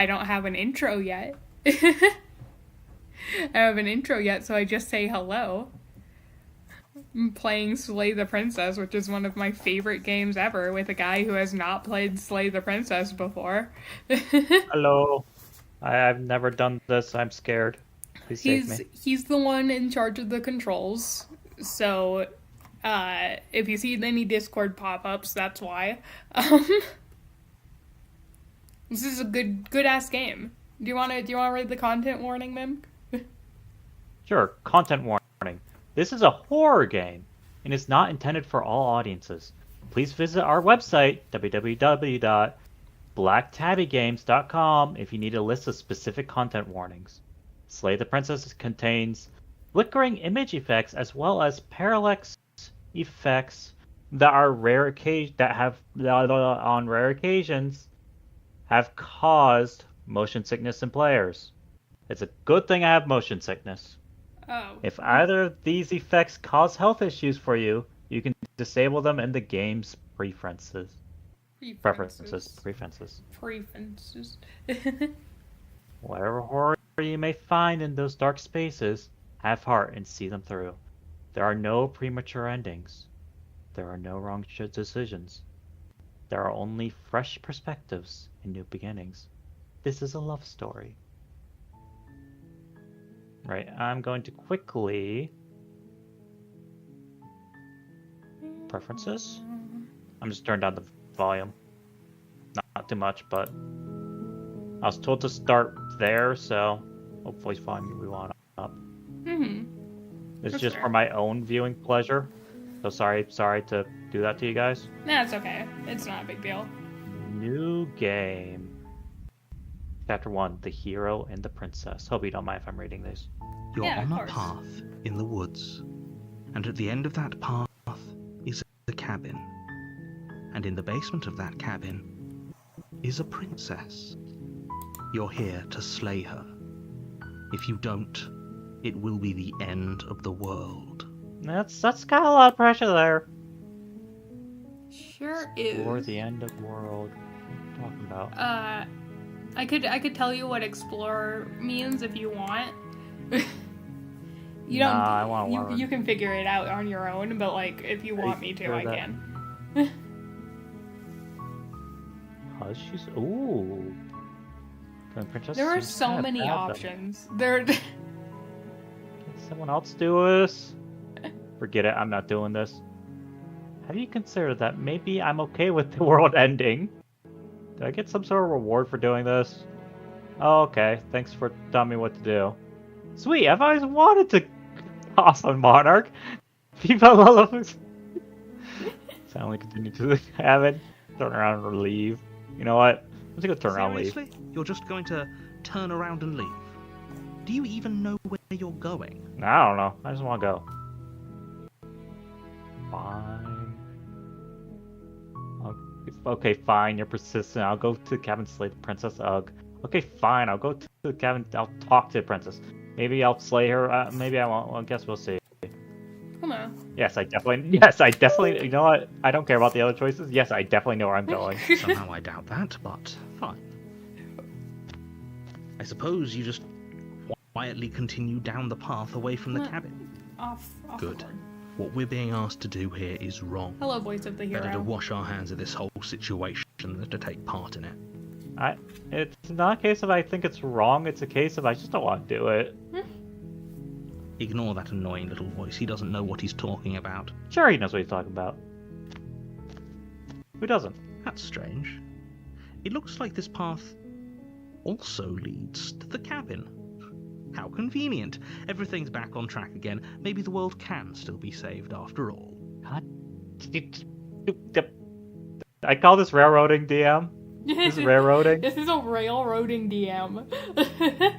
I don't have an intro yet. I have an intro yet, so I just say hello. I'm playing Slay the Princess, which is one of my favorite games ever, with a guy who has not played Slay the Princess before. Hello. I've never done this. I'm scared. Please save me. he's the one in charge of the controls, so if you see any Discord pop-ups, that's why. Um, this is a good ass game. Do you wanna read the content warning, Mim? Sure, content warning. This is a horror game and is not intended for all audiences. Please visit our website, www.blacktabbygames.com, if you need a list of specific content warnings. Slay the Princess contains flickering image effects as well as parallax effects that are on rare occasions have caused motion sickness in players. It's a good thing I have motion sickness. Oh. If either of these effects cause health issues for you, you can disable them in the game's preferences. Preferences. Whatever horror you may find in those dark spaces, have heart and see them through. There are no premature endings. There are no wrong decisions. There are only fresh perspectives and new beginnings. This is a love story. Right, I'm going to quickly... Preferences? I'm just turning down the volume. Not too much, but... I was told to start there, so hopefully find we want up. It's just for my own viewing pleasure. So sorry to do that to you guys. Nah, it's okay. It's not a big deal. New game. Chapter 1, The Hero and the Princess. Hope you don't mind if I'm reading these. You're Yeah, on of a course. path in the woods, and at the end of that path is a cabin. And in the basement of that cabin is a princess. You're here to slay her. If you don't, it will be the end of the world. That's got a lot of pressure there. Sure is. Or the end of the world. What are you talking about? I could tell you what explorer means if you want. You don't. Nah, I want to learn. You can figure it out on your own, but like if you want me to, sure I that- can. She's... Ooh. The princess There are seems so kinda many bad, though. options. There. Can someone else do this? Forget it, I'm not doing this. Have you considered that maybe I'm okay with the world ending? Did I get some sort of reward for doing this? Oh, okay, thanks for telling me what to do. Sweet, I've always wanted to toss on Monarch. Viva la luz. Sound like continue to the cabin, turn around and leave. You know what? I'm just gonna turn around and leave. Seriously? You're just going to turn around and leave? Do you even know where you're going? I don't know. I just want to go. Fine. Okay, fine. You're persistent. I'll go to the cabin to slay the princess. Ugh. Okay, fine. I'll go to the cabin. I'll talk to the princess. Maybe I'll slay her. Maybe I won't. Well, I guess we'll see. Come on. Yes, I definitely. You know what? I don't care about the other choices. Yes, I definitely know where I'm going. Somehow I doubt that, but fine. I suppose you just quietly continue down the path away from the What? cabin. Off. Good. the board. What we're being asked to do here is wrong. Hello, voice of the Better to hero. wash our hands of this whole situation than to take part in it. It's not a case of I think it's wrong. It's a case of I just don't want to do it. Ignore that annoying little voice. He doesn't know what he's talking about. Sure, he knows what he's talking about. Who doesn't? That's strange. It looks like this path also leads to the cabin. How convenient. Everything's back on track again. Maybe the world can still be saved after all. God. I call this railroading, DM. This is railroading. This is a railroading DM.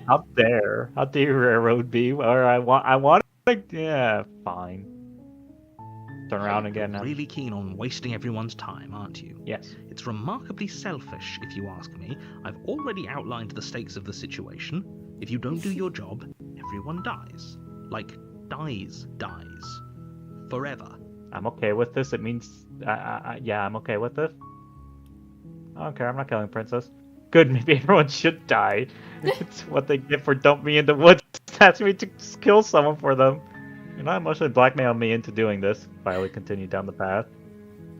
How dare you railroad me? Or I want to... Yeah, fine. Turn around again now. Really keen on wasting everyone's time, aren't you? Yes. It's remarkably selfish, if you ask me. I've already outlined the stakes of the situation. If you don't do your job, everyone dies. Like, dies. Forever. I'm okay with this. It means... yeah, I'm okay with this. I don't care. I'm not killing Princess. Good, maybe everyone should die. It's what they get for dumping me in the woods. Asking me to kill someone for them. You're not emotionally blackmailing me into doing this. Violet continued down the path.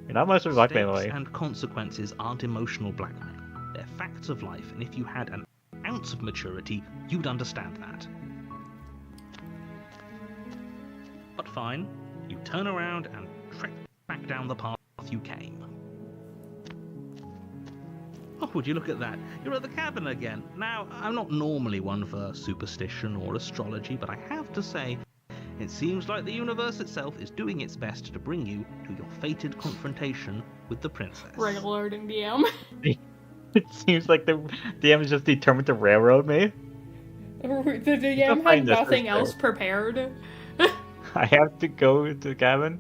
You're not emotionally Stakes blackmailing me. and consequences aren't emotional blackmail. They're facts of life, and if you had an ounce of maturity, you'd understand that. But fine, you turn around and trek back down the path you came. Oh, would you look at that? You're at the cabin again. Now, I'm not normally one for superstition or astrology, but I have to say, it seems like the universe itself is doing its best to bring you to your fated confrontation with the princess. Railroad and DM. It seems like the DM is just determined to railroad me. The DM had find this nothing first, else prepared. I have to go to the cabin?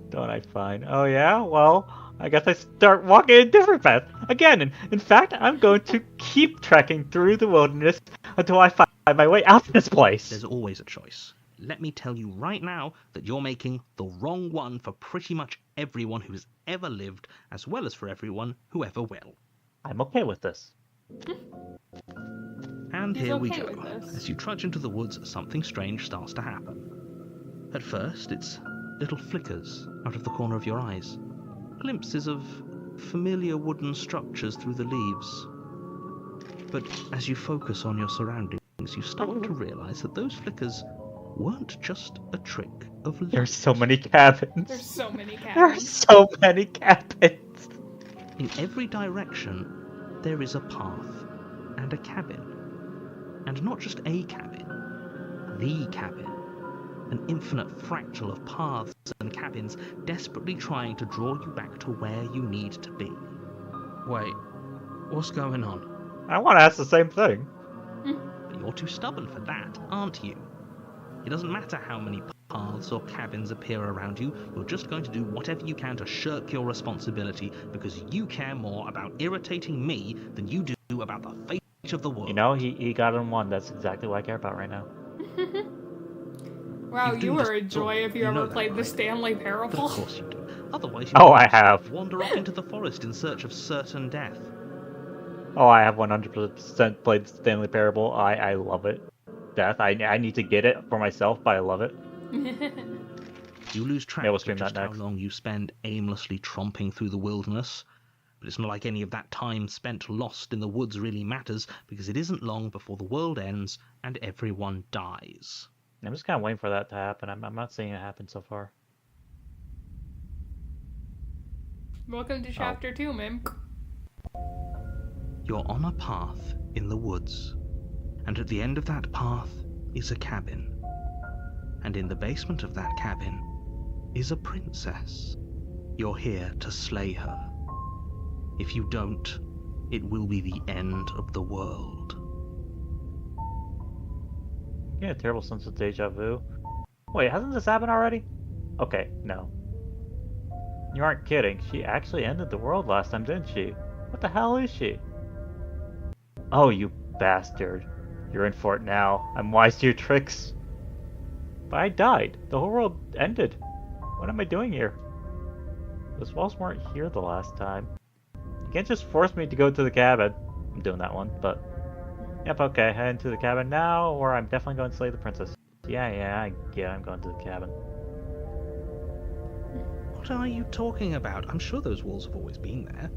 Don't I find? Oh yeah? Well, I guess I start walking a different path. Again, in fact, I'm going to keep trekking through the wilderness until I find my way out of this place. There's always a choice. Let me tell you right now that you're making the wrong one for pretty much everyone who's ever lived, as well as for everyone who ever will. I'm okay with this. And He's here we okay go. with this. As you trudge into the woods, something strange starts to happen. At first, it's little flickers out of the corner of your eyes. Glimpses of familiar wooden structures through the leaves. But as you focus on your surroundings, you start to realize that those flickers weren't just a trick of light. There's so many cabins. There's so many There are cabins. so many cabins. In every direction, there is a path and a cabin. And not just a cabin, the cabin. An infinite fractal of paths and cabins desperately trying to draw you back to where you need to be. Wait, what's going on? I want to ask the same thing. But you're too stubborn for that, aren't you? It doesn't matter how many paths or cabins appear around you, you're just going to do whatever you can to shirk your responsibility because you care more about irritating me than you do about the fate of the world. You know, he got in one. That's exactly what I care about right now. Wow, You've you doomed were a us joy all. if you You know ever that, played the right? Stanley But Parable. of course you do. Otherwise, you Oh, might I have. wander off into the forest in search of certain death. Oh, I have 100% played Stanley Parable. I love it. Death. I need to get it for myself, but I love it. You lose track Yeah, we'll of stream just that how next. long you spend aimlessly tromping through the wilderness. But it's not like any of that time spent lost in the woods really matters, because it isn't long before the world ends and everyone dies. I'm just kind of waiting for that to happen. I'm not seeing it happen so far. Welcome to chapter 2, Mim. You're on a path in the woods, and at the end of that path is a cabin. And in the basement of that cabin is a princess. You're here to slay her. If you don't, it will be the end of the world. Yeah, terrible sense of deja vu. Wait, hasn't this happened already? Okay, no. You aren't kidding. She actually ended the world last time, didn't she? What the hell is she? Oh, you bastard. You're in for it now. I'm wise to your tricks. But I died. The whole world ended. What am I doing here? Those walls weren't here the last time. You can't just force me to go to the cabin. I'm doing that one, but... Yep, okay, head into the cabin now, or I'm definitely going to slay the princess. Yeah, I'm going to the cabin. What are you talking about? I'm sure those walls have always been there.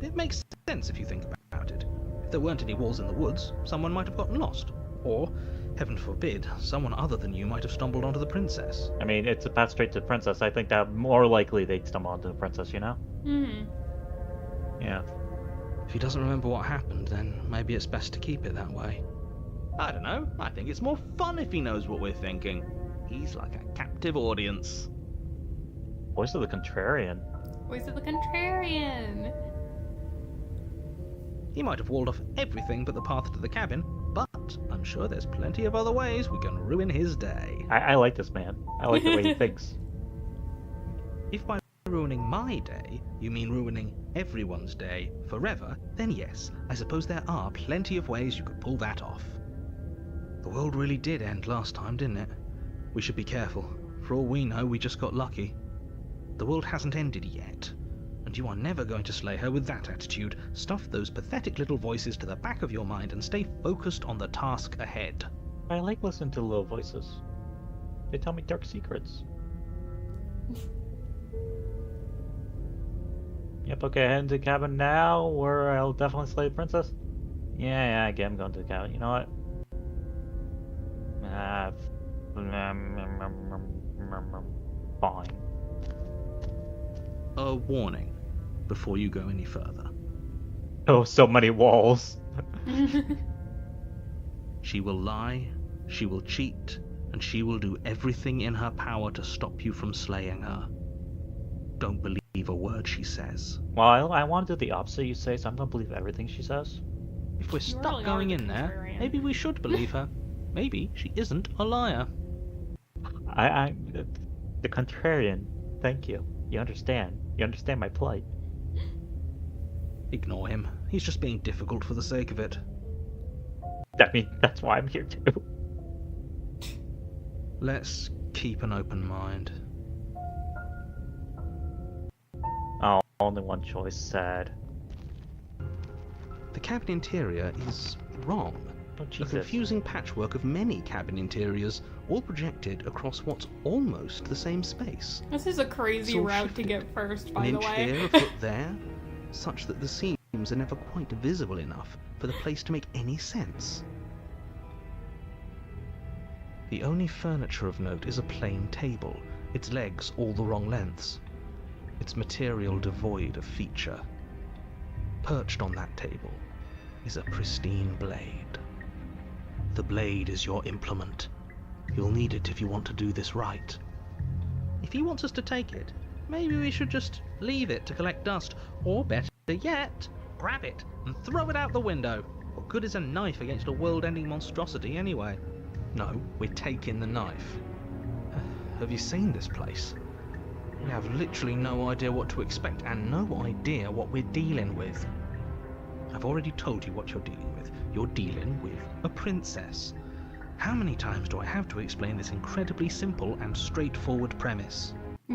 It makes sense if you think about it. If there weren't any walls in the woods, someone might have gotten lost. Or, heaven forbid, someone other than you might have stumbled onto the princess. I mean, it's a path straight to the princess. I think that more likely they'd stumble onto the princess, you know? Yeah. If he doesn't remember what happened, then maybe it's best to keep it that way. I don't know. I think it's more fun if he knows what we're thinking. He's like a captive audience. Voice of the Contrarian. Voice of the Contrarian. He might have walled off everything but the path to the cabin, but I'm sure there's plenty of other ways we can ruin his day. I like this man. I like the way he thinks. If by ruining my day you mean ruining everyone's day forever, then yes, I suppose there are plenty of ways you could pull that off. The world really did end last time, didn't it? We should be careful. For all we know, we just got lucky. The world hasn't ended yet, and you are never going to slay her with that attitude. Stuff those pathetic little voices to the back of your mind and stay focused on the task ahead. I like listening to little voices. They tell me dark secrets. Yep, okay, heading to the cabin now, where I'll definitely slay the princess. Yeah, okay, I'm going to the cabin. You know what? Fine. A warning before you go any further. Oh, so many walls. She will lie, she will cheat, and she will do everything in her power to stop you from slaying her. Don't believe a word she says. Well, I want to do the opposite you say, so I'm gonna believe everything she says. If we're You stuck really are going the in there, contrarian. maybe we should believe her. Maybe she isn't a liar. The contrarian. Thank you. You understand. You understand my plight. Ignore him. He's just being difficult for the sake of it. I mean, that's why I'm here too. Let's keep an open mind. Oh, only one choice. Sad. The cabin interior is wrong. Oh, A Jesus. confusing patchwork of many cabin interiors, all projected across what's almost the same space. This is a crazy It's all route to shifted. get first, An by the inch way. here, a foot there, such that the seams are never quite visible enough for the place to make any sense. The only furniture of note is a plain table, its legs all the wrong lengths, its material devoid of feature. Perched on that table is a pristine blade. The blade is your implement. You'll need it if you want to do this right. If he wants us to take it, maybe we should just leave it to collect dust, or better yet, grab it and throw it out the window. What good is a knife against a world-ending monstrosity anyway? No, we're taking the knife. Have you seen this place? We have literally no idea what to expect and no idea what we're dealing with. I've already told you what you're dealing with. You're dealing with a princess. How many times do I have to explain this incredibly simple and straightforward premise? You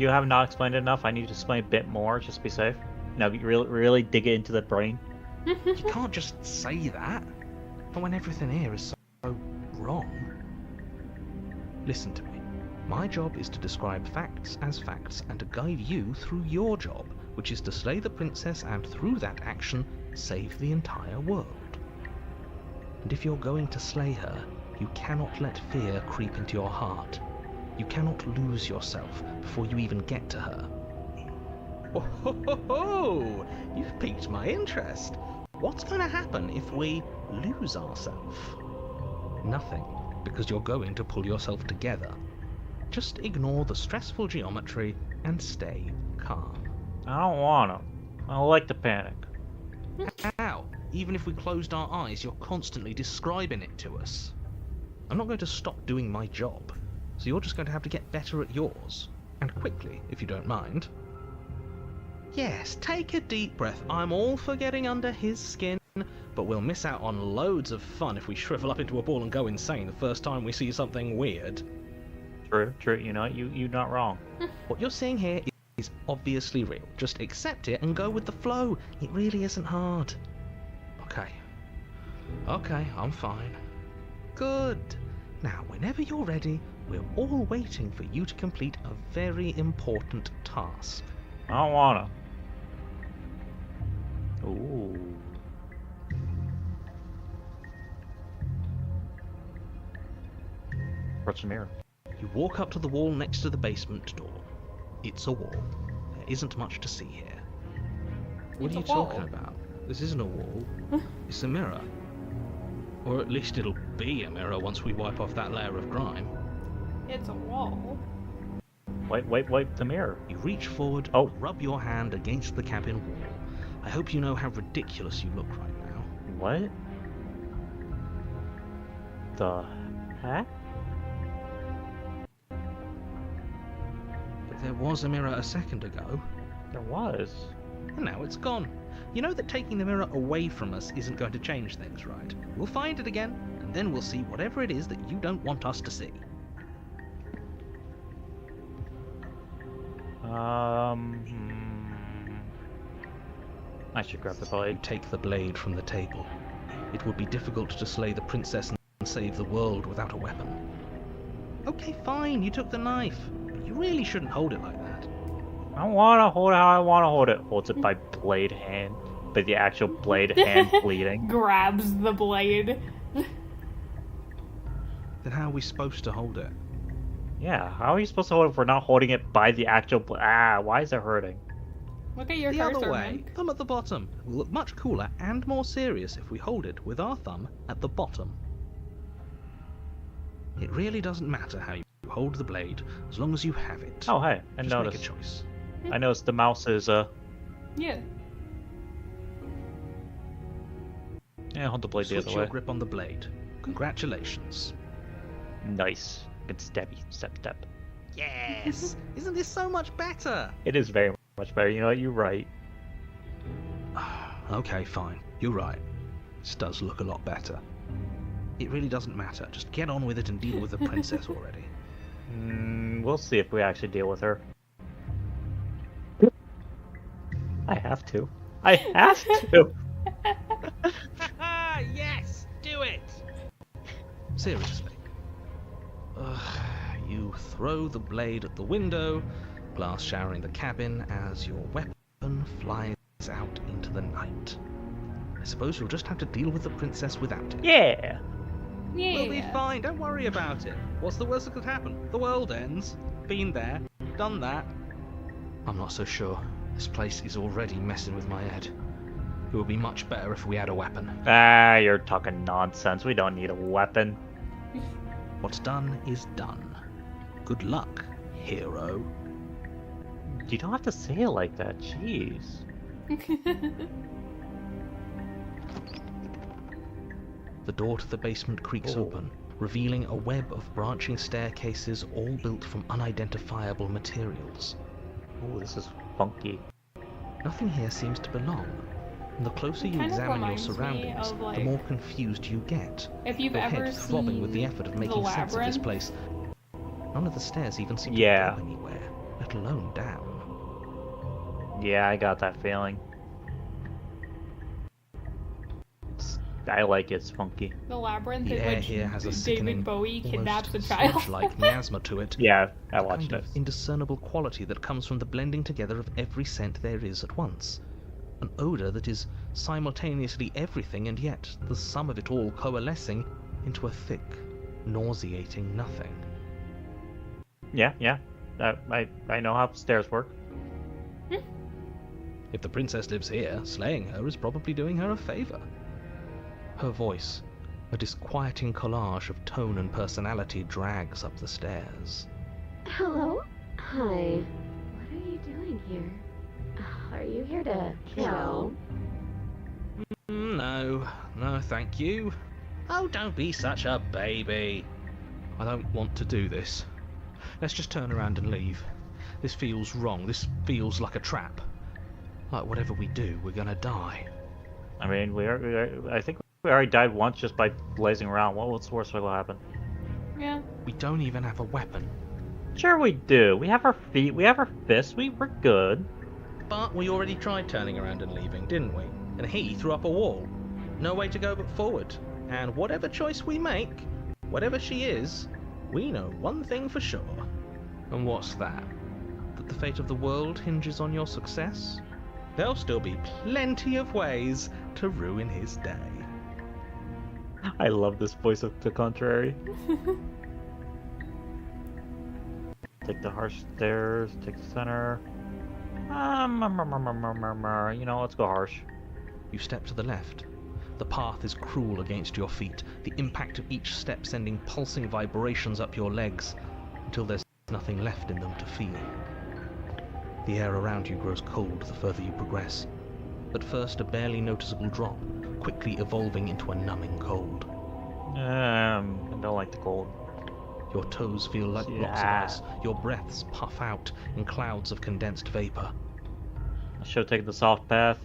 have not explained it enough. I need to explain a bit more, just to be safe. No, you really dig it into the brain. You can't just say that. But when everything here is so wrong. Listen to me. My job is to describe facts as facts and to guide you through your job, which is to slay the princess and through that action, save the entire world. And if you're going to slay her, you cannot let fear creep into your heart. You cannot lose yourself before you even get to her. Oh, ho, ho, ho. You've piqued my interest. What's going to happen if we lose ourselves? Nothing, because you're going to pull yourself together. Just ignore the stressful geometry and stay calm. I don't wanna. I like to panic. How? Even if we closed our eyes, you're constantly describing it to us. I'm not going to stop doing my job, so you're just going to have to get better at yours. And quickly, if you don't mind. Yes, take a deep breath. I'm all for getting under his skin, but we'll miss out on loads of fun if we shrivel up into a ball and go insane the first time we see something weird. True. You know, you're not wrong. What you're seeing here is obviously real. Just accept it and go with the flow. It really isn't hard. Okay, I'm fine. Good. Now, whenever you're ready, we're all waiting for you to complete a very important task. I don't wanna. Ooh. What's the mirror? You walk up to the wall next to the basement door. It's a wall. There isn't much to see here. What It's are a you talking wall. about? This isn't a wall. It's a mirror. Or at least it'll be a mirror once we wipe off that layer of grime. It's a wall. Wipe the mirror. You reach forward, Oh. rub your hand against the cabin wall. I hope you know how ridiculous you look right now. What? The heck? But there was a mirror a second ago, There was. and now it's gone. You know that taking the mirror away from us isn't going to change things, right? We'll find it again, and then we'll see whatever it is that you don't want us to see. Hmm. I should grab the You blade. take the blade from the table. It would be difficult to slay the princess and save the world without a weapon. Okay, fine, you took the knife. But you really shouldn't hold it like that. I want to hold it how I want to hold it. Holds it by blade hand. By the actual blade hand bleeding. Grabs the blade. Then how are we supposed to hold it? Yeah, how are you supposed to hold it if we're not holding it by the actual why is it hurting? Look at your The cursor, other way, Monk. thumb at the bottom. It will look much cooler and more serious if we hold it with our thumb at the bottom. It really doesn't matter how you hold the blade, as long as you have it. Oh, hey, I Just noticed. make a choice. I noticed the mouse is, Yeah. yeah, hold the blade the Switch other your way. grip on the blade. Congratulations. Nice. Good steppy, step. Yes! Isn't this so much better? It is very much better. You know what? You're right. Okay, fine. You're right. This does look a lot better. It really doesn't matter. Just get on with it and deal with the princess already. We'll see if we actually deal with her. I have to. I have to! Yes! Do it! Seriously. You throw the blade at the window, glass showering the cabin as your weapon flies out into the night. I suppose you'll just have to deal with the princess without it. Yeah! Yeah. We'll be fine, don't worry about it. What's the worst that could happen? The world ends. Been there, done that. I'm not so sure. This place is already messing with my head. It would be much better if we had a weapon. Ah, you're talking nonsense. We don't need a weapon. What's done is done. Good luck, hero. You don't have to say it like that. Jeez. The door to the basement creaks Oh. open, revealing a web of branching staircases all built from unidentifiable materials. Ooh, this is funky. Nothing here seems to belong. And the closer you Kind of examine your reminds me surroundings, of, like, the more confused you get. If you've Your ever head throbbing with the seen effort of The making sense of this Labyrinth, place. None of the stairs even seem Yeah. to go anywhere, let alone down. Yeah, I got that feeling. I like it. It's funky. The Labyrinth The in air which here has a David sickening, Bowie kidnaps a almost child. sludge-like miasma to it. Yeah, I A watched kind it. of indiscernible quality that comes from the blending together of every scent there is at once. An odor that is simultaneously everything and yet the sum of it all coalescing into a thick, nauseating nothing. Yeah. I know how stairs work. If the princess lives here, slaying her is probably doing her a favor. Her voice, a disquieting collage of tone and personality, drags up the stairs. Hello? Hi. What are you doing here? Are you here to kill? No, thank you. Oh, don't be such a baby. I don't want to do this. Let's just turn around and leave. This feels wrong. This feels like a trap. Like whatever we do, we're gonna die. I mean, I think we already died once just by blazing around. What's the worst that will happen? Yeah. We don't even have a weapon. Sure we do. We have our feet. We have our fists. We're good. But we already tried turning around and leaving, didn't we? And he threw up a wall. No way to go but forward. And whatever choice we make, whatever she is, we know one thing for sure. And what's that? That the fate of the world hinges on your success? There'll still be plenty of ways to ruin his day. I love this voice of the contrary. Take the harsh stairs. Take the center. You know, let's go harsh. You step to the left. The path is cruel against your feet, the impact of each step sending pulsing vibrations up your legs, until there's nothing left in them to feel. The air around you grows cold the further you progress. At first a barely noticeable drop, quickly evolving into a numbing cold. I don't like the cold. Your toes feel like blocks of Yeah. ice, your breaths puff out in clouds of condensed vapor. I should have taken the soft path.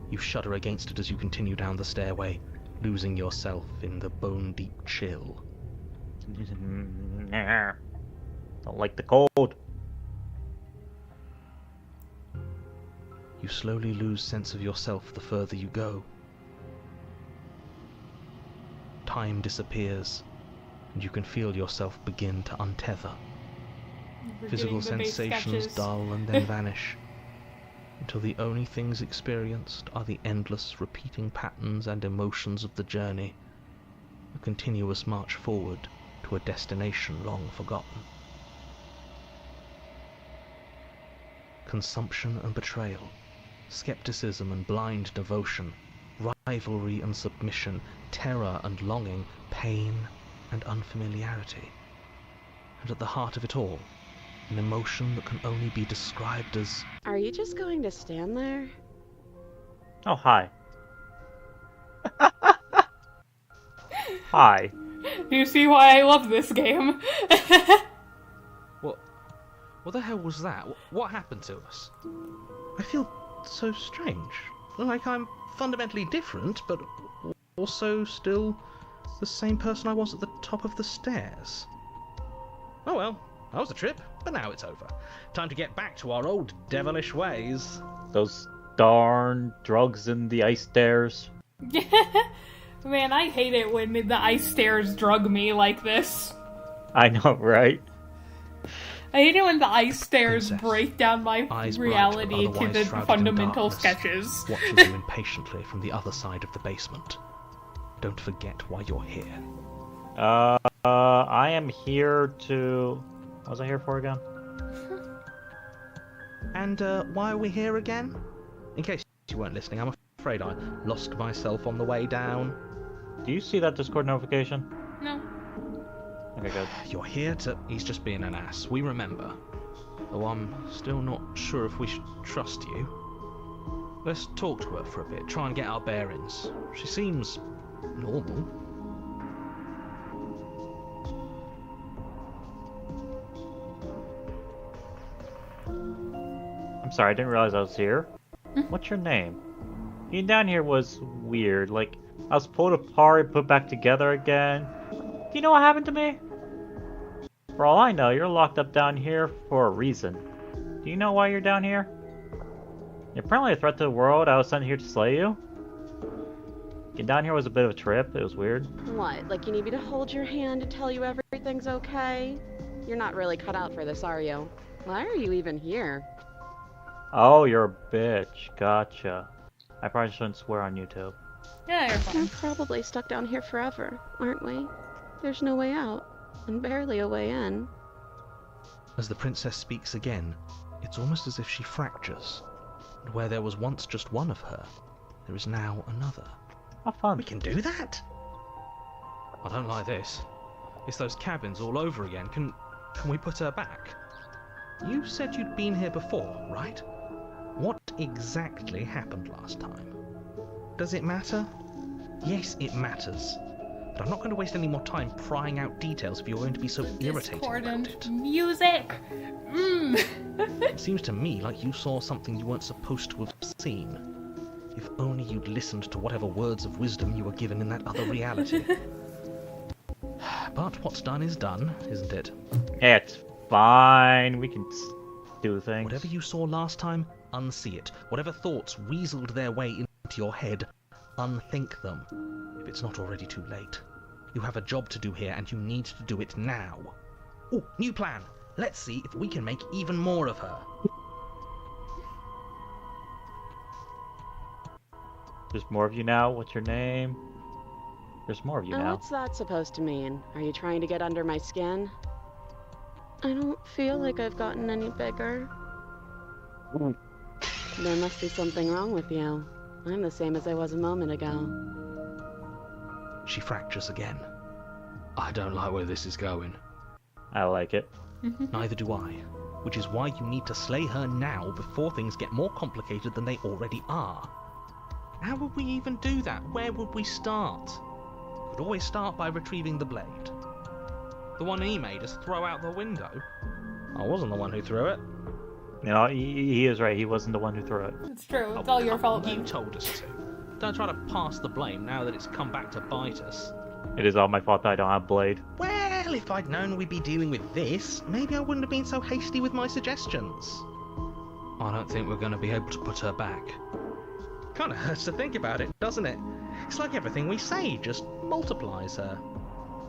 You shudder against it as you continue down the stairway, losing yourself in the bone-deep chill. Don't like the cold. You slowly lose sense of yourself the further you go. Time disappears, and you can feel yourself begin to untether. We're Physical getting the base sensations sketches. dull and then vanish, until the only things experienced are the endless repeating patterns and emotions of the journey, a continuous march forward to a destination long forgotten. Consumption and betrayal, skepticism and blind devotion, rivalry and submission, terror and longing, pain and unfamiliarity. And at the heart of it all, an emotion that can only be described as... Are you just going to stand there? Oh, hi. Hi. Do you see why I love this game? What the hell was that? What happened to us? I feel so strange. Like I'm fundamentally different, but also still the same person I was at the top of the stairs. Oh well, that was a trip, but now it's over. Time to get back to our old devilish ways. Those darn drugs in the ice stairs. Man, I hate it when the ice stairs drug me like this. I know, right? I hate it when the ice stairs Princess, break down my eyes bright, reality to otherwise the shrouded in fundamental darkness, sketches. watches you impatiently from the other side of the basement. Don't forget why you're here. I am here to... What was I here for again? And why are we here again? In case you weren't listening, I'm afraid I lost myself on the way down. Do you see that Discord notification? No. Okay, good. You're here to... He's just being an ass, we remember. Though I'm still not sure if we should trust you. Let's talk to her for a bit, try and get our bearings. She seems... normal. I'm sorry, I didn't realize I was here. What's your name? Being down here was weird. Like, I was pulled apart, put back together again. Do you know what happened to me? For all I know, you're locked up down here for a reason. Do you know why you're down here? You're apparently a threat to the world. I was sent here to slay you. Getting down here was a bit of a trip. It was weird. What, like you need me to hold your hand and tell you everything's okay? You're not really cut out for this, are you? Why are you even here? Oh, you're a bitch. Gotcha. I probably shouldn't swear on YouTube. Yeah, you're fine. We're probably stuck down here forever, aren't we? There's no way out, and barely a way in. As the princess speaks again, it's almost as if she fractures. And where there was once just one of her, there is now another. Have fun. We can do that? I don't like this. It's those cabins all over again. Can we put her back? You said you'd been here before, right? What exactly happened last time? Does it matter? Yes, it matters. But I'm not going to waste any more time prying out details if you're going to be so irritating about Discordant it. music. It seems to me like you saw something you weren't supposed to have seen. If only you'd listened to whatever words of wisdom you were given in that other reality. But what's done is done, isn't it? It's fine. We can do things. Whatever you saw last time, unsee it. Whatever thoughts weaseled their way into your head, unthink them. If it's not already too late. You have a job to do here, and you need to do it now. Oh, new plan! Let's see if we can make even more of her. There's more of you now. What's your name? There's more of you And now. what's that supposed to mean? Are you trying to get under my skin? I don't feel like I've gotten any bigger. There must be something wrong with you. I'm the same as I was a moment ago. She fractures again. I don't like where this is going. I like it. Neither do I. Which is why you need to slay her now before things get more complicated than they already are. How would we even do that? Where would we start? We'd always start by retrieving the blade. The one he made us throw out the window. I wasn't the one who threw it. No, he is right. He wasn't the one who threw it. It's true. It's all your fault, You man. told us to. Don't try to pass the blame now that it's come back to bite us. It is all my fault that I don't have Blade. Well, if I'd known we'd be dealing with this, maybe I wouldn't have been so hasty with my suggestions. I don't think we're going to be able to put her back. Kind of hurts to think about it, doesn't it? It's like everything we say just multiplies her.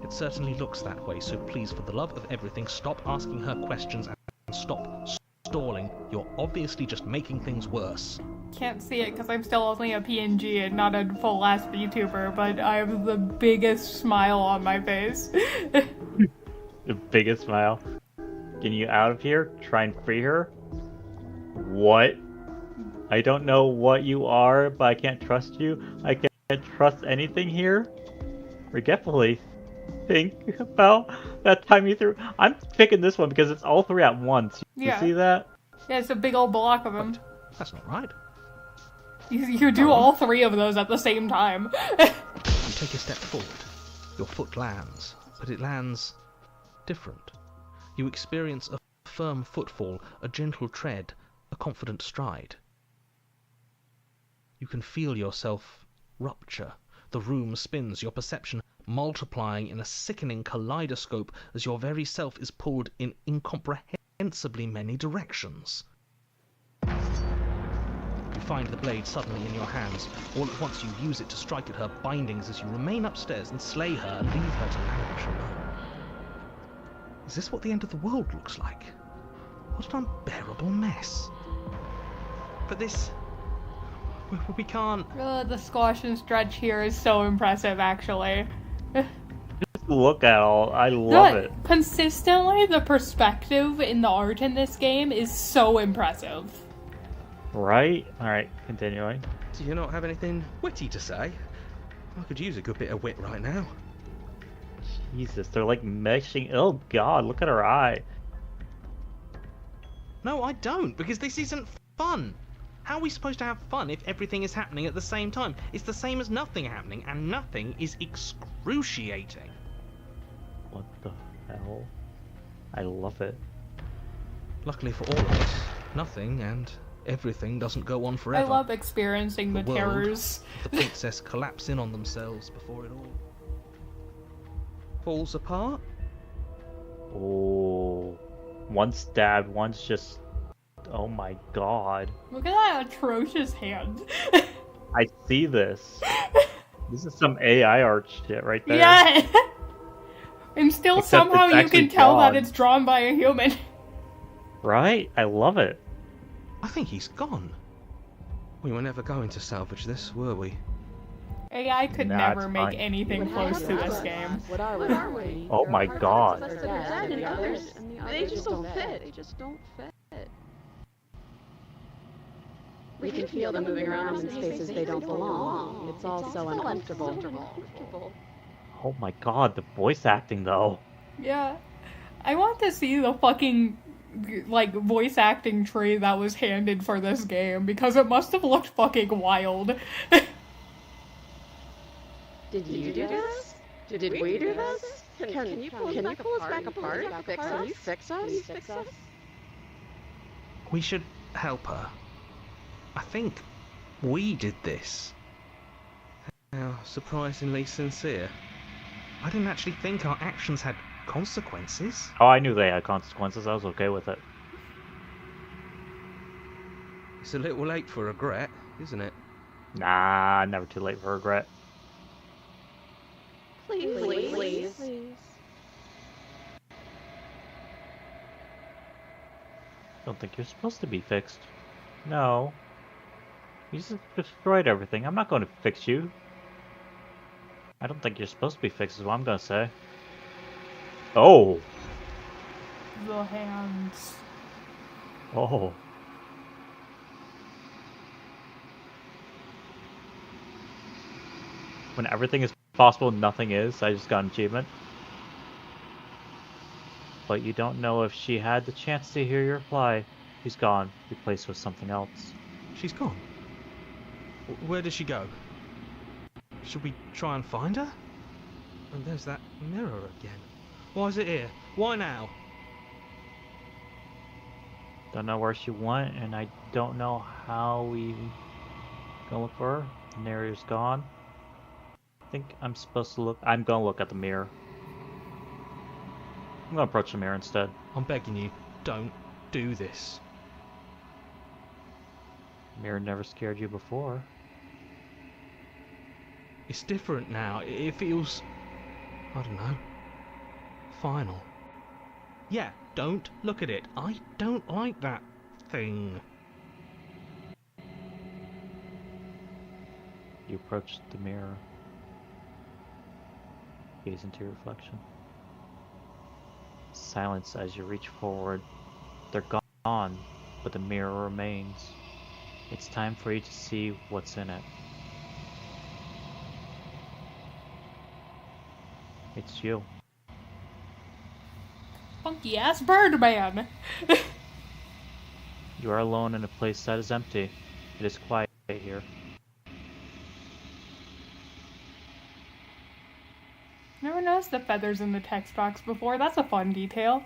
It certainly looks that way, so please, for the love of everything, stop asking her questions and stop stalling. You're obviously just making things worse. Can't see it because I'm still only a PNG and not a full-ass VTuber, but I have the biggest smile on my face. The biggest smile. Getting you out of here? Try and free her? What? I don't know what you are, but I can't trust you. I can't trust anything here. Forgetfully think about that time you threw. I'm picking this one because it's all three at once. You Yeah. see that? Yeah, it's a big old block of them. That's not right. You do all three of those at the same time. You take a step forward. Your foot lands, but it lands different. You experience a firm footfall, a gentle tread, a confident stride. You can feel yourself rupture. The room spins, your perception multiplying in a sickening kaleidoscope as your very self is pulled in incomprehensibly many directions. You find the blade suddenly in your hands. All at once you use it to strike at her bindings as you remain upstairs and slay her and leave her to languish alone. Is this what the end of the world looks like? What an unbearable mess. But this... we can't... The squash and stretch here is so impressive, actually. Look at all. I love it. Consistently, the perspective in the art in this game is so impressive. Right? Alright, continuing. Do you not have anything witty to say? I could use a good bit of wit right now. Jesus, they're like meshing. Oh god, look at her eye. No, I don't, because this isn't fun. How are we supposed to have fun if everything is happening at the same time? It's the same as nothing happening, and nothing is excruciating. What the hell? I love it. Luckily for all of us, nothing and everything doesn't go on forever. I love experiencing the world, terrors. The princess collapse in on themselves before it all falls apart. Oh. One's stabbed, one's just... Oh my god. Look at that atrocious hand. I see this. This is some AI art shit right there. Yeah! And still Except somehow it's you actually can tell that drawn. it's drawn by a human. Right? I love it. I think he's gone. We were never going to salvage this, were we? AI could Nah, never it's make fine. anything close to this game. What are we? Oh my god. They're dead, and the others, they just don't fit. They just don't fit. We can feel them moving around in spaces they don't belong. It's all so uncomfortable. Oh my god, the voice acting though. Yeah. I want to see the fucking, like, voice acting tree that was handed for this game, because it must have looked fucking wild. Did you do this? Did we do this? Can you pull us back apart? Can you fix us? We should help her. I think we did this. How surprisingly sincere. I didn't actually think our actions had consequences. Oh, I knew they had consequences. I was okay with it. It's a little late for regret, isn't it? Nah, never too late for regret. Please. Don't think you're supposed to be fixed. No. You just destroyed everything. I'm not going to fix you. I don't think you're supposed to be fixed is what I'm going to say. Oh. The hands. Oh. When everything is possible, nothing is. I just got an achievement. But you don't know if she had the chance to hear your reply. She's gone, replaced with something else. She's gone. Where did she go? Should we try and find her? And there's that mirror again. Why is it here? Why now? Don't know where she went, and I don't know how we gonna look for her. The narrator's gone. I think I'm supposed to look. I'm gonna look at the mirror. I'm gonna approach the mirror instead. I'm begging you, don't do this. Mirror never scared you before. It's different now. It feels, I don't know, final. Yeah, don't look at it. I don't like that thing. You approach the mirror. Gaze into your reflection. Silence as you reach forward. They're gone, but the mirror remains. It's time for you to see what's in it. It's you. Funky ass Birdman! You are alone in a place that is empty. It is quiet here. Never noticed the feathers in the text box before. That's a fun detail.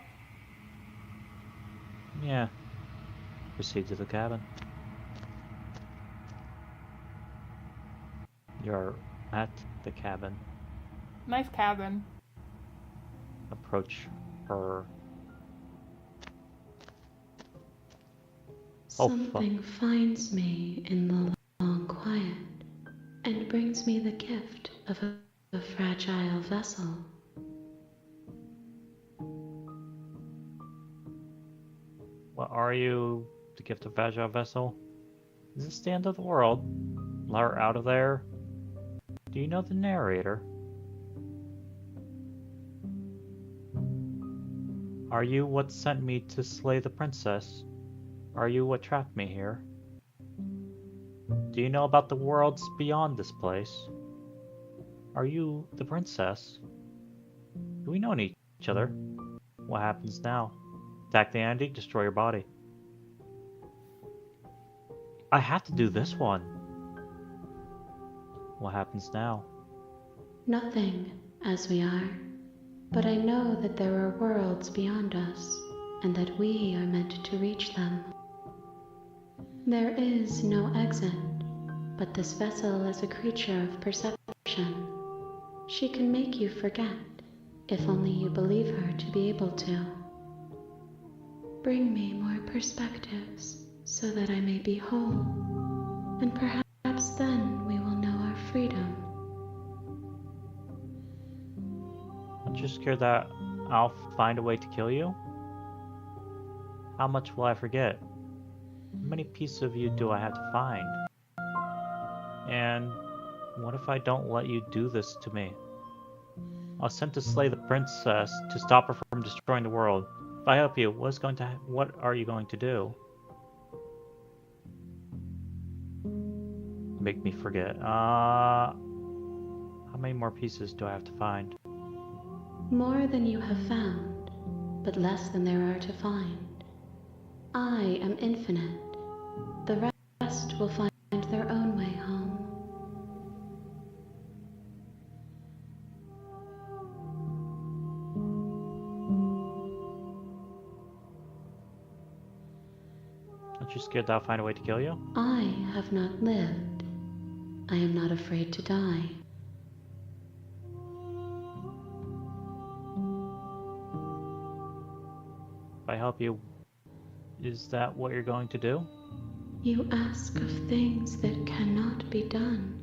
Yeah. Proceed to the cabin. You're at the cabin. Nice cabin. Approach her. Oh, fuck. Something finds me in the long quiet and brings me the gift of a fragile vessel. What are you? The gift of fragile vessel? Is this the end of the world? Let her out of there? Do you know the narrator? Are you what sent me to slay the princess? Are you what trapped me here? Do you know about the worlds beyond this place? Are you the princess? Do we know each other? What happens now? Attack the entity, destroy your body. I have to do this one. What happens now? Nothing, as we are, but I know that there are worlds beyond us, and that we are meant to reach them. There is no exit, but this vessel is a creature of perception. She can make you forget, if only you believe her to be able to. Bring me more perspectives, so that I may be whole, and perhaps then we will know our freedom. Aren't you scared that I'll find a way to kill you? How much will I forget? How many pieces of you do I have to find? And what if I don't let you do this to me? I was sent to slay the princess to stop her from destroying the world. If I help you, what are you going to do? Make me forget. How many more pieces do I have to find? More than you have found, but less than there are to find. I am infinite. The rest will find their own way home. Aren't you scared that I'll find a way to kill you? I have not lived. I am not afraid to die. If I help you, is that what you're going to do? You ask of things that cannot be done.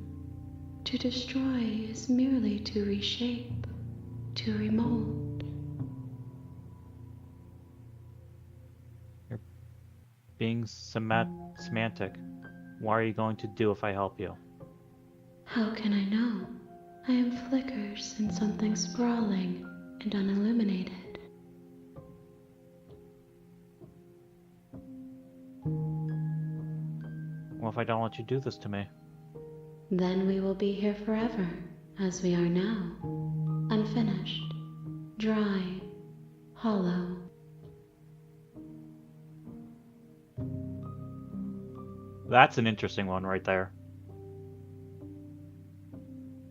To destroy is merely to reshape, to remold. You're being semantic. What are you going to do if I help you? How can I know? I am flickers in something sprawling and unilluminated. What if I don't let you do this to me? Then we will be here forever, as we are now. Unfinished, dry, hollow. That's an interesting one right there.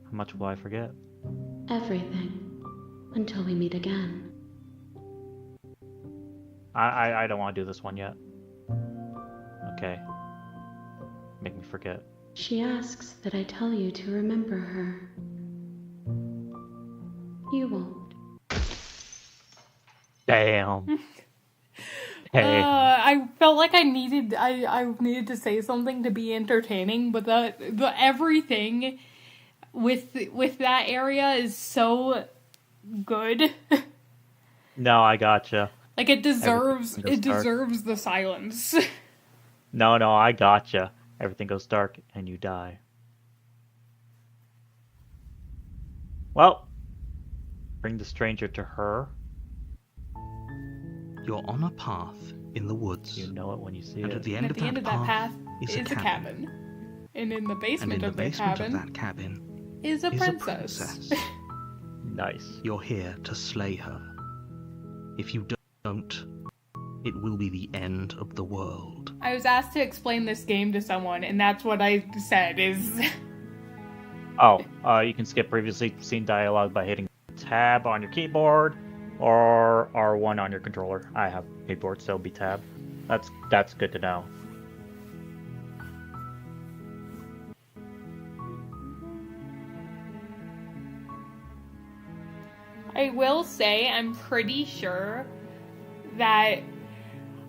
How much will I forget? Everything, until we meet again. I don't want to do this one yet. Okay. Make me forget. She asks that I tell you to remember her. You won't. Damn. I felt like I needed to say something to be entertaining, but the everything with that area is so good. No, I gotcha. Like it deserves Everything goes dark. the silence. No, I gotcha. Everything goes dark and you die. Well, bring the stranger to her. You're on a path in the woods. You know it when you see And it. at the And end at the end of of that path is is a cabin. And in the And basement in the of the basement cabin of that cabin is a is princess. a princess. Nice. You're here to slay her. If you don't, it will be the end of the world. I was asked to explain this game to someone, and that's what I said is Oh, you can skip previously seen dialogue by hitting tab on your keyboard or R1 on your controller. I have keyboard, so it'll be tab. That's good to know. I will say I'm pretty sure that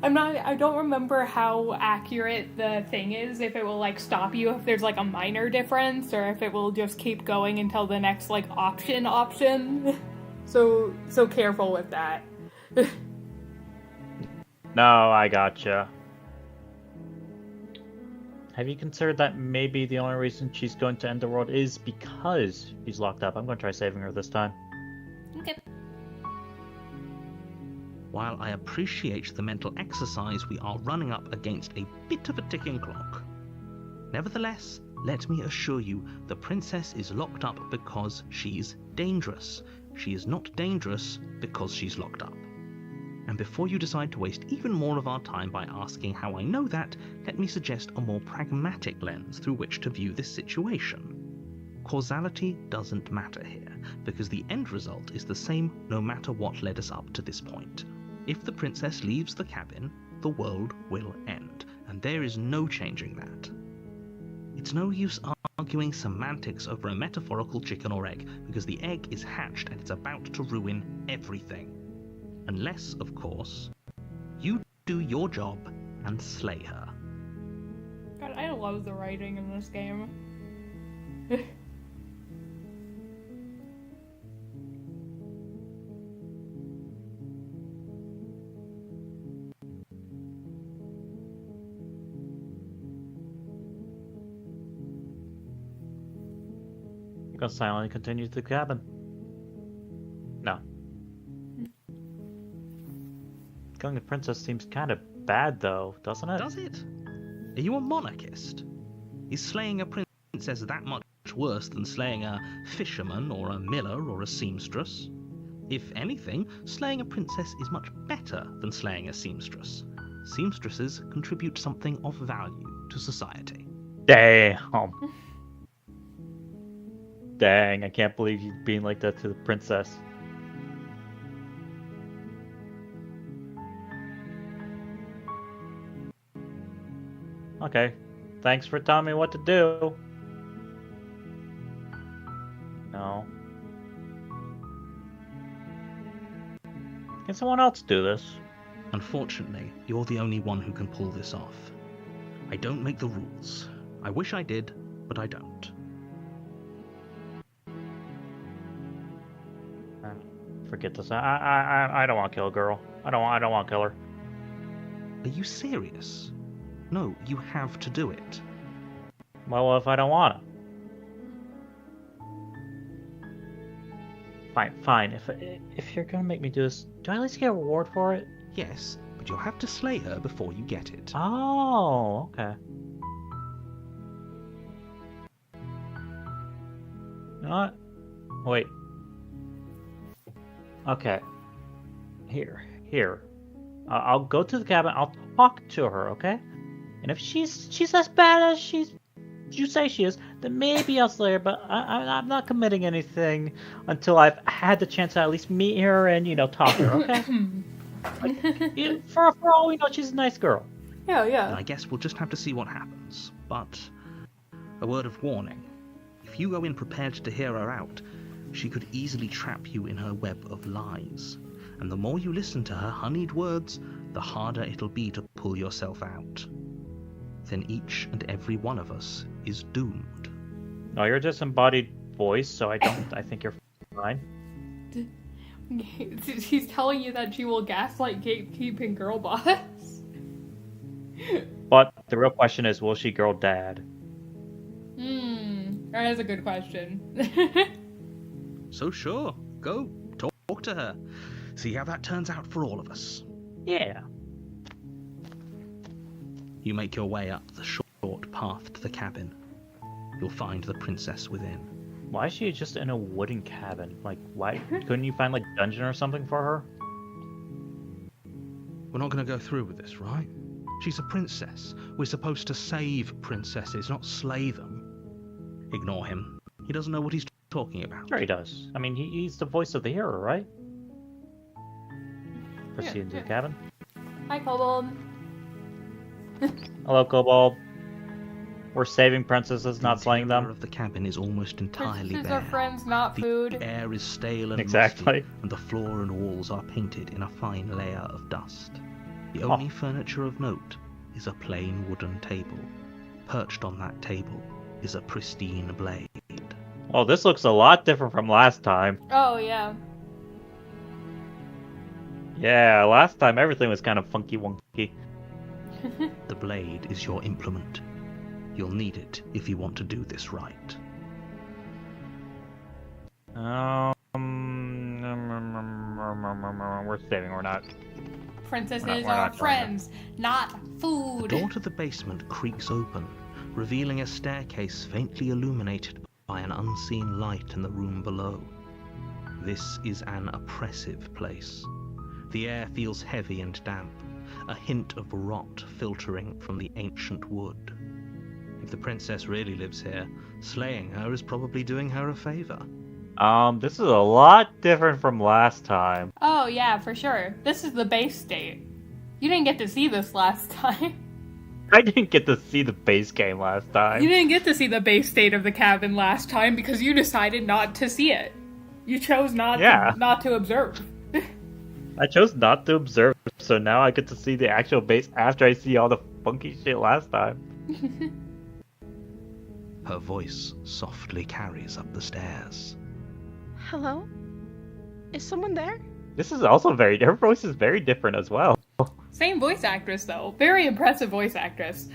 I don't remember how accurate the thing is, if it will like stop you if there's like a minor difference, or if it will just keep going until the next like option. So careful with that. No, I gotcha. Have you considered that maybe the only reason she's going to end the world is because she's locked up? I'm going to try saving her this time. Okay. While I appreciate the mental exercise, we are running up against a bit of a ticking clock. Nevertheless, let me assure you, the princess is locked up because she's dangerous. She is not dangerous because she's locked up. And before you decide to waste even more of our time by asking how I know that, let me suggest a more pragmatic lens through which to view this situation. Causality doesn't matter here, because the end result is the same no matter what led us up to this point. If the princess leaves the cabin, the world will end, and there is no changing that. It's no use arguing semantics over a metaphorical chicken or egg, because the egg is hatched and it's about to ruin everything. Unless, of course, you do your job and slay her. God, I love the writing in this game. You're going to silently continue to the cabin. No. Killing the princess seems kind of bad, though, doesn't it? Does it? Are you a monarchist? Is slaying a princess that much worse than slaying a fisherman or a miller or a seamstress? If anything, slaying a princess is much better than slaying a seamstress. Seamstresses contribute something of value to society. Damn. Dang, I can't believe you being like that to the princess. Okay, thanks for telling me what to do. No. Can someone else do this? Unfortunately, you're the only one who can pull this off. I don't make the rules. I wish I did, but I don't. Forget this. I don't want to kill a girl. I don't want to kill her. Are you serious? No, you have to do it. Well, what if I don't want to? Fine. If you're gonna make me do this, do I at least get a reward for it? Yes, but you'll have to slay her before you get it. Oh, okay. You know what? Wait. Okay. Here. I'll go to the cabin. I'll talk to her, okay? And if she's as bad as you say she is, then maybe I'll slay her. But I'm not committing anything until I've had the chance to at least meet her and talk to her, okay? For all we know, she's a nice girl. Yeah. And I guess we'll just have to see what happens. But a word of warning: if you go in prepared to hear her out, she could easily trap you in her web of lies. And the more you listen to her honeyed words, the harder it'll be to pull yourself out. Then each and every one of us is doomed. No, you're disembodied voice, so I think you're fine. She's telling you that she will gaslight gatekeeping girl boss. But the real question is, will she girl dad? That is a good question. So sure, go, talk to her. See how that turns out for all of us. Yeah. You make your way up the short path to the cabin. You'll find the princess within. Why is she just in a wooden cabin? Like, why couldn't you find, like, a dungeon or something for her? We're not going to go through with this, right? She's a princess. We're supposed to save princesses, not slay them. Ignore him. He doesn't know what he's talking about. Sure he does. I mean, he's the voice of the hero, right? Proceed into the cabin. Hi, Kobold. Hello, Kobold. We're saving princesses, not slaying The interior them. of the cabin is almost entirely Princesses bare. are friends, not The food. air is stale and Exactly. musty, and the floor and walls are painted in a fine layer of dust. The only furniture of note is a plain wooden table. Perched on that table is a pristine blade. Oh, this looks a lot different from last time. Oh, yeah. Yeah, last time everything was kind of funky wonky. The blade is your implement. You'll need it if you want to do this right. We're saving, we're not. Princesses We're not are doing friends, not The food. door to the basement creaks open, revealing a staircase faintly illuminated by an unseen light in the room below. This is an oppressive place. The air feels heavy and damp, a hint of rot filtering from the ancient wood. If the princess really lives here, slaying her is probably doing her a favor. This is a lot different from last time. Oh, yeah, for sure. This is the base state. You didn't get to see this last time. I didn't get to see the base game last time. You didn't get to see the base state of the cabin last time because you decided not to see it. You chose not to observe. I chose not to observe, so now I get to see the actual base after I see all the funky shit last time. Her voice softly carries up the stairs. Hello? Is someone there? This is also her voice is very different as well. Same voice actress, though. Very impressive voice actress.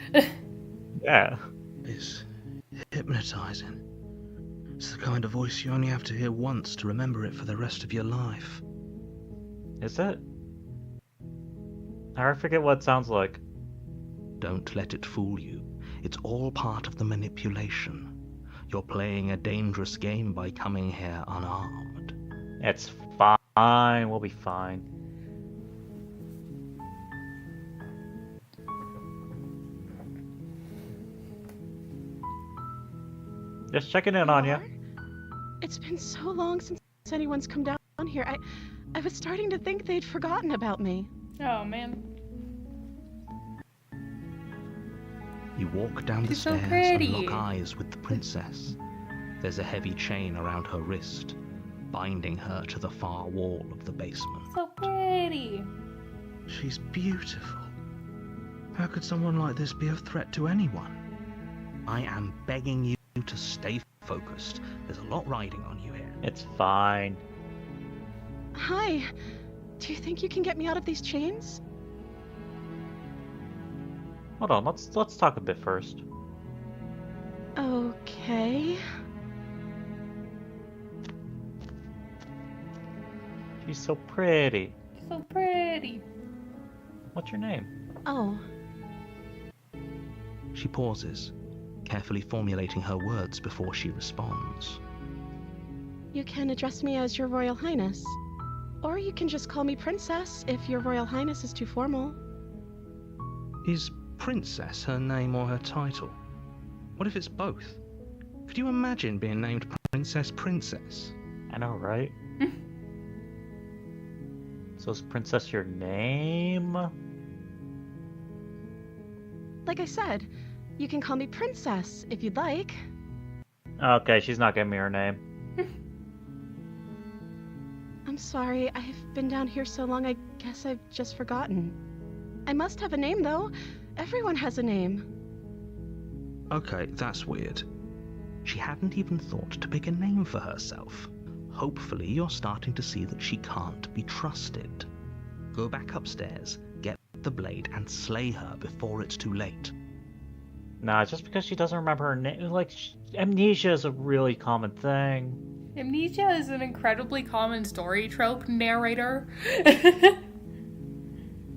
Yeah. It's hypnotizing. It's the kind of voice you only have to hear once to remember it for the rest of your life. Is it? I forget what it sounds like. Don't let it fool you. It's all part of the manipulation. You're playing a dangerous game by coming here unarmed. It's fine. We'll be fine. Just checking in on you. Lamar? It's been so long since anyone's come down here. I was starting to think they'd forgotten about me. Oh, man. You walk down the She's so stairs pretty. and lock eyes with the princess. There's a heavy chain around her wrist, binding her to the far wall of the basement. So pretty. She's beautiful. How could someone like this be a threat to anyone? I am begging you to stay focused. There's a lot riding on you here. It's fine. Hi. Do you think you can get me out of these chains? Hold on, let's talk a bit first. Okay. She's so pretty. So pretty. What's your name? Oh, She pauses, carefully formulating her words before she responds. you can address me as Your Royal Highness. Or you can just call me Princess if Your Royal Highness is too formal. Is Princess her name or her title? What if it's both? Could you imagine being named Princess? I know, right? So is Princess your name? Like I said, you can call me Princess if you'd like. Okay, she's not giving me her name. I'm sorry. I've been down here so long, I guess I've just forgotten. I must have a name, though. Everyone has a name. Okay, that's weird. She hadn't even thought to pick a name for herself. Hopefully you're starting to see that she can't be trusted. Go back upstairs, get the blade, and slay her before it's too late. Nah, just because she doesn't remember her name, like, amnesia is a really common thing. Amnesia is an incredibly common story trope, narrator.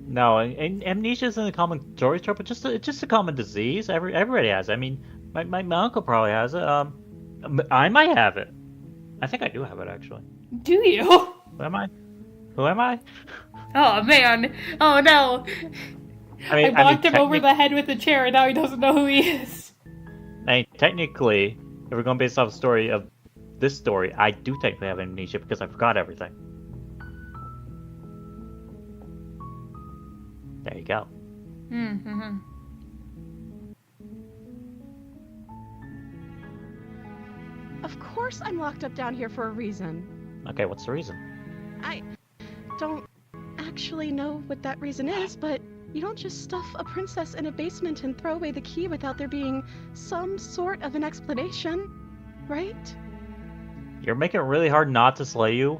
No, and amnesia isn't a common story trope, but it's just a common disease. Everybody has it. I mean, my uncle probably has it. I might have it. I think I do have it, actually. Do you? Who am I? Who am I? Oh, man. Oh, no. I bonked him over the head with a chair, and now he doesn't know who he is. Technically, if we're going based off the story of this story, I do technically have amnesia because I forgot everything. There you go. Mm-hmm. Of course I'm locked up down here for a reason. Okay, what's the reason? I don't actually know what that reason is, but you don't just stuff a princess in a basement and throw away the key without there being some sort of an explanation, right? You're making it really hard not to slay you.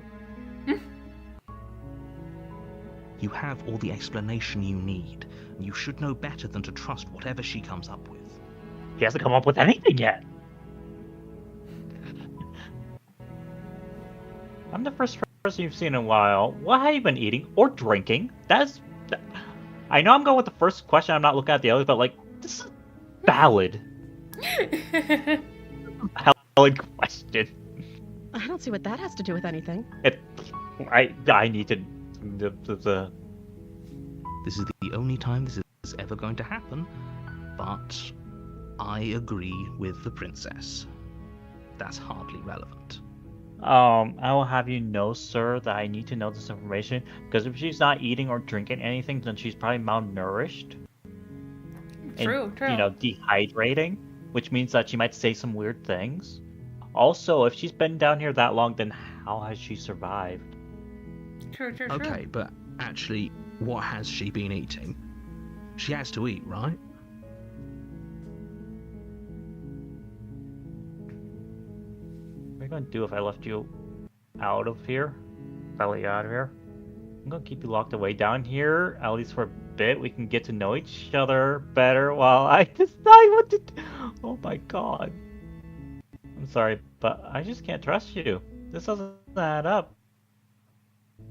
You have all the explanation you need, and you should know better than to trust whatever she comes up with. He hasn't come up with anything yet. I'm the first person you've seen in a while. What have you been eating or drinking? I know I'm going with the first question. I'm not looking at the others, but like, this is valid. Valid question. I don't see what that has to do with anything. I need to. This is the only time this is ever going to happen, but I agree with the princess. That's hardly relevant. I will have you know, sir, that I need to know this information, because if she's not eating or drinking anything, then she's probably malnourished. True. You know, dehydrating, which means that she might say some weird things. Also, if she's been down here that long, then how has she survived? True. Okay, but actually, what has she been eating? She has to eat, right? What are you going to do if I left you out of here? If I let you out of here? I'm going to keep you locked away down here, at least for a bit. We can get to know each other better while I decide what to do. Oh my god. I'm sorry, but I just can't trust you. This doesn't add up.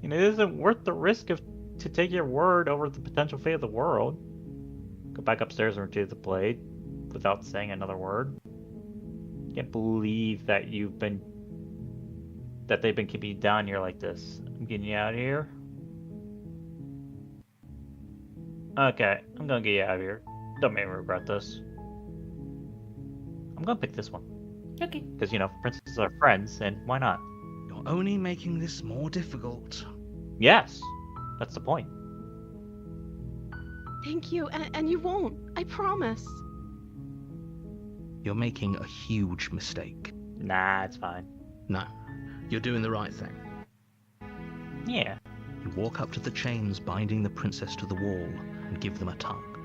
You know, it isn't worth the risk to take your word over the potential fate of the world. Go back upstairs and retrieve the blade without saying another word. Can't believe that they've been keeping you down here like this. I'm getting you out of here. Okay, I'm gonna get you out of here. Don't make me regret this. I'm gonna pick this one. Okay. Because, you know, princesses are friends, and why not? You're only making this more difficult. Yes, that's the point. Thank you, and you won't. I promise. You're making a huge mistake. Nah, it's fine. No, you're doing the right thing. Yeah. You walk up to the chains binding the princess to the wall and give them a tug.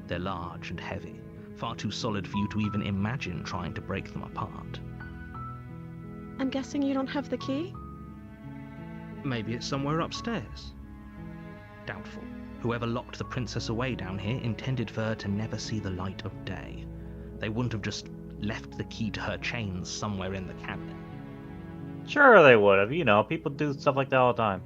They're large and heavy, far too solid for you to even imagine trying to break them apart. I'm guessing you don't have the key? Maybe it's somewhere upstairs. Doubtful. Whoever locked the princess away down here intended for her to never see the light of day. They wouldn't have just left the key to her chains somewhere in the cabin. Sure they would have. You know, people do stuff like that all the time.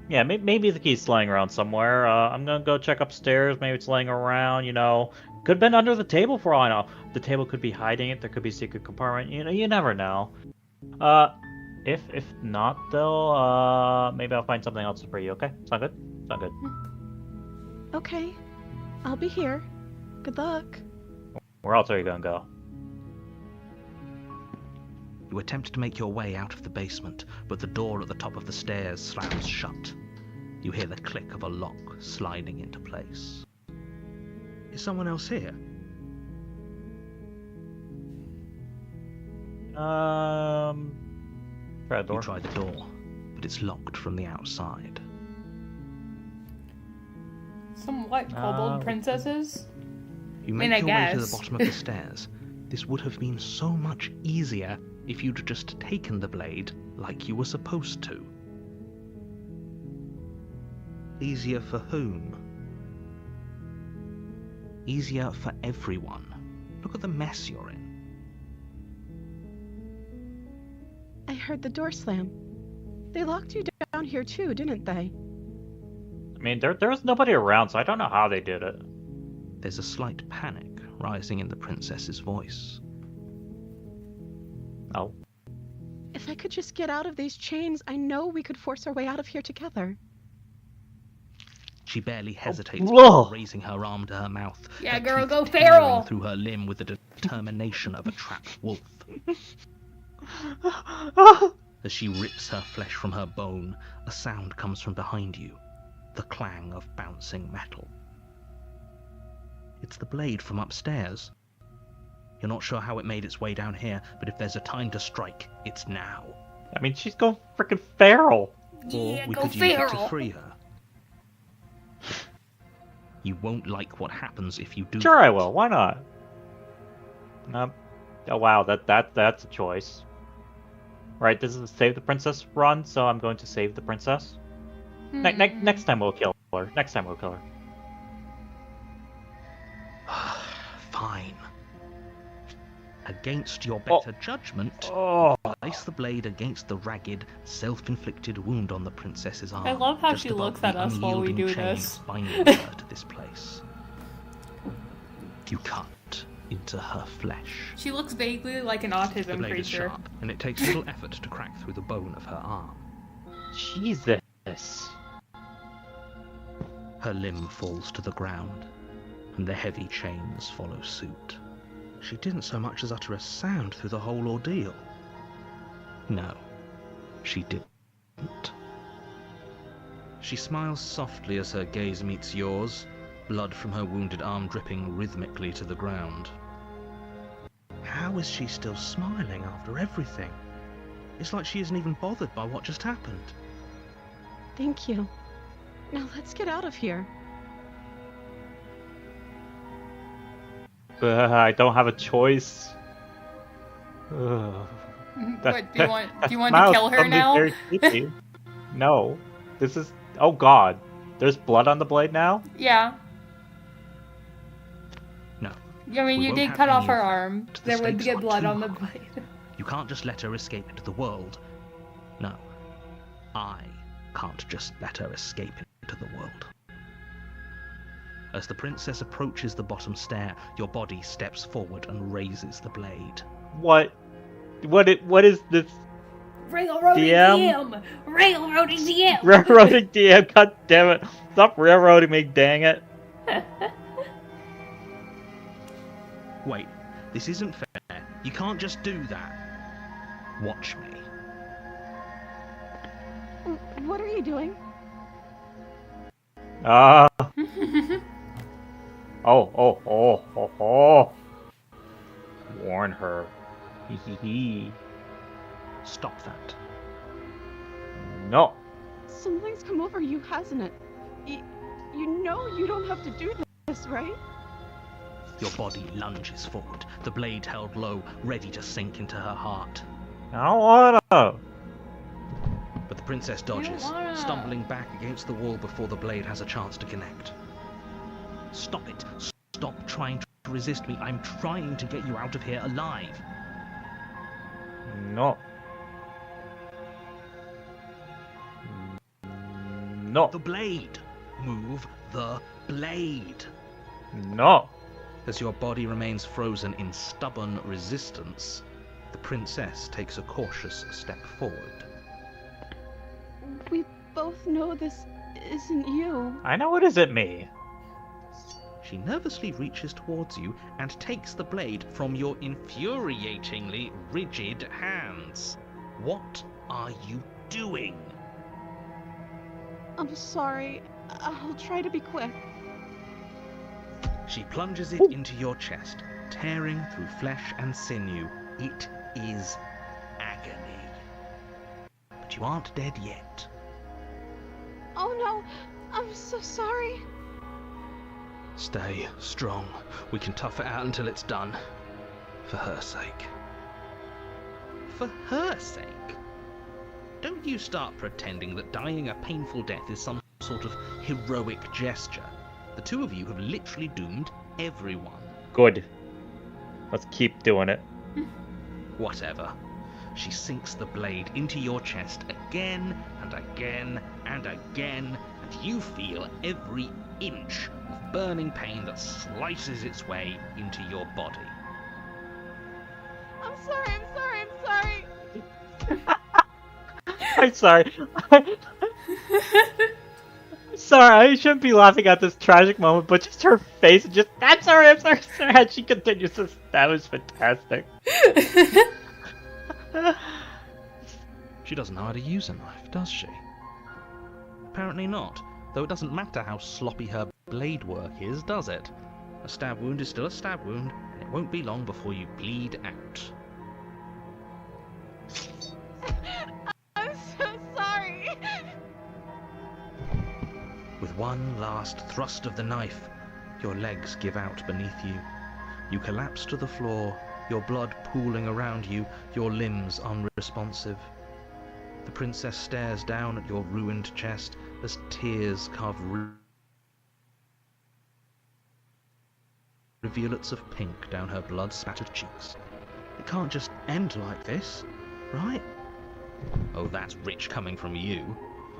Yeah, maybe the key's laying around somewhere. I'm gonna go check upstairs. Maybe it's laying around, you know. Could have been under the table for all I know. The table could be hiding it. There could be a secret compartment. You know, you never know. If not, though, maybe I'll find something else for you, okay? Sound good? Sound good. Okay. I'll be here. Good luck. Where else are you gonna go? You attempt to make your way out of the basement, but the door at the top of the stairs slams shut. You hear the click of a lock sliding into place. Is someone else here? Try the You door. try the door, but it's locked from the outside. Some what? Kobold princesses? You mean, make I your way to the guess. bottom of the stairs. This would have been so much easier if you'd just taken the blade like you were supposed to. Easier for whom? Easier for everyone. Look at the mess you're in. I heard the door slam. They locked you down here too, didn't they? I mean, there was nobody around, so I don't know how they did it. There's a slight panic rising in the princess's voice. Oh. If I could just get out of these chains, I know we could force our way out of here together. She barely hesitates whoa. before raising her arm to her mouth. Yeah, her girl, teeth go tearing feral! through her limb with the determination of a trapped wolf. As she rips her flesh from her bone, a sound comes from behind you. The clang of bouncing metal. It's the blade from upstairs. You're not sure how it made its way down here, but if there's a time to strike, it's now. I mean, she's going freaking feral. Or Yeah, we go could use it to feral! free her. You won't like what happens if you do Sure, I that. will. Why not? Oh wow, that's a choice. Right, this is a save the princess run, so I'm going to save the princess. Next time we'll kill her. Next time we'll kill her. Fine. Against your better judgment, Oh, place the blade against the ragged, self-inflicted wound on the princess's arm. I love how just she above looks the at us while we unyielding do chain this. binding her to this place. You cut into her flesh. She looks vaguely like an The autism blade is creature. sharp, and it takes little effort to crack through the bone of her arm. Jesus. Her limb falls to the ground, and the heavy chains follow suit. She didn't so much as utter a sound through the whole ordeal. No, she didn't. She smiles softly as her gaze meets yours, blood from her wounded arm dripping rhythmically to the ground. How is she still smiling after everything? It's like she isn't even bothered by what just happened. Thank you. Now let's get out of here. I don't have a choice. Ugh. What, do you want to Smile's kill her suddenly now? very creepy. No. This is... Oh god. There's blood on the blade now? Yeah. No, I mean, We you won't did have cut off any her of arm. The There would stakes get are blood too on the high. blade. You can't just let her escape into the world. No, I can't just let her escape into the world. As the princess approaches the bottom stair, your body steps forward and raises the blade. What? What is this? Railroading DM? DM! Railroading DM! Railroading DM, god damn it. Stop railroading me, dang it. Wait, this isn't fair. You can't just do that. Watch me. What are you doing? Ah. Oh. Warn her. Hee hee hee. Stop that. No. Something's come over you, hasn't it? You know you don't have to do this, right? Your body lunges forward, the blade held low, ready to sink into her heart. I don't wanna. But the princess dodges, wanna. stumbling back against the wall before the blade has a chance to connect. Stop it. Stop trying to resist me. I'm trying to get you out of here alive. No. No. The blade. Move the blade. No. As your body remains frozen in stubborn resistance, the princess takes a cautious step forward. We both know this isn't you. I know it isn't me. She nervously reaches towards you and takes the blade from your infuriatingly rigid hands. What are you doing? I'm sorry. I'll try to be quick. She plunges it into your chest, tearing through flesh and sinew. It is agony. But you aren't dead yet. Oh no, I'm so sorry. Stay strong. We can tough it out until it's done. For her sake. For her sake? Don't you start pretending that dying a painful death is some sort of heroic gesture. The two of you have literally doomed everyone. Good. Let's keep doing it. Whatever. She sinks the blade into your chest again and again and again, and you feel every inch of burning pain that slices its way into your body. I'm sorry. I'm sorry. Sorry, I shouldn't be laughing at this tragic moment, but just her face, just, I'm sorry, and she continues to, that was fantastic. She doesn't know how to use a knife, does she? Apparently not, though it doesn't matter how sloppy her blade work is, does it? A stab wound is still a stab wound, and it won't be long before you bleed out. I'm so sorry. With one last thrust of the knife, your legs give out beneath you. You collapse to the floor, your blood pooling around you, your limbs unresponsive. The princess stares down at your ruined chest as tears carve rivulets of pink down her blood-spattered cheeks. It can't just end like this, right? Oh, that's rich coming from you.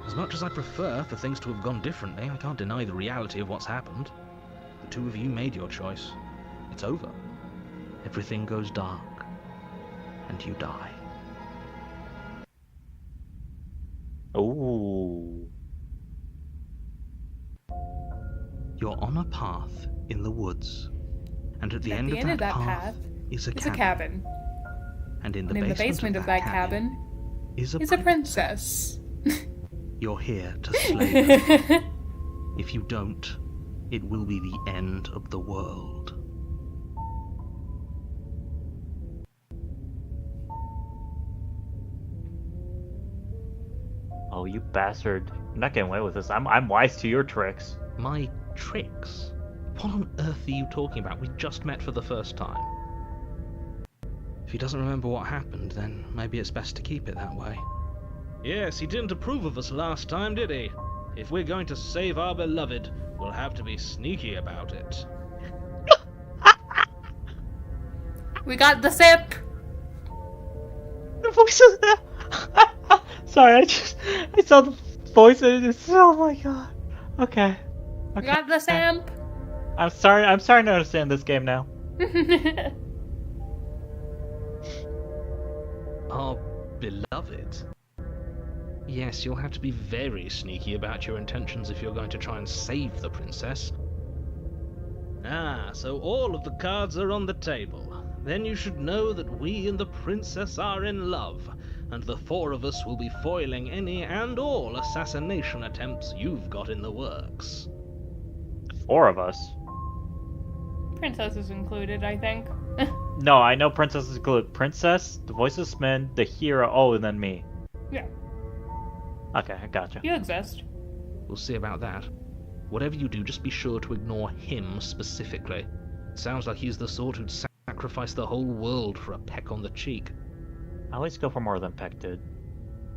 As much as I prefer for things to have gone differently, I can't deny the reality of what's happened. The two of you made your choice. It's over. Everything goes dark, and you die. Ooh. You're on a path in the woods, and at the end of that path is a cabin. And in the basement of that cabin is a princess. You're here to slay her. If you don't, it will be the end of the world. Oh, you bastard. You're not getting away with this. I'm wise to your tricks. My tricks? What on earth are you talking about? We just met for the first time. If he doesn't remember what happened, then maybe it's best to keep it that way. Yes, he didn't approve of us last time, did he? If we're going to save our beloved, we'll have to be sneaky about it. We got the sip. The voices. Sorry, I saw the voices. Oh my god. Okay. We got the samp. I'm starting to understand this game now. Our beloved? Yes, you'll have to be very sneaky about your intentions if you're going to try and save the princess. Ah, so all of the cards are on the table. Then you should know that we and the princess are in love, and the four of us will be foiling any and all assassination attempts you've got in the works. 4 of us. Princess is included, I think. No, I know Princess is included. Princess, the voice of Smin, the hero, oh, and then me. Yeah, Okay, I gotcha. you exist. We'll see about that. Whatever you do, just be sure to ignore him specifically. It sounds like he's the sort who'd sacrifice the whole world for a peck on the cheek. I always go for more than Peck did.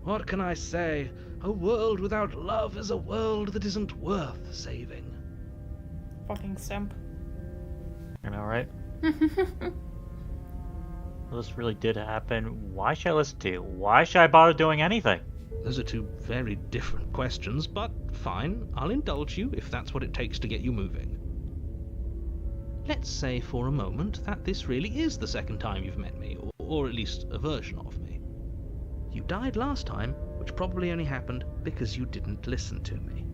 What can I say? A world without love is a world that isn't worth saving. Fucking simp. You know, right? Well, this really did happen. Why should I listen to you? Why should I bother doing anything? Those are two very different questions, but fine, I'll indulge you if that's what it takes to get you moving. Let's say for a moment that this really is the second time you've met me, or at least a version of me. You died last time, which probably only happened because you didn't listen to me.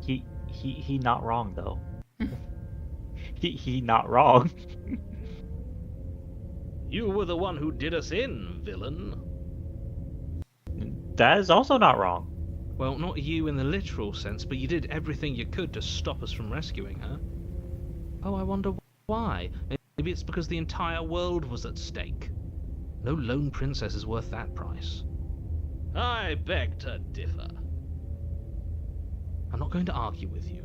He not wrong though. he not wrong. You were the one who did us in, villain. That is also not wrong. Well, not you in the literal sense, but you did everything you could to stop us from rescuing her. Oh, I wonder why. Maybe Maybe it's because the entire world was at stake. No lone princess is worth that price. I beg to differ. I'm not going to argue with you.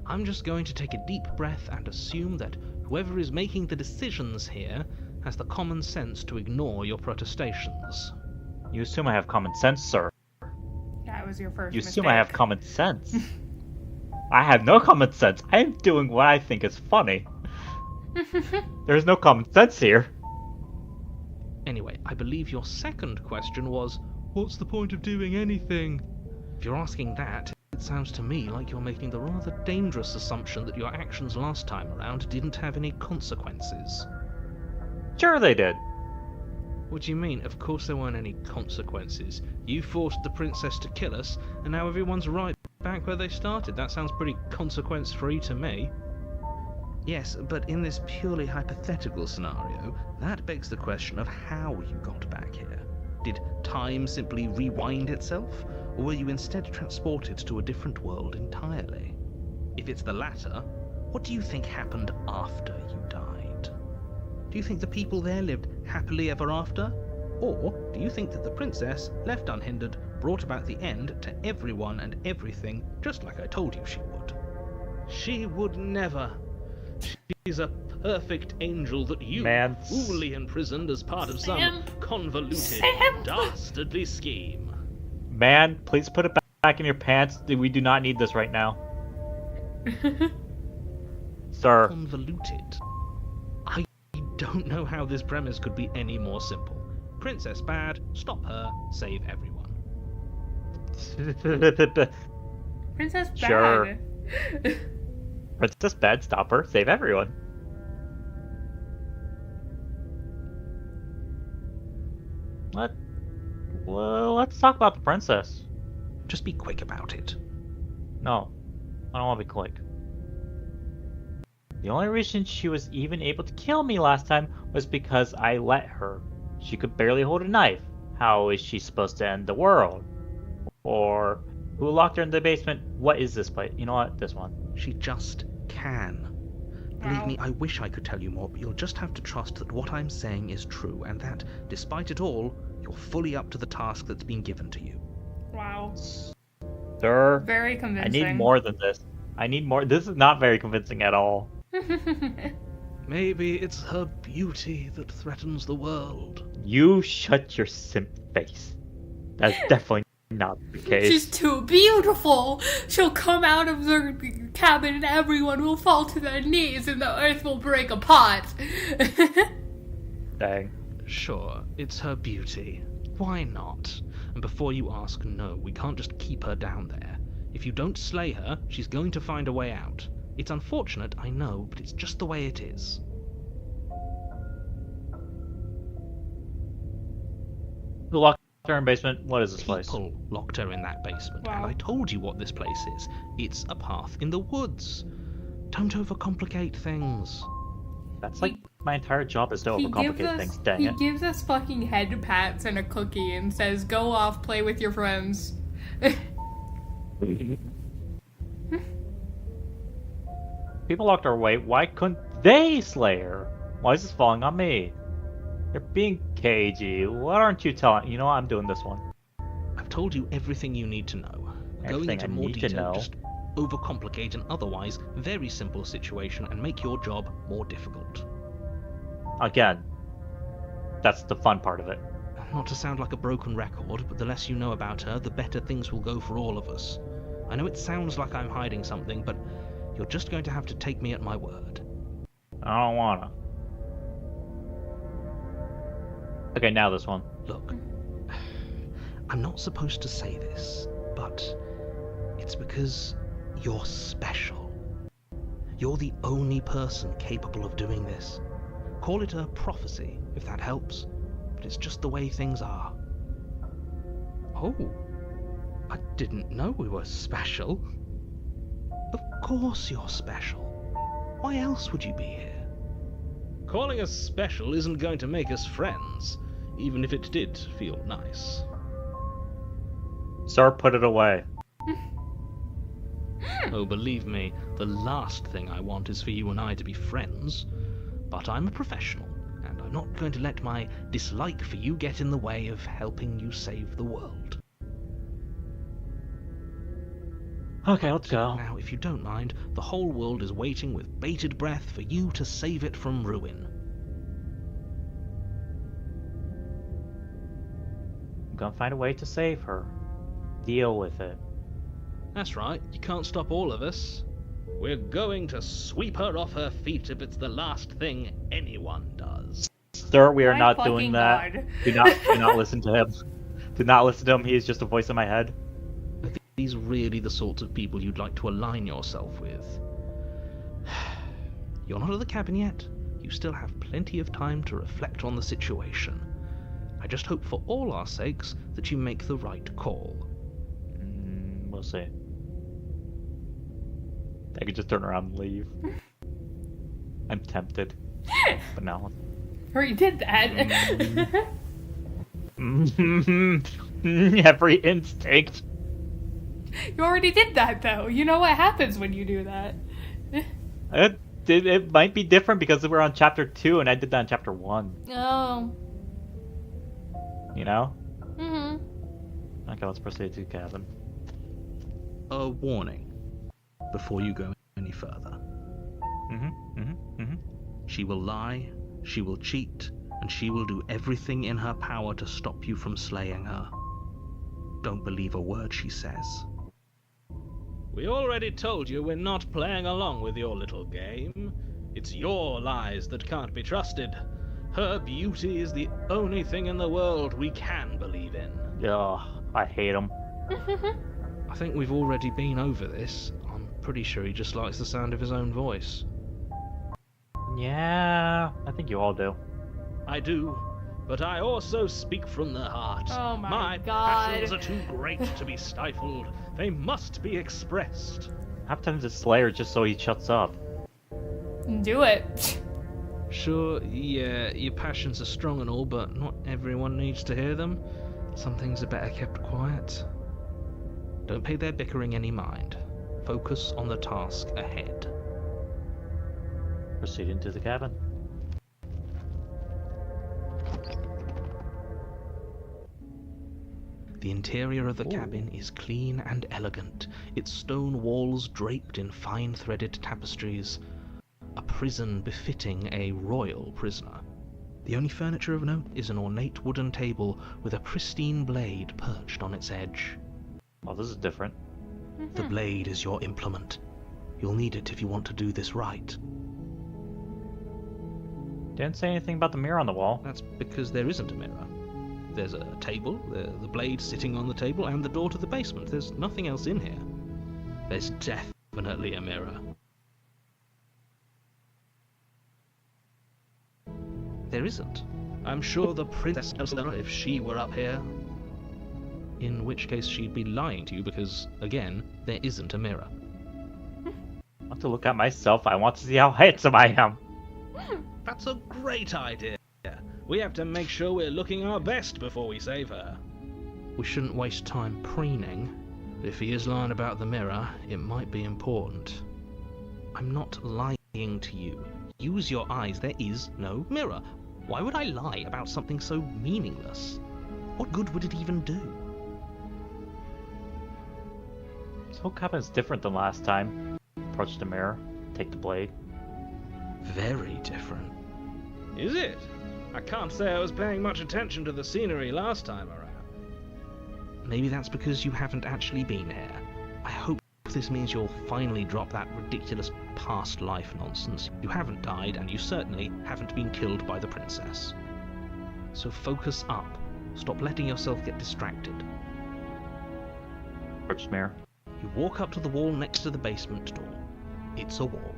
I'm just going to take a deep breath and assume that whoever is making the decisions here has the common sense to ignore your protestations. You assume I have common sense, sir. That was your first You mistake. assume I have common sense. I have no common sense. I am doing what I think is funny. There's no common sense here. Anyway, I believe your second question was, what's the point of doing anything? If you're asking that, it sounds to me like you're making the rather dangerous assumption that your actions last time around didn't have any consequences. Sure they did. What do you mean? Of course there weren't any consequences. You forced the princess to kill us, and now everyone's right back where they started. That sounds pretty consequence-free to me. Yes, but in this purely hypothetical scenario, that begs the question of how you got back here. Did time simply rewind itself, or were you instead transported to a different world entirely? If it's the latter, what do you think happened after you died? Do you think the people there lived happily ever after? Or do you think that the princess, left unhindered, brought about the end to everyone and everything, just like I told you she would? She would never. She's a perfect angel that you Man. cruelly imprisoned as part of some convoluted, dastardly scheme. Man, please put it back in your pants. We do not need this right now. Sir. Convoluted. I don't know how this premise could be any more simple. Princess bad, stop her, save everyone. Princess Bad. Sure. Princess bad, stop her, save everyone. Well, let's talk about the princess. Just be quick about it. No, I don't want to be quick. The only reason she was even able to kill me last time was because I let her. She could barely hold a knife. How is she supposed to end the world? Or who locked her in the basement? What is this place? You know what? This one. She just can. Believe Wow. me, I wish I could tell you more, but you'll just have to trust that what I'm saying is true, and that, despite it all, you're fully up to the task that's been given to you. Wow. Sir, Very I convincing. need more than this. I need more. This is not very convincing at all. Maybe it's her beauty that threatens the world. You shut your simp face. That's definitely not the case. She's too beautiful. She'll come out of the cabin and everyone will fall to their knees and the earth will break apart. Dang. Sure, it's her beauty. Why not? And before you ask, no, we can't just keep her down there. If you don't slay her, she's going to find a way out. It's unfortunate, I know, but it's just the way it is. Who locked her in basement? What is this place? People locked her in that basement, Wow. and I told you what this place is. It's a path in the woods. Don't overcomplicate things. That's like my entire job is to He gives overcomplicate us, things. Dang he it. gives us fucking head pats and a cookie and says, "Go off, play with your friends." People locked her away. Why couldn't they slay her? Why is this falling on me? You're being cagey. What aren't you telling? You know what? I'm doing this one. I've told you everything you need to know. Going Everything into I more need to detail know. just overcomplicate an otherwise very simple situation and make your job more difficult. Again, that's the fun part of it. Not to sound like a broken record, but the less you know about her, the better things will go for all of us. I know it sounds like I'm hiding something, but you're just going to have to take me at my word. I don't wanna. Okay, now this one. Look, I'm not supposed to say this, but it's because you're special. You're the only person capable of doing this. Call it a prophecy, if that helps, but it's just the way things are. Oh, I didn't know we were special. Of course you're special. Why else would you be here? Calling us special isn't going to make us friends, even if it did feel nice. Sir, put it away. Oh, believe me, the last thing I want is for you and I to be friends. But I'm a professional, and I'm not going to let my dislike for you get in the way of helping you save the world. Okay, let's go. Now, if you don't mind, the whole world is waiting with bated breath for you to save it from ruin. I'm gonna find a way to save her. Deal with it. That's right, you can't stop all of us. We're going to sweep her off her feet if it's the last thing anyone does. Sir, we are My not fucking doing that. God. Do not listen to him. Do not listen to him. He is just a voice in my head. Are these really the sorts of people you'd like to align yourself with? You're not at the cabin yet. You still have plenty of time to reflect on the situation. I just hope for all our sakes that you make the right call. We'll see. I could just turn around and leave. I'm tempted, but no. Already did that. Every instinct. You already did that, though. You know what happens when you do that. It might be different because we're on chapter 2 and I did that in chapter 1. Oh. You know? Mm-hmm. Okay, let's proceed to the cabin. A warning before you go any further. She will lie, she will cheat, and she will do everything in her power to stop you from slaying her. Don't believe a word she says. We already told you we're not playing along with your little game. It's your lies that can't be trusted. Her beauty is the only thing in the world we can believe in. Ugh, I hate him. I think we've already been over this. I'm pretty sure he just likes the sound of his own voice. Yeah, I think you all do. I do, but I also speak from the heart. Oh my God. Passions are too great to be stifled. They must be expressed. Half times it's Slayer just so he shuts up. Do it. Sure, yeah, your passions are strong and all, but not everyone needs to hear them. Some things are better kept quiet. Don't pay their bickering any mind. Focus on the task ahead. Proceeding to the cabin. The interior of the Ooh. cabin is clean and elegant, its stone walls draped in fine threaded tapestries. A prison befitting a royal prisoner. The only furniture of note is an ornate wooden table with a pristine blade perched on its edge. Oh, this is different. The blade is your implement. You'll need it if you want to do this right. Didn't say anything about the mirror on the wall. That's because there isn't a mirror. There's a table, the blade sitting on the table, and the door to the basement. There's nothing else in here. There's definitely a mirror. There isn't. I'm sure the Princess Ursula, if she were up here. In which case she'd be lying to you because, again, there isn't a mirror. I want to look at myself. I want to see how handsome I am. That's a great idea. We have to make sure we're looking our best before we save her. We shouldn't waste time preening. If he is lying about the mirror, it might be important. I'm not lying to you. Use your eyes. There is no mirror. Why would I lie about something so meaningless? What good would it even do? This whole cabin is different than last time. Approach the mirror. Take the blade. Very different. Is it? I can't say I was paying much attention to the scenery last time around. Maybe that's because you haven't actually been here. I hope this means you'll finally drop that ridiculous past life nonsense. You haven't died, and you certainly haven't been killed by the princess. So focus up. Stop letting yourself get distracted. Approach the mirror. You walk up to the wall next to the basement door. It's a wall.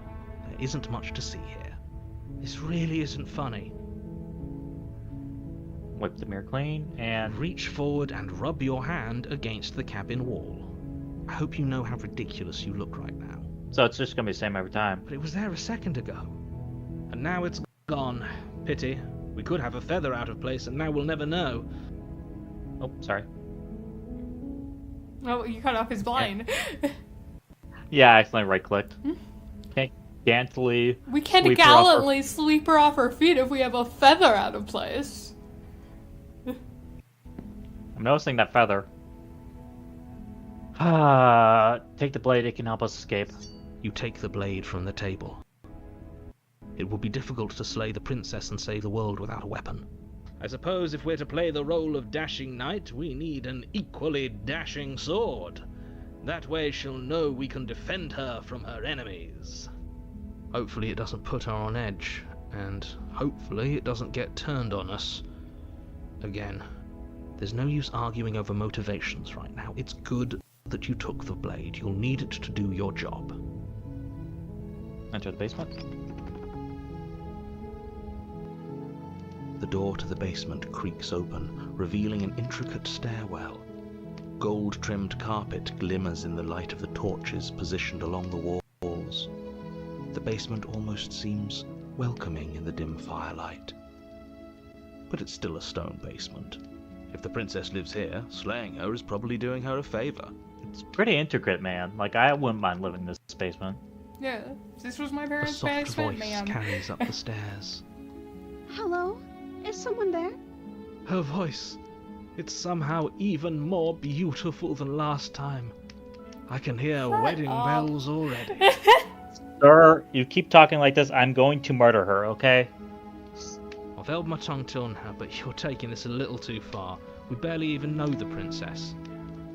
There isn't much to see here. This really isn't funny. Wipe the mirror clean and Reach forward and rub your hand against the cabin wall. I hope you know how ridiculous you look right now. so it's just gonna be the same every time. But it was there a second ago. And now it's gone. Pity. We could have a feather out of place and now we'll never know. Oh, sorry. Oh, you cut off his blind. Yeah, I accidentally right-clicked. scantily. We can sweep her off her- gallantly sweep her off her feet if we have a feather out of place. I'm noticing that feather. Take the blade, it can help us escape. You take the blade from the table. It would be difficult to slay the princess and save the world without a weapon. I suppose if we're to play the role of dashing knight, we need an equally dashing sword. That way she'll know we can defend her from her enemies. Hopefully it doesn't put her on edge, and hopefully it doesn't get turned on us. Again, there's no use arguing over motivations right now. It's good that you took the blade. You'll need it to do your job. Enter the basement. The door to the basement creaks open, revealing an intricate stairwell. Gold-trimmed carpet glimmers in the light of the torches positioned along the walls. The basement almost seems welcoming in the dim firelight. But it's still a stone basement. If the princess lives here, slaying her is probably doing her a favor. It's pretty intricate, man. Like, I wouldn't mind living in this basement. Yeah, this was my A parents' soft basement, voice man. carries up the stairs. Hello? Is someone there? Her voice, it's somehow even more beautiful than last time. I can hear Shut wedding up. bells already. Sir, you keep talking like this, I'm going to murder her, okay? I've held my tongue till now, but you're taking this a little too far. We barely even know the princess.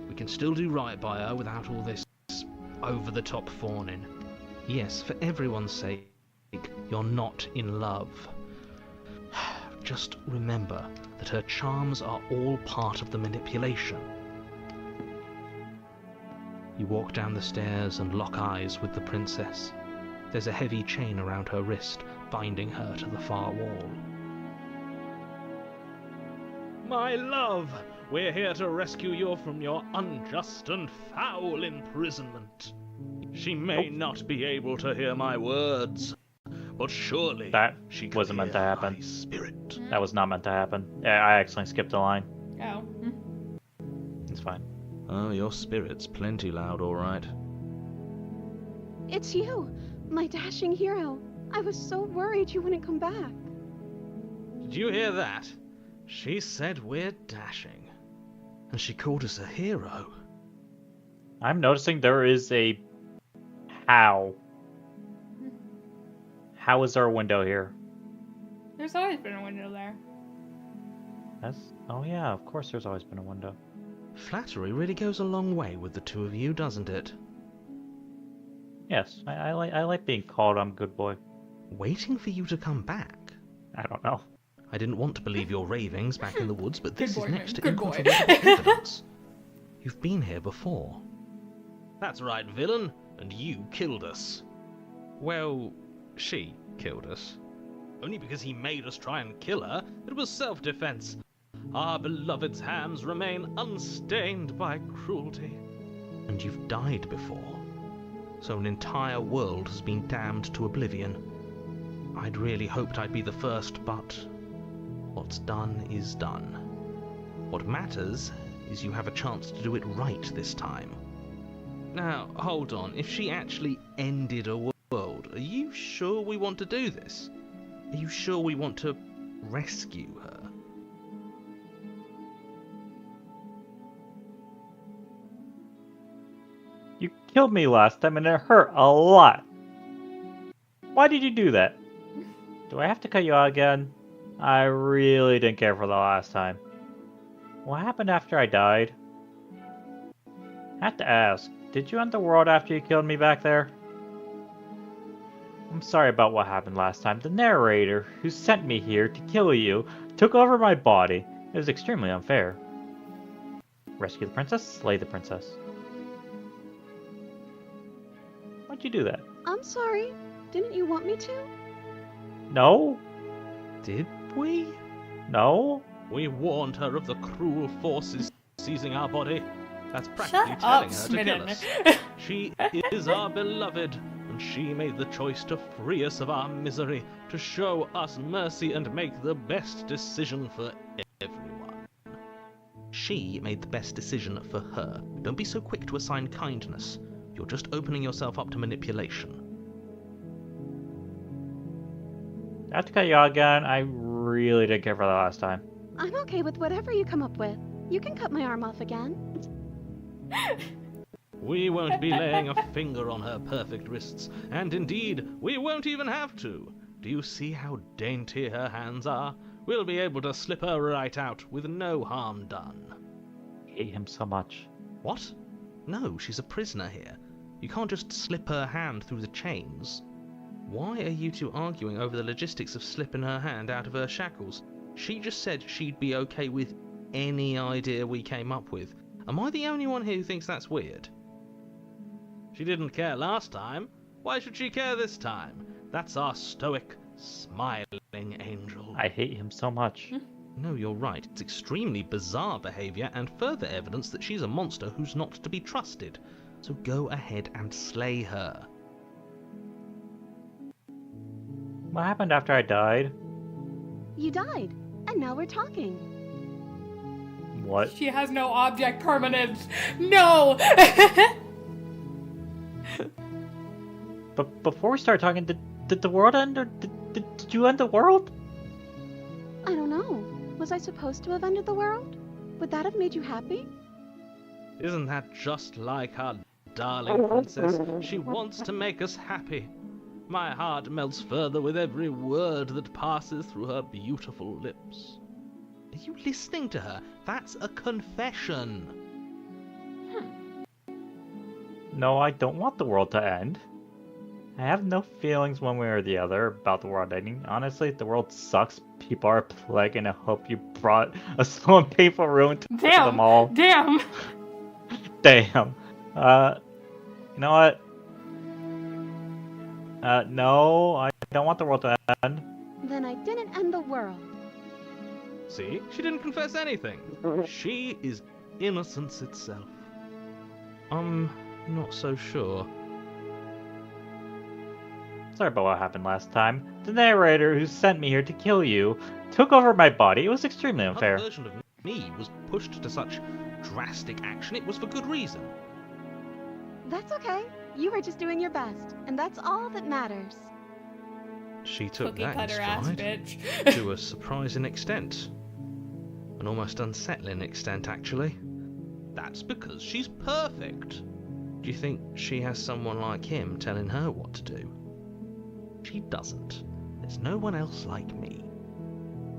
We can still do right by her without all this over-the-top fawning. Yes, for everyone's sake, you're not in love. Just remember that her charms are all part of the manipulation. You walk down the stairs and lock eyes with the princess. There's a heavy chain around her wrist, binding her to the far wall. My love, we're here to rescue you from your unjust and foul imprisonment. She may not be able to hear my words, but surely That she can wasn't meant to hear happen. my spirit. That was not meant to happen. Yeah, I accidentally skipped a line. Oh. It's fine. Oh, your spirit's plenty loud, all right. It's you, my dashing hero. I was so worried you wouldn't come back. Did you hear that? She said we're dashing. And she called us a hero. I'm noticing there is a... How? How is there a window here? There's always been a window there. That's... Oh yeah, of course there's always been a window. Flattery really goes a long way with the two of you, doesn't it? Yes, I like being called I'm a good boy. Waiting for you to come back. I don't know. I didn't want to believe your ravings back in the woods, but this Good is boy, next to man. Good boy. incontrovertible evidence. You've been here before. That's right, villain, and you killed us. Well, she killed us. Only because he made us try and kill her, it was self-defense. Our beloved's hands remain unstained by cruelty. And you've died before. So an entire world has been damned to oblivion. I'd really hoped I'd be the first, but what's done is done. What matters is you have a chance to do it right this time. Now, hold on. If she actually ended a world, are you sure we want to do this? Are you sure we want to rescue her? You killed me last time and it hurt a lot. Why did you do that? Do I have to cut you out again? I really didn't care for the last time. What happened after I died? I have to ask, did you end the world after you killed me back there? I'm sorry about what happened last time. The narrator, who sent me here to kill you, took over my body. It was extremely unfair. Rescue the princess, slay the princess. Why'd you do that? I'm sorry. Didn't you want me to? No? Did we? No? We warned her of the cruel forces seizing our body. That's practically Shut telling up, her to kill Smitten. us. She is our beloved, and she made the choice to free us of our misery, to show us mercy and make the best decision for everyone. She made the best decision for her. Don't be so quick to assign kindness. You're just opening yourself up to manipulation. I have to cut you out again. I really didn't care for that last time. I'm okay with whatever you come up with. You can cut my arm off again. We won't be laying a finger on her perfect wrists, and indeed, we won't even have to. Do you see how dainty her hands are? We'll be able to slip her right out with no harm done. I hate him so much. What? No, she's a prisoner here. You can't just slip her hand through the chains. Why are you two arguing over the logistics of slipping her hand out of her shackles? She just said she'd be okay with any idea we came up with. Am I the only one here who thinks that's weird? She didn't care last time. Why should she care this time? That's our stoic, smiling angel. I hate him so much. No, you're right. It's extremely bizarre behavior and further evidence that she's a monster who's not to be trusted. So go ahead and slay her. What happened after I died? You died, and now we're talking. What? She has no object permanence. No! But before we start talking, did the world end, or did you end the world? I don't know. Was I supposed to have ended the world? Would that have made you happy? Isn't that just like our darling princess? She wants to make us happy. My heart melts further with every word that passes through her beautiful lips. Are you listening to her? That's a confession. No, I don't want the world to end. I have no feelings one way or the other about the world ending. Honestly, the world sucks. People are a plague, and I hope you brought a slow and painful ruin to them all. Damn! Damn. You know what? No, I don't want the world to end. Then I didn't end the world. See? She didn't confess anything. She is innocence itself. Not so sure. Sorry about what happened last time. The narrator who sent me here to kill you took over my body. It was extremely unfair. Her version of me was pushed to such drastic action. It was for good reason. That's okay. You were just doing your best, and that's all that matters. She took Cookie that in cutter ass stride bitch. to a surprising extent. An almost unsettling extent, actually. That's because she's perfect. Do you think she has someone like him telling her what to do? She doesn't. There's no one else like me.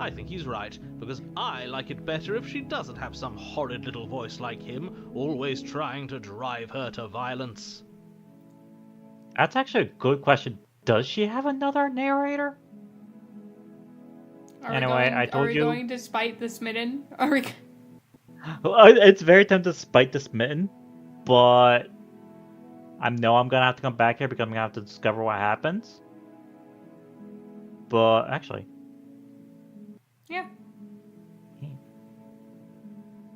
I think he's right, because I like it better if she doesn't have some horrid little voice like him, always trying to drive her to violence. That's actually a good question. Does she have another narrator? Anyway, I told you. Are we going to spite the smitten? Are we? Well, it's very tempting to spite the smitten, but I'm gonna have to come back here because I'm gonna have to discover what happens. But actually, Yeah.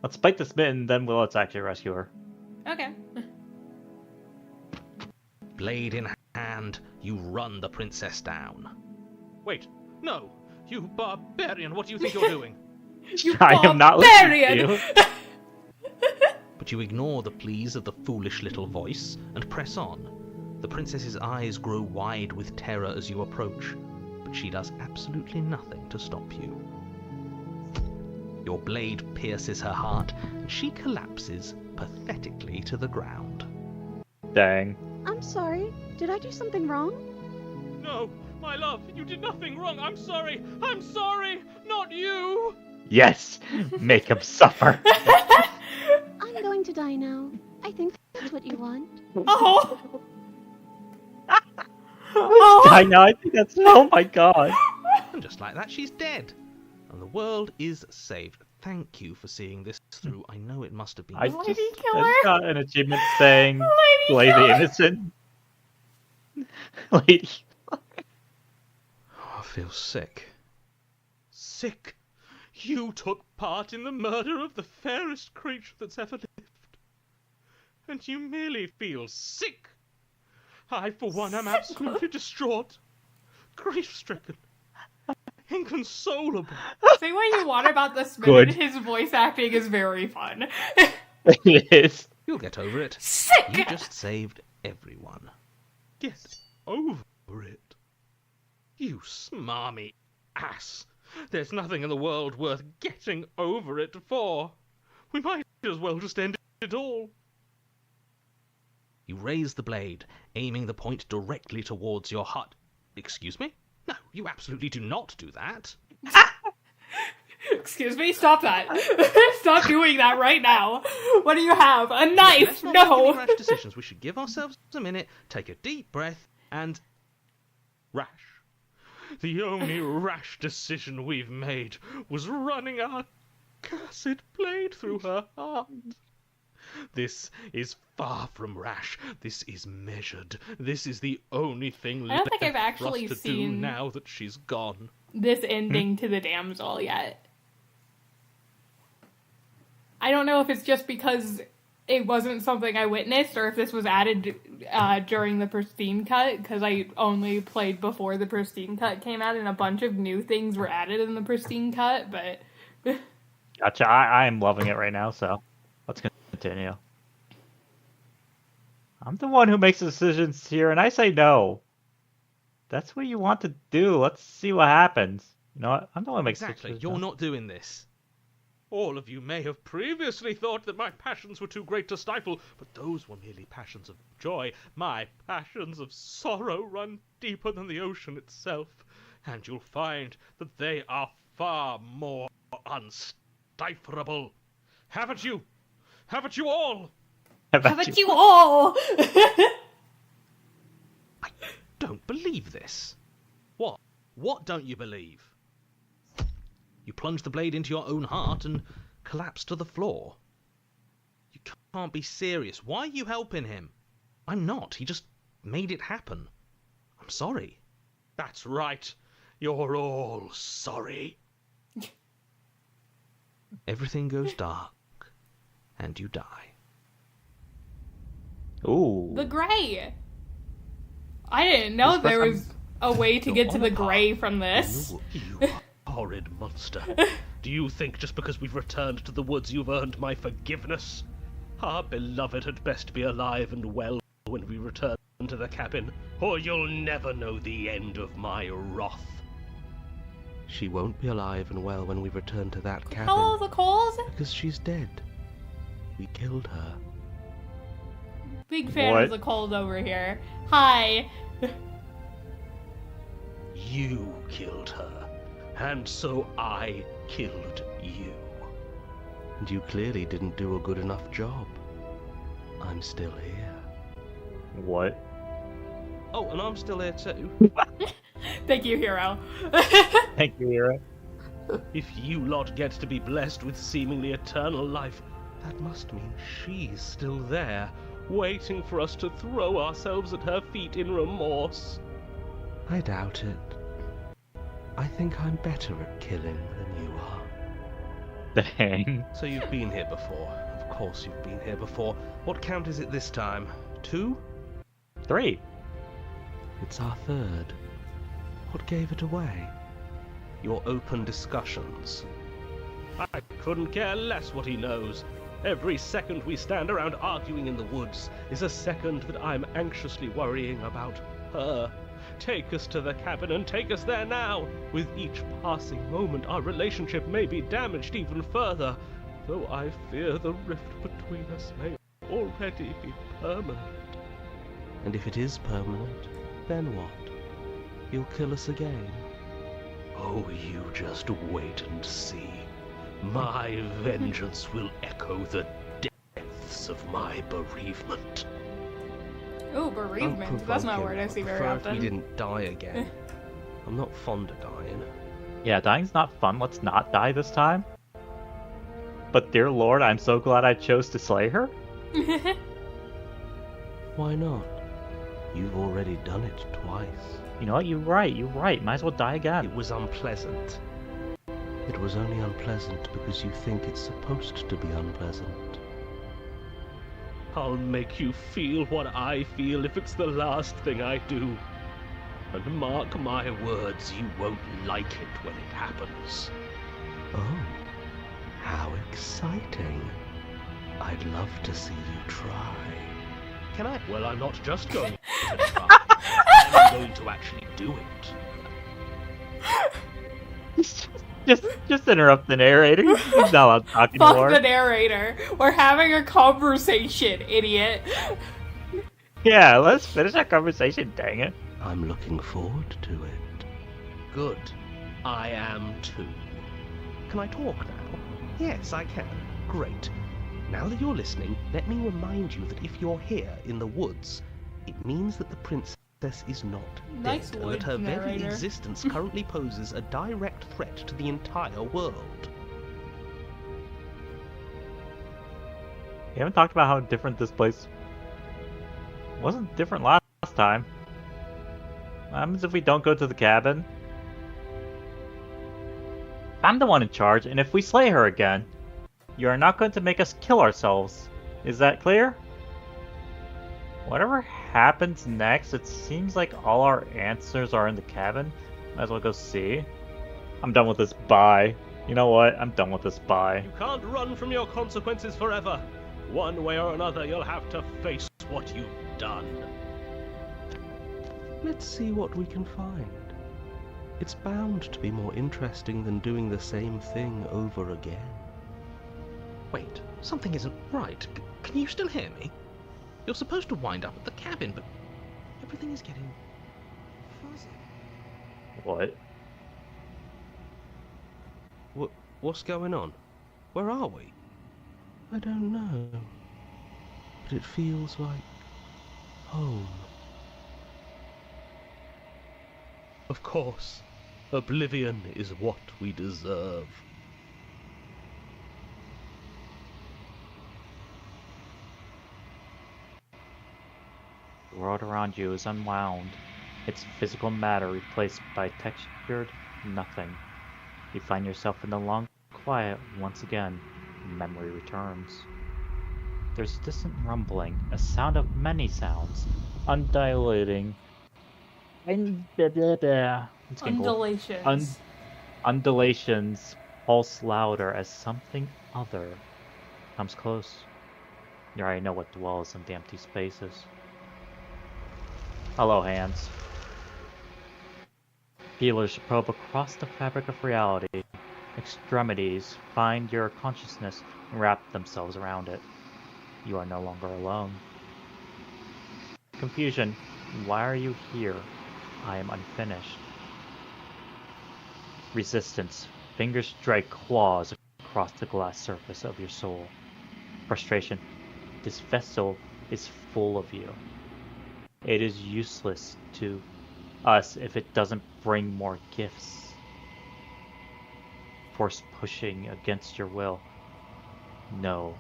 let's spite the smitten, then let's actually rescue her. Okay. Blade in hand, you run the princess down. Wait, no! You barbarian, what do you think you're doing? You I am not listening to barbarian! you. But you ignore the pleas of the foolish little voice and press on. The princess's eyes grow wide with terror as you approach, but she does absolutely nothing to stop you. Your blade pierces her heart, and she collapses pathetically to the ground. Dang. I'm sorry. Did I do something wrong? No, my love, you did nothing wrong. I'm sorry, not you. Yes, make him suffer. I'm going to die now. I think that's what you want. Oh! Oh! I know. I think that's. Oh my god. And just like that, she's dead. And the world is saved. Thank you for seeing this through. I know it must have been. I Lady just killer. got an achievement saying Lady "Slay the killer. innocent." Lady. Oh, I feel sick. Sick? You took part in the murder of the fairest creature that's ever lived. And you merely feel sick. I, for one, am absolutely distraught. Grief-stricken. Inconsolable. Say what you want about the smitten, Good. his voice acting is very fun. It is. You'll get over it. Sick! You just saved everyone. Get over it. You smarmy ass. There's nothing in the world worth getting over it for. We might as well just end it all. You raise the blade, aiming the point directly towards your heart. Excuse me? No, you absolutely do not do that. Excuse me, stop that. Stop doing that right now. What do you have? A knife? Let's not make any No. rash decisions. We should give ourselves a minute, take a deep breath, and... rash. The only rash decision we've made was running our cursed blade through her heart. This is far from rash. This is measured. This is the only thing I don't think left I've actually for us to seen- do now that she's gone. This ending to the damsel yet. I don't know if it's just because it wasn't something I witnessed or if this was added during the Pristine Cut, because I only played before the Pristine Cut came out and a bunch of new things were added in the Pristine Cut, but... Gotcha. I am loving it right now, so let's continue. I'm the one who makes the decisions here, and I say no. That's what you want to do. Let's see what happens. You know what? I'm the one who makes the Exactly. decisions. You're not doing this. All of you may have previously thought that my passions were too great to stifle, but those were merely passions of joy. My passions of sorrow run deeper than the ocean itself, and you'll find that they are far more unstiflable. Haven't you? Haven't you all? Haven't you all? I don't believe this. What? What don't you believe? You plunge the blade into your own heart and collapse to the floor. You can't be serious. Why are you helping him? I'm not. He just made it happen. I'm sorry. That's right. You're all sorry. Everything goes dark, and you die. Ooh. The gray. I didn't know This there person- was a way to get to the gray from this. You horrid monster. Do you think just because we've returned to the woods you've earned my forgiveness? Our beloved had best be alive and well when we return to the cabin, or you'll never know the end of my wrath. She won't be alive and well when we return to that cabin. Hello, the coals? Because she's dead. We killed her. Big fan What? of the cold over here. Hi. You killed her, and so I killed you. And you clearly didn't do a good enough job. I'm still here. What? Oh, and I'm still here too. Thank you, hero. Thank you, Hira. If you lot get to be blessed with seemingly eternal life, that must mean she's still there, waiting for us to throw ourselves at her feet in remorse. I doubt it. I think I'm better at killing than you are. Dang. So you've been here before. Of course you've been here before. What count is it this time? 2? 3. It's our third. What gave it away? Your open discussions. I couldn't care less what he knows. Every second we stand around arguing in the woods is a second that I'm anxiously worrying about her. Take us to the cabin and take us there now. With each passing moment, our relationship may be damaged even further, though I fear the rift between us may already be permanent. And if it is permanent, then what? You'll kill us again? Oh, you just wait and see. My vengeance will echo the depths of my bereavement. Oh, bereavement. That's not a word I see very If we often. didn't die again. I'm not fond of dying. Yeah, dying's not fun. Let's not die this time. But dear lord, I'm so glad I chose to slay her. Why not? You've already done it twice. You know what? You're right. You're right. Might as well die again. It was unpleasant. It was only unpleasant because you think it's supposed to be unpleasant. I'll make you feel what I feel if it's the last thing I do. And mark my words, you won't like it when it happens. Oh, how exciting. I'd love to see you try. Can I? Well, I'm not just going to try. I'm going to actually do it. Just interrupt the narrator. He's not allowed to talk Fuck anymore. the narrator. We're having a conversation, idiot. Yeah, let's finish that conversation, dang it. I'm looking forward to it. Good. I am too. Can I talk now? Yes, I can. Great. Now that you're listening, let me remind you that if you're here in the woods, it means that the princess is not Nice dead, and woods, that her very narrator. existence currently poses a direct threat to the entire world. We haven't talked about how different this place wasn't different last time. What happens if we don't go to the cabin? I'm the one in charge, and if we slay her again, you are not going to make us kill ourselves. Is that clear? Whatever happens next, it seems like all our answers are in the cabin. Might as well go see. I'm done with this bye. You know what? I'm done with this bye. You can't run from your consequences forever. One way or another, you'll have to face what you've done. Let's see what we can find. It's bound to be more interesting than doing the same thing over again. Wait, something isn't right. Can you still hear me? You're supposed to wind up at the cabin, but everything is getting fuzzy. What? What's going on? Where are we? I don't know. But it feels like home. Of course, oblivion is what we deserve. The world around you is unwound, its physical matter replaced by textured nothing. You find yourself in the long quiet once again. Memory returns. There's distant rumbling, a sound of many sounds, undulating. It's getting cold. Undulations. Undulations pulse louder as something other comes close. You already know what dwells in the empty spaces. Hello, hands. Feelers probe across the fabric of reality. Extremities find your consciousness and wrap themselves around it. You are no longer alone. Confusion. Why are you here? I am unfinished. Resistance. Fingers strike claws across the glass surface of your soul. Frustration. This vessel is full of you. It is useless to us if it doesn't bring more gifts. Force pushing against your will. No,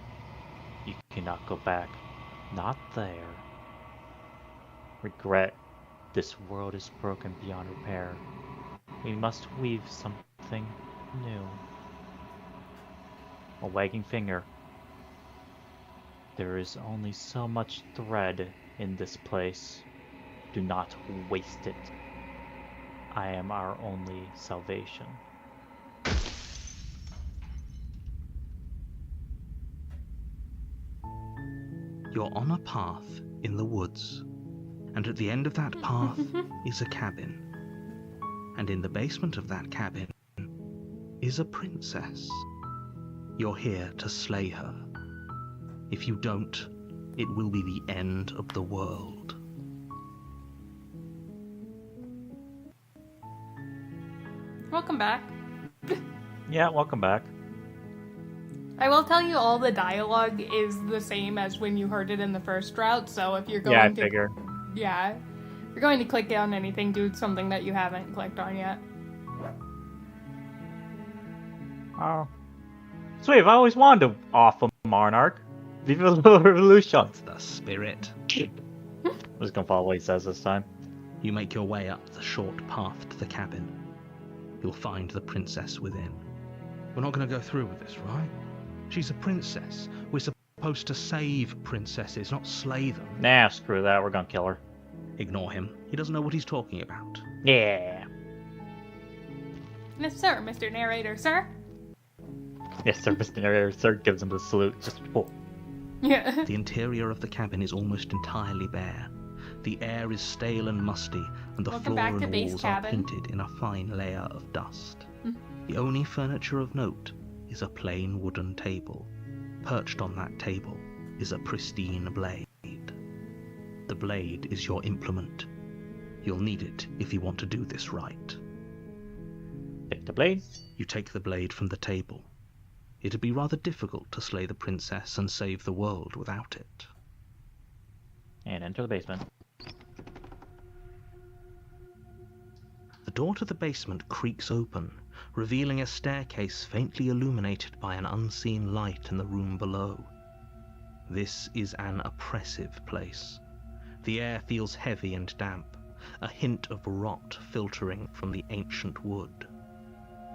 you cannot go back. Not there. Regret. This world is broken beyond repair. We must weave something new. A wagging finger. There is only so much thread in this place. Do not waste it. I am our only salvation. You're on a path in the woods, and at the end of that path is a cabin. And in the basement of that cabin is a princess. You're here to slay her. If you don't, it will be the end of the world. Welcome back. Yeah, welcome back. I will tell you all the dialogue is the same as when you heard it in the first route, so if you're going Yeah, I to... figure. Yeah. If you're going to click on anything, do something that you haven't clicked on yet. Oh. Sweet, I've always wanted to off a Monarch. Viva la Revolution. The spirit. I'm just gonna follow what he says this time. You make your way up the short path to the cabin. You'll find the princess within. We're not going to go through with this, right? She's a princess. We're supposed to save princesses, not slay them. Nah, screw that, we're gonna kill her. Ignore him. He doesn't know what he's talking about. Yeah. Yes, sir, Mr. Narrator, sir. Yes, sir, Mr. Narrator, sir gives him the salute. Just, oh. Yeah. The interior of the cabin is almost entirely bare. The air is stale and musty, and the Welcome floor back to and Base walls Cabin. are painted in a fine layer of dust. Mhm. The only furniture of note is a plain wooden table. Perched on that table is a pristine blade. The blade is your implement. You'll need it if you want to do this right. Take the blade. You take the blade from the table. It'd be rather difficult to slay the princess and save the world without it. And enter the basement. The door to the basement creaks open, revealing a staircase faintly illuminated by an unseen light in the room below. This is an oppressive place. The air feels heavy and damp, a hint of rot filtering from the ancient wood.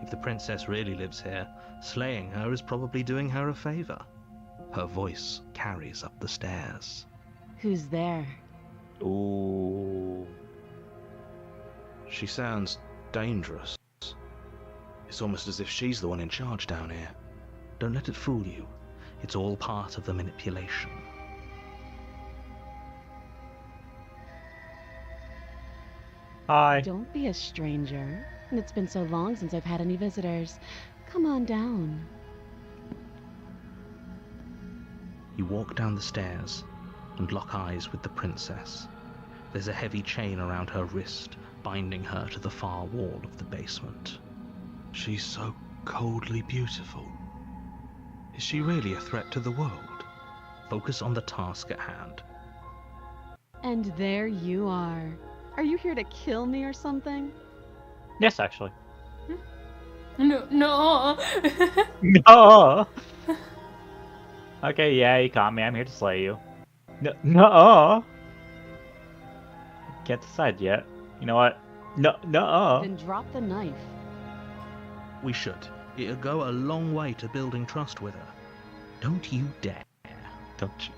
If the princess really lives here, slaying her is probably doing her a favor. Her voice carries up the stairs. Who's there? Ooh. She sounds dangerous. It's almost as if she's the one in charge down here. Don't let it fool you. It's all part of the manipulation. Hi. Don't be a stranger. And it's been so long since I've had any visitors. Come on down. You walk down the stairs and lock eyes with the princess. There's a heavy chain around her wrist, binding her to the far wall of the basement. She's so coldly beautiful. Is she really a threat to the world? Focus on the task at hand. And there you are. Are you here to kill me or something? Yes, actually. No. No. Okay, yeah, you caught me. I'm here to slay you. No. Can't decide yet. You know what? No. Then drop the knife. We should. It'll go a long way to building trust with her. Don't you dare. Don't cheat.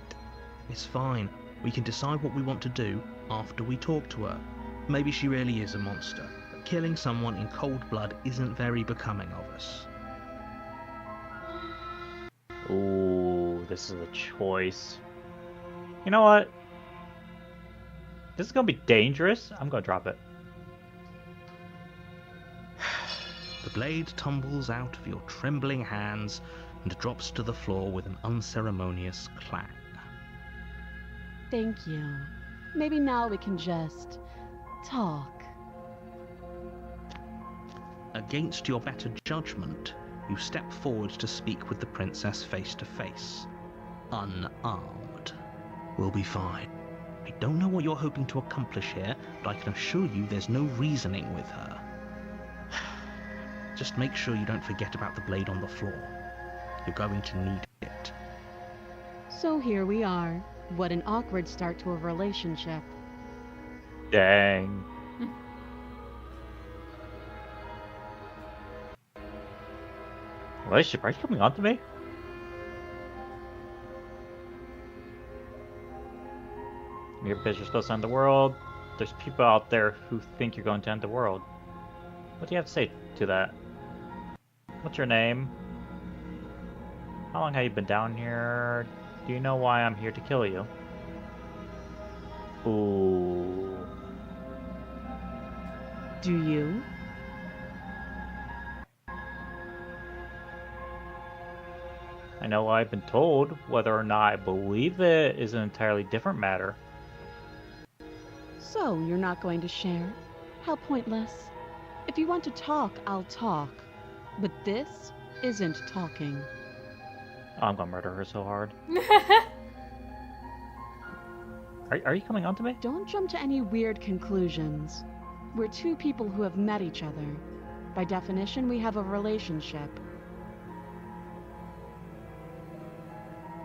It's fine. We can decide what we want to do after we talk to her. Maybe she really is a monster, but killing someone in cold blood isn't very becoming of us. Ooh, this is a choice. You know what? This is gonna be dangerous. I'm gonna drop it. The blade tumbles out of your trembling hands and drops to the floor with an unceremonious clang. Thank you. Maybe now we can just talk. Against your better judgment, you step forward to speak with the princess face to face. Unarmed. We'll be fine. I don't know what you're hoping to accomplish here, but I can assure you there's no reasoning with her. Just make sure you don't forget about the blade on the floor. You're going to need it. So here we are. What an awkward start to a relationship. Dang. Relationship, are you coming on to me? Your bitch are supposed to end the world. There's people out there who think you're going to end the world. What do you have to say to that? What's your name? How long have you been down here? Do you know why I'm here to kill you? Ooh. Do you? I know I've been told. Whether or not I believe it is an entirely different matter. So you're not going to share? How pointless. If you want to talk, I'll talk. But this isn't talking. Oh, I'm gonna murder her so hard. Are you coming on to me? Don't jump to any weird conclusions. We're two people who have met each other. By definition, we have a relationship.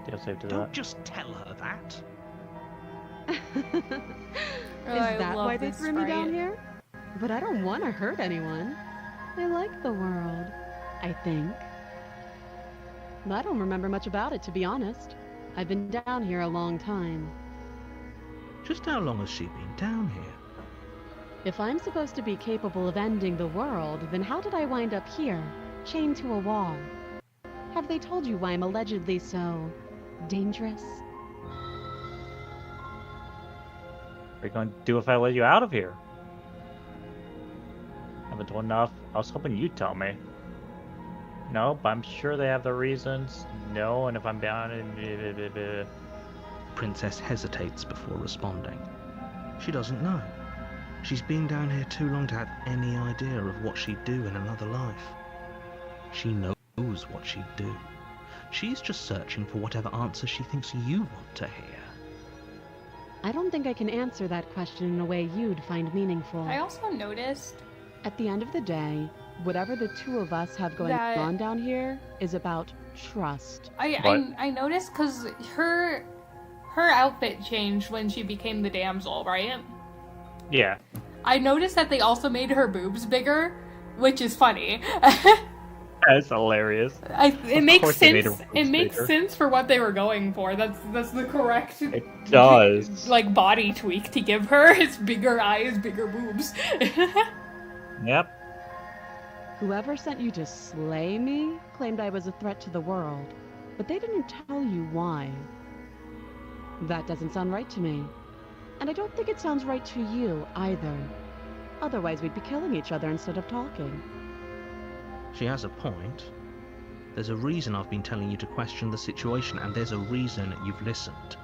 Do you have to say to Don't that? just tell her that. Oh, Is I that love why they this threw me down sprite. here? But I don't want to hurt anyone. I like the world, I think. I don't remember much about it, to be honest. I've been down here a long time. Just how long has she been down here? If I'm supposed to be capable of ending the world, then how did I wind up here, chained to a wall? Have they told you why I'm allegedly so dangerous? are you going to do if I let you out of here? Haven't told enough. I was hoping you'd tell me. No, but I'm sure they have their reasons. No, and if I'm down in... Princess hesitates before responding. She doesn't know. She's been down here too long to have any idea of what she'd do in another life. She knows what she'd do. She's just searching for whatever answer she thinks you want to hear. I don't think I can answer that question in a way you'd find meaningful. I also noticed At the end of the day, whatever the two of us have going on down here is about trust. I noticed because her outfit changed when she became the damsel, right? Yeah. I noticed that they also made her boobs bigger, which is funny. That's hilarious. It makes course they made her sense. boobs It makes bigger. sense for what they were going for. That's the correct It does. like body tweak to give her. It's bigger eyes, bigger boobs. Yep. Whoever sent you to slay me claimed I was a threat to the world, but they didn't tell you why. That doesn't sound right to me. And I don't think it sounds right to you either. Otherwise, we'd be killing each other instead of talking. She has a point. There's a reason I've been telling you to question the situation, and there's a reason you've listened.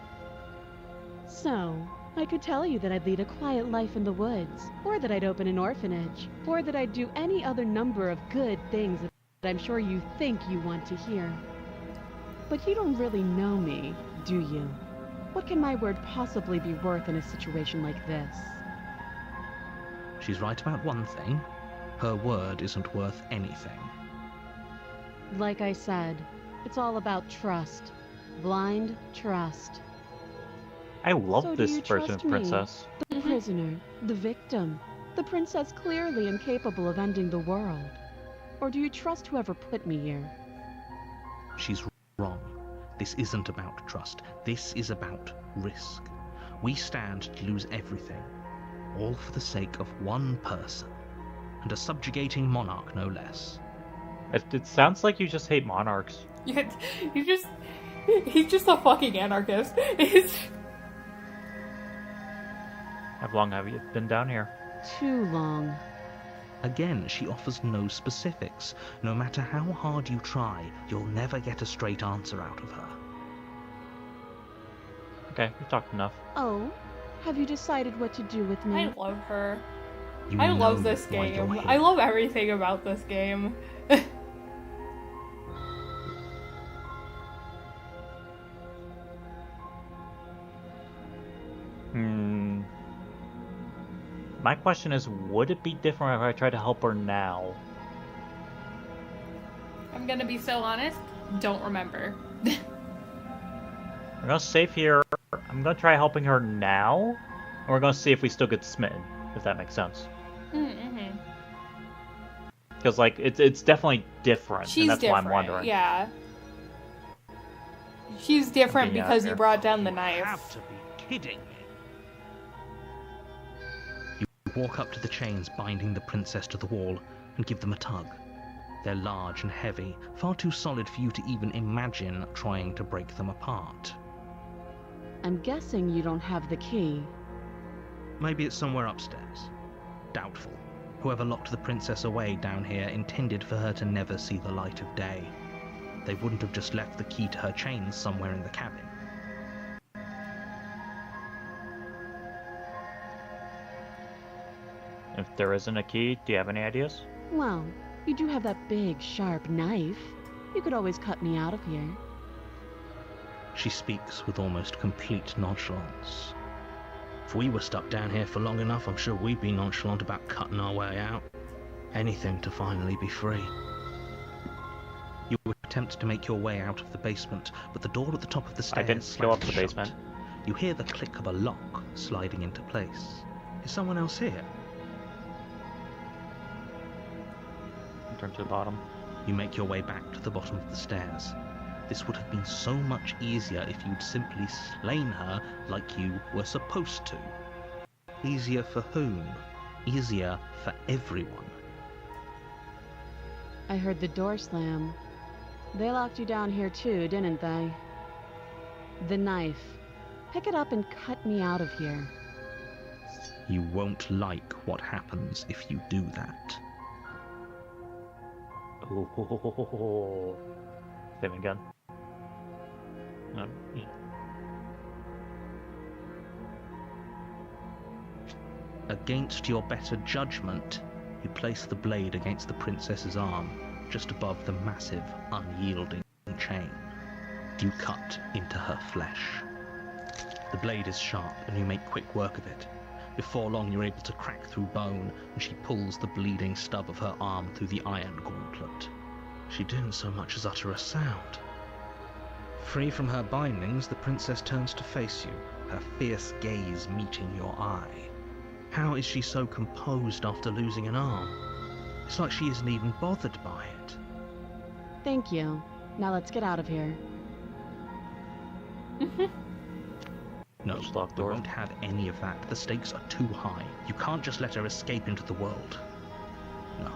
So, I could tell you that I'd lead a quiet life in the woods, or that I'd open an orphanage, or that I'd do any other number of good things that I'm sure you think you want to hear. But you don't really know me, do you? What can my word possibly be worth in a situation like this? She's right about one thing. Her word isn't worth anything. Like I said, it's all about trust. Blind trust. I love So do this you version trust of me? Princess. The prisoner, the victim, the princess clearly incapable of ending the world. Or do you trust whoever put me here? She's wrong. This isn't about trust. This is about risk. We stand to lose everything, all for the sake of one person, and a subjugating monarch no less. It sounds like you just hate monarchs. Yeah, he's just a fucking anarchist. How long have you been down here? Too long. Again, she offers no specifics. No matter how hard you try, you'll never get a straight answer out of her. Okay, we've talked enough. Oh, have you decided what to do with me? I love her. You I love know this why you're game. here. I love everything about this game. My question is, would it be different if I tried to help her now? I'm gonna be so honest, don't remember. We're gonna save here. I'm gonna try helping her now, and we're gonna see if we still get smitten, if that makes sense. Mm-hmm. Because like it's definitely different, She's and that's different, why I'm wondering. yeah. She's different being because out you there. brought down the You knife. have to be kidding me. You walk up to the chains binding the princess to the wall and give them a tug. They're large and heavy, far too solid for you to even imagine trying to break them apart. I'm guessing you don't have the key. Maybe it's somewhere upstairs. Doubtful. Whoever locked the princess away down here intended for her to never see the light of day. They wouldn't have just left the key to her chains somewhere in the cabin. If there isn't a key, do you have any ideas? Well, you do have that big, sharp knife. You could always cut me out of here. She speaks with almost complete nonchalance. If we were stuck down here for long enough, I'm sure we'd be nonchalant about cutting our way out. Anything to finally be free. You attempt to make your way out of the basement, but the door at the top of the I stairs didn't go up slams the shut. basement. You hear the click of a lock sliding into place. Is someone else here? Turn to the bottom. You make your way back to the bottom of the stairs. This would have been so much easier if you'd simply slain her like you were supposed to. Easier for whom? Easier for everyone. I heard the door slam. They locked you down here too, didn't they? The knife. Pick it up and cut me out of here. You won't like what happens if you do that. Ooh. Saving again. Yeah. Against your better judgment, you place the blade against the princess's arm, just above the massive, unyielding chain. You cut into her flesh. The blade is sharp, and you make quick work of it. Before long, you're able to crack through bone, and she pulls the bleeding stub of her arm through the iron gauntlet. She didn't so much as utter a sound. Free from her bindings, the princess turns to face you, her fierce gaze meeting your eye. How is she so composed after losing an arm? It's like she isn't even bothered by it. Thank you. Now let's get out of here. No, Just locked we door. won't have any of that. The stakes are too high. You can't just let her escape into the world. No,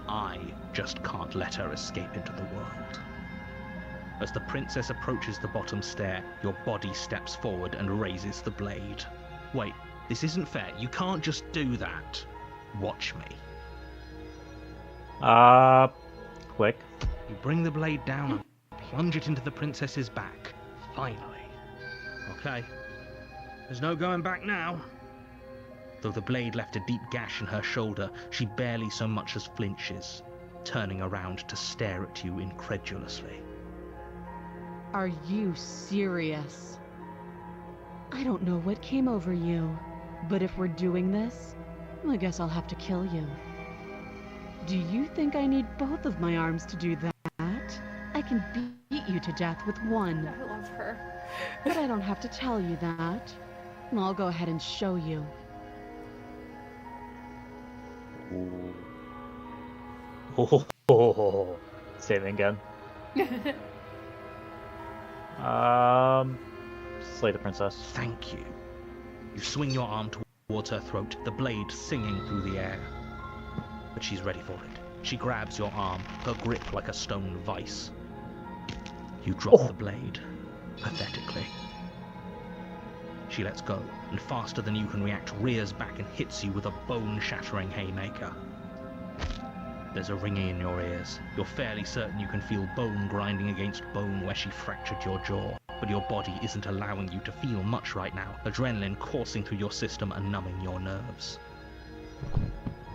I just can't let her escape into the world. As the princess approaches the bottom stair, your body steps forward and raises the blade. Wait, this isn't fair. You can't just do that. Watch me. Quick. You bring the blade down and plunge it into the princess's back. Finally. Okay. There's no going back now. Though the blade left a deep gash in her shoulder, she barely so much as flinches, turning around to stare at you incredulously. Are you serious? I don't know what came over you, but if we're doing this, I guess I'll have to kill you. Do you think I need both of my arms to do that? I can beat you to death with one. I love her. But I don't have to tell you that. I'll go ahead and show you. Ooh. Saving again. Slay the princess. Thank you. You swing your arm towards her throat, the blade singing through the air. But she's ready for it. She grabs your arm, her grip like a stone vice. You drop the blade, pathetically. She lets go, and faster than you can react, rears back and hits you with a bone-shattering haymaker. There's a ringing in your ears. You're fairly certain you can feel bone grinding against bone where she fractured your jaw. But your body isn't allowing you to feel much right now, adrenaline coursing through your system and numbing your nerves.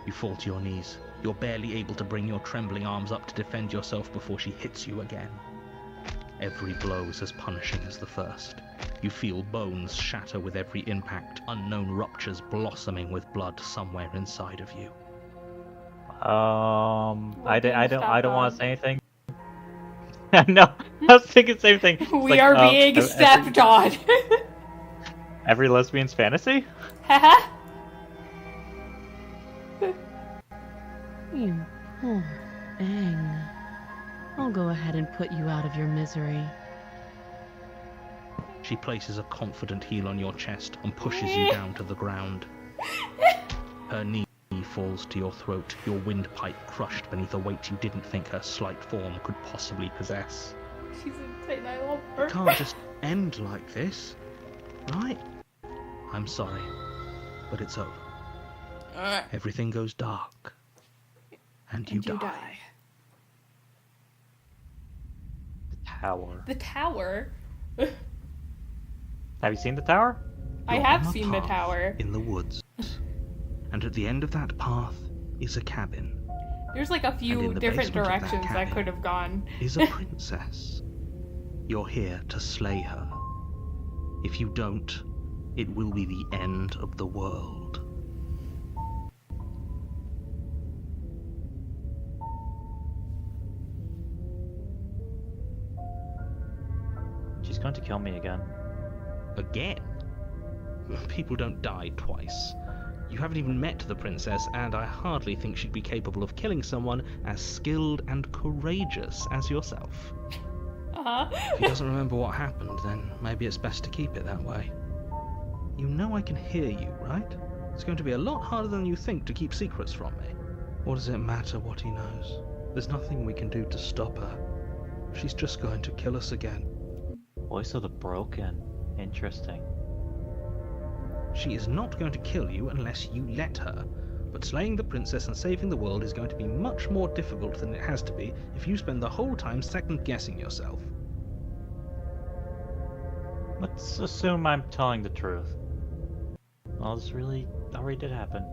You fall to your knees. You're barely able to bring your trembling arms up to defend yourself before she hits you again. Every blow is as punishing as the first. You feel bones shatter with every impact, unknown ruptures blossoming with blood somewhere inside of you. I don't want to say anything. No, I was thinking the same thing. It's We are being stepped on. Every lesbian's fantasy? Haha. You poor thing. I'll go ahead and put you out of your misery. She places a confident heel on your chest and pushes you down to the ground. Her knee falls to your throat, your windpipe crushed beneath a weight you didn't think her slight form could possibly possess. She's insane. I love her. It can't just end like this, right? I'm sorry, but it's over. Everything goes dark, and you die. Tower. The tower. Have you seen the tower? I You're have on a seen the path tower. in the woods, and at the end of that path is a cabin. There's like a And few in the different basement of that directions that cabin could have gone. Is a princess. You're here to slay her. If you don't, it will be the end of the world. She's going to kill me again. Again? People don't die twice. You haven't even met the princess, and I hardly think she'd be capable of killing someone as skilled and courageous as yourself. If he doesn't remember what happened, then maybe it's best to keep it that way. You know I can hear you, right? It's going to be a lot harder than you think to keep secrets from me. What does it matter what he knows? There's nothing we can do to stop her. She's just going to kill us again. Voice of the Broken. Interesting. She is not going to kill you unless you let her. But slaying the princess and saving the world is going to be much more difficult than it has to be if you spend the whole time second-guessing yourself. Let's assume I'm telling the truth. Well, this really already did happen.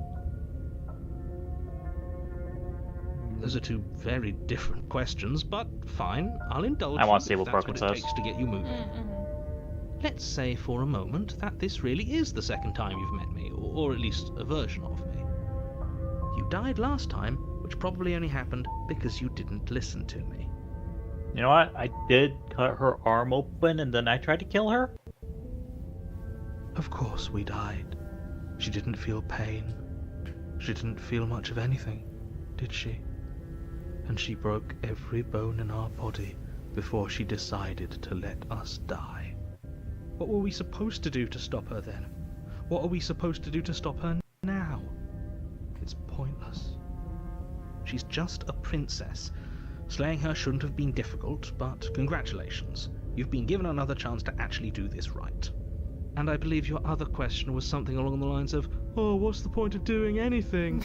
Those are two very different questions, but fine, I'll indulge I want to you see if what that's Broken what says. it takes to get you moving. Mm-hmm. Let's say for a moment that this really is the second time you've met me, or at least a version of me. You died last time, which probably only happened because you didn't listen to me. You know what? I did cut her arm open and then I tried to kill her. Of course we died. She didn't feel pain. She didn't feel much of anything, did she? And she broke every bone in our body before she decided to let us die. What were we supposed to do to stop her then? What are we supposed to do to stop her now? It's pointless. She's just a princess. Slaying her shouldn't have been difficult, but congratulations. You've been given another chance to actually do this right. And I believe your other question was something along the lines of, oh, what's the point of doing anything?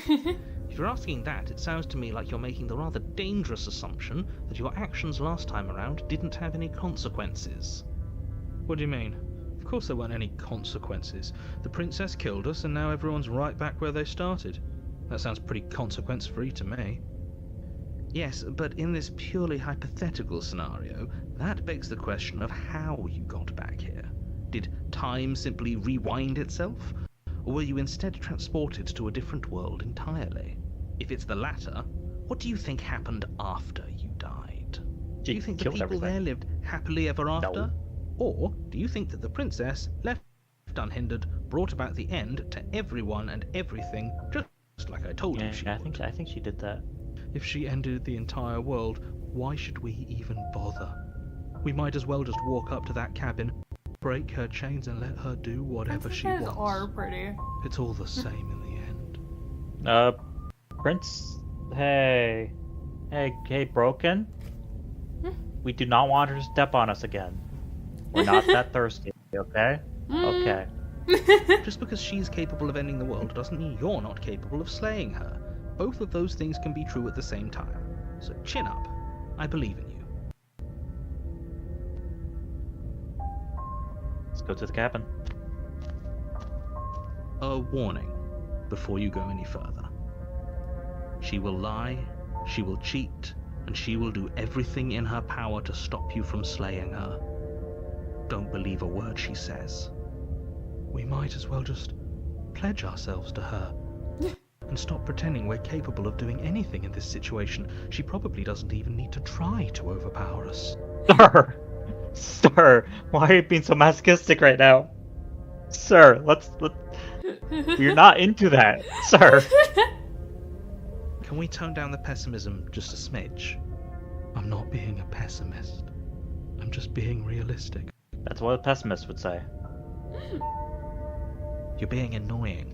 If you're asking that, it sounds to me like you're making the rather dangerous assumption that your actions last time around didn't have any consequences. What do you mean? Of course there weren't any consequences. The princess killed us and now everyone's right back where they started. That sounds pretty consequence-free to me. Yes, but in this purely hypothetical scenario, that begs the question of how you got back here. Did time simply rewind itself? Or were you instead transported to a different world entirely? If it's the latter, what do you think happened after you died? Do you think the killed people everything. there lived happily ever after? No. Or do you think that the princess, left unhindered, brought about the end to everyone and everything, just like I told you she Yeah, would? I think she did that. If she ended the entire world, why should we even bother? We might as well just walk up to that cabin, break her chains and let her do whatever she Princesses wants. are pretty. It's all the same in the end. Prince, hey, Broken. We do not want her to step on us again. We're not that thirsty, okay? Okay. Just because she's capable of ending the world doesn't mean you're not capable of slaying her. Both of those things can be true at the same time. So chin up. I believe in you. Let's go to the cabin. A warning before you go any further. She will lie, she will cheat, and she will do everything in her power to stop you from slaying her. Don't believe a word she says. We might as well just pledge ourselves to her and stop pretending we're capable of doing anything in this situation. She probably doesn't even need to try to overpower us. Sir, why are you being so masochistic right now? Sir, let's we're not into that, sir. Can we tone down the pessimism just a smidge? I'm not being a pessimist. I'm just being realistic. That's what a pessimist would say. You're being annoying.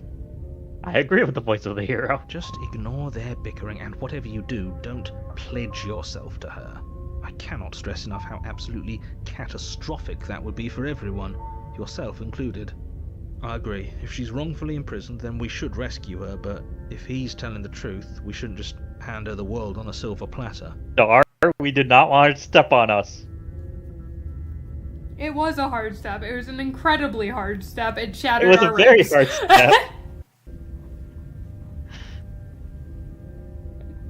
I agree with the voice of the hero. Just ignore their bickering, and whatever you do, don't pledge yourself to her. I cannot stress enough how absolutely catastrophic that would be for everyone, yourself included. I agree. If she's wrongfully imprisoned, then we should rescue her, but if he's telling the truth, we shouldn't just hand her the world on a silver platter. Sir, we did not want her to step on us. It was a hard step. It was an incredibly hard step. It It shattered was a our very ribs. hard step.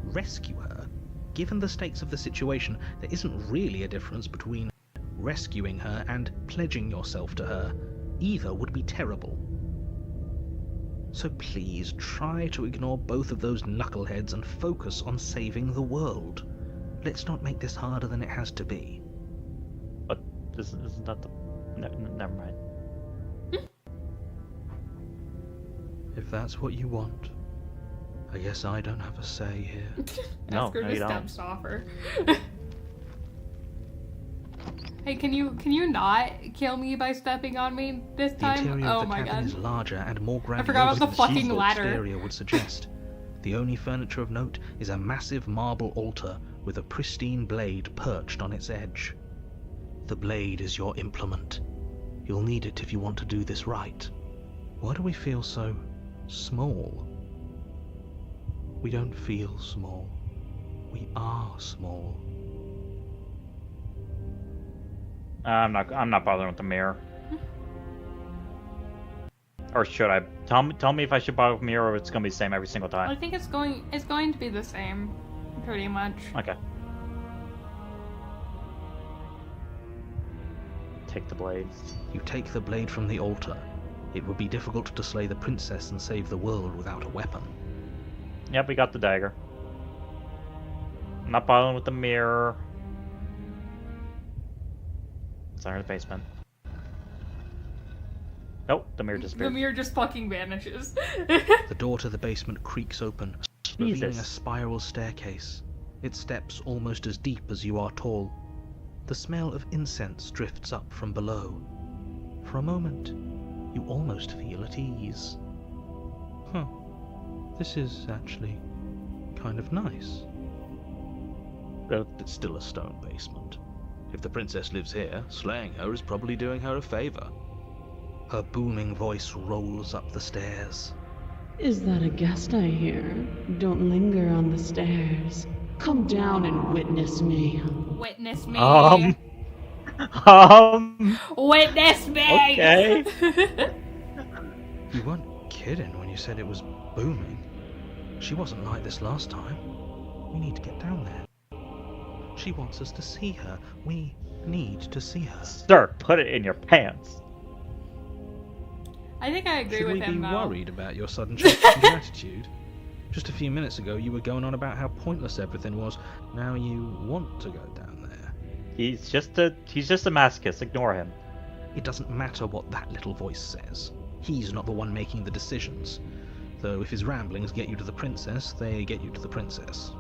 Rescue her? Given the stakes of the situation, there isn't really a difference between rescuing her and pledging yourself to her. Either would be terrible. So please, try to ignore both of those knuckleheads and focus on saving the world. Let's not make this harder than it has to be. But this isn't that the... never mind. If that's what you want, I guess I don't have a say here. No, Ask her no, to you don't. stop her. Hey, can you not kill me by stepping on me this The time? interior Oh of the my cabin god. is larger and more grandiose forgot about the than fucking Seafolk's ladder. exterior would suggest. The only furniture of note is a massive marble altar with a pristine blade perched on its edge. The blade is your implement. You'll need it if you want to do this right. Why do we feel so small? We don't feel small. We are small. I'm not bothering with the mirror. Or should I? Tell me if I should bother with the mirror or it's gonna be the same every single I time. think it's going to be the same, pretty much. Okay. Take the blades. You take the blade from the altar. It would be difficult to slay the princess and save the world without a weapon. Yep, we got the dagger. I'm not bothering with the mirror. It's under the basement. Nope, the mirror The disappeared. mirror just fucking vanishes. The door to the basement creaks open, revealing a Jesus. spiral staircase. Its steps almost as deep as you are tall. The smell of incense drifts up from below. For a moment, you almost feel at ease. Huh. This is actually kind of nice. Well, it's still a stone basement. If the princess lives here, slaying her is probably doing her a favor. Her booming voice rolls up the stairs. Is that a guest I hear? Don't linger on the stairs. Come down and witness me. Witness me. Witness me. Okay. You weren't kidding when you said it was booming. She wasn't like this last time. We need to get down there. She wants us to see her. We need to see her. Sir, put it in your pants. I think I agree Should with we be him, though. worried about your sudden change in attitude? Just a few minutes ago, you were going on about how pointless everything was. Now you want to go down there. He's just a masochist. Ignore him. It doesn't matter what that little voice says. He's not the one making the decisions. Though if his ramblings get you to the princess, they get you to the princess.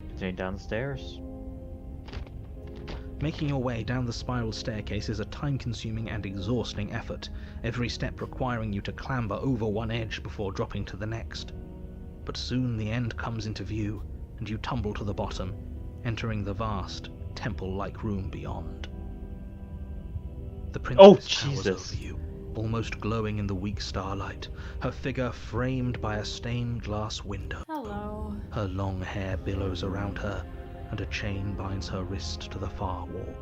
Continue down the stairs. Making your way down the spiral staircase is a time-consuming and exhausting effort, every step requiring you to clamber over one edge before dropping to the next. But soon the end comes into view, and you tumble to the bottom, entering the vast, temple-like room beyond. The princess towers Jesus. over you, almost glowing in the weak starlight, her figure framed by a stained glass window. Hello. Her long hair billows around her, and a chain binds her wrist to the far wall.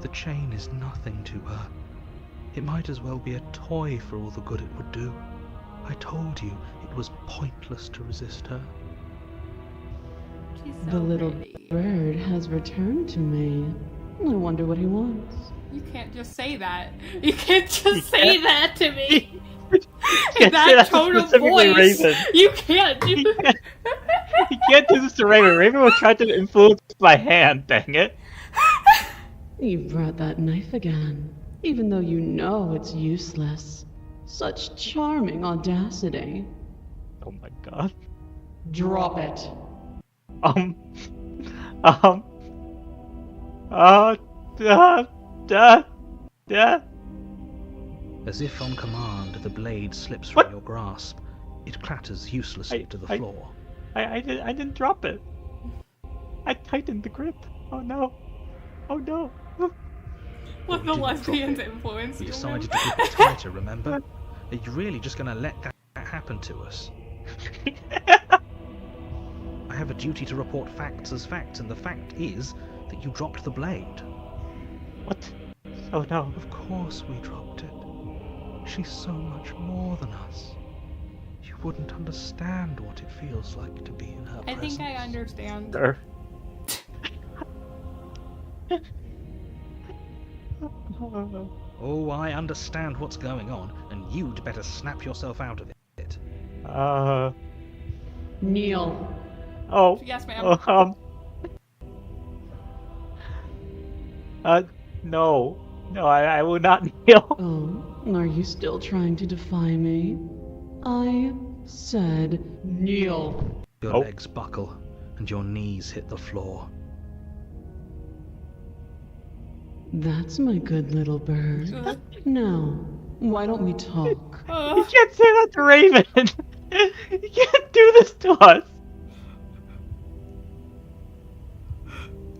The chain is nothing to her. It might as well be a toy for all the good it would do. I told you it was pointless to resist her. She's so The little pretty. bird has returned to me. I wonder what he wants. You can't just say that. You can't just say that to me. can't In say that that to tone of specifically voice. Raven. You can't do You can't do this to Raven. Raven will try to influence my hand, dang it. You brought that knife again, even though you know it's useless. Such charming audacity. Oh my god. Drop it. Uh, uh, As if on command, the blade slips from What? your grasp. It clatters uselessly to the floor. I didn't drop it. I tightened the grip. Oh no. Oh no. what the didn't lesbian's drop it. influence. We you decided remember? to grip it tighter, remember? Are you really just going to let that happen to us? I have a duty to report facts as facts, and the fact is that you dropped the blade. What? Oh no. Of course we dropped it. She's so much more than us. You wouldn't understand what it feels like to be in her I presence. think I understand. Sir. Oh, I understand what's going on, and you'd better snap yourself out of it. Kneel. Oh. Yes, ma'am. No. No, I will not kneel. Oh, are you still trying to defy me? I said kneel. Your Oh. legs buckle, and your knees hit the floor. That's my good little bird. Now, why don't we talk? You can't say that to Raven. You can't do this to us.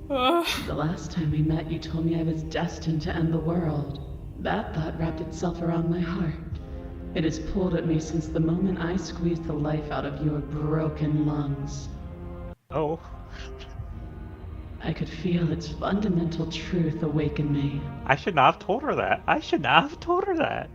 The last time we met, you told me I was destined to end the world. That thought wrapped itself around my heart. It has pulled at me since the moment I squeezed the life out of your broken lungs. Oh. I could feel its fundamental truth awaken me. I should not have told her that. I should not have told her that.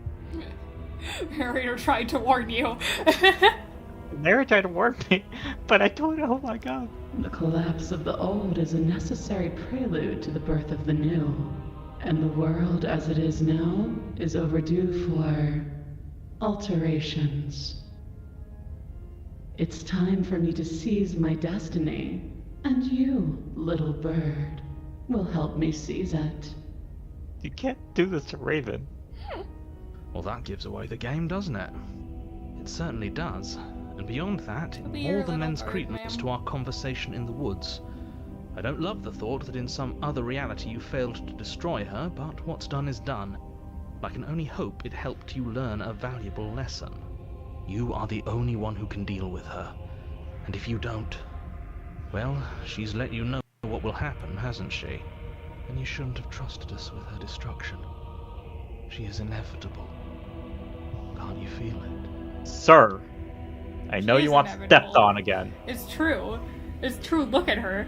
Narrator tried to warn you. The narrator tried to warn me, but I told her, oh my god. The collapse of the old is a necessary prelude to the birth of the new. And the world as it is now is overdue for alterations. It's time for me to seize my destiny, and you, little bird, will help me seize it. You can't do this to Raven. Well, that gives away the game, doesn't it? It certainly does. And beyond that, it Be more your than little lends bird, credence ma'am. to our conversation in the woods. I don't love the thought that in some other reality you failed to destroy her, but what's done is done. I can only hope it helped you learn a valuable lesson. You are the only one who can deal with her. And if you don't, well, she's let you know what will happen, hasn't she? And you shouldn't have trusted us with her destruction. She is inevitable. Can't you feel it? Sir, I know She you is want inevitable. stepped on again. It's true. It's true. Look at her.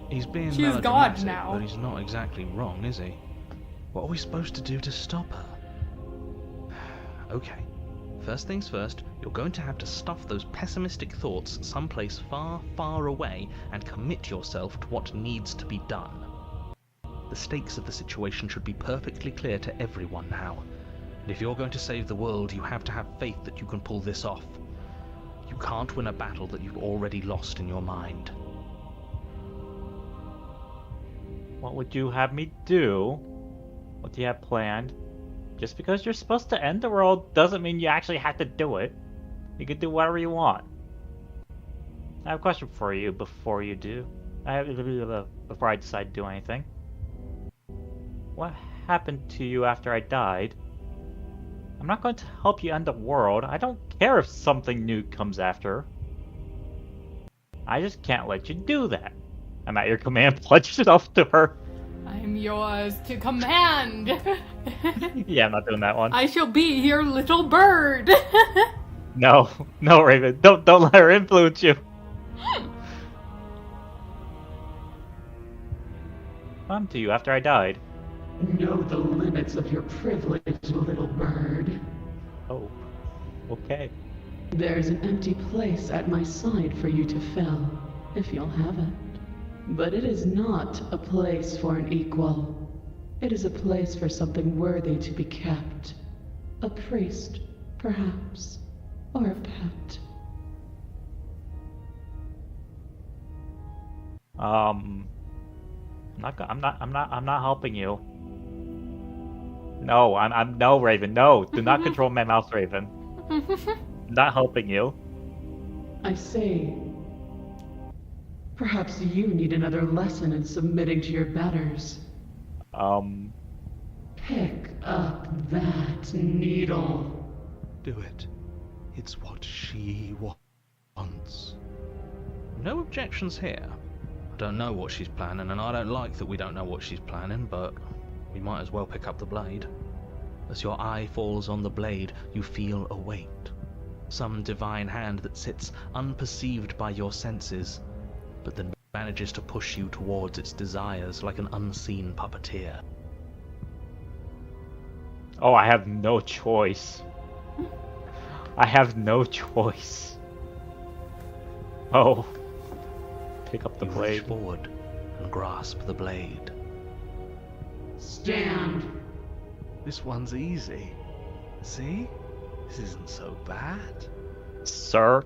He's being She's God melodramatic, now. but he's not exactly wrong, is he? What are we supposed to do to stop her? Okay. First things first, you're going to have to stuff those pessimistic thoughts someplace far, far away and commit yourself to what needs to be done. The stakes of the situation should be perfectly clear to everyone now. And if you're going to save the world, you have to have faith that you can pull this off. You can't win a battle that you've already lost in your mind. What would you have me do? What do you have planned? Just because you're supposed to end the world doesn't mean you actually have to do it. You can do whatever you want. I have a question for you before you do. Before I decide to do anything. What happened to you after I died? I'm not going to help you end the world. I don't care if something new comes after. I just can't let you do that. I'm at your command. Pledge yourself to her. I'm yours to command. Yeah, I'm not doing that one. I shall be your little bird. No, no, Raven. Don't let her influence you. What happened to you after I died? Know the limits of your privilege, little bird. Oh, okay. There's an empty place at my side for you to fill, if you'll have it. But it is not a place for an equal. It is a place for something worthy to be kept. A priest, perhaps, or a pet. I'm not helping you. No, no, Raven. No, do not control my mouth, Raven. I'm not helping you. I say, perhaps you need another lesson in submitting to your betters. Pick up that needle. Do it. It's what she wants. No objections here. I don't know what she's planning, and I don't like that we don't know what she's planning, but we might as well pick up the blade. As your eye falls on the blade, you feel a weight. Some divine hand that sits unperceived by your senses, but then manages to push you towards its desires like an unseen puppeteer. Oh, I have no choice. I have no choice. Oh. Pick up the You blade. reach forward and grasp the blade. Stand. This one's easy. See? This isn't so bad. Sir,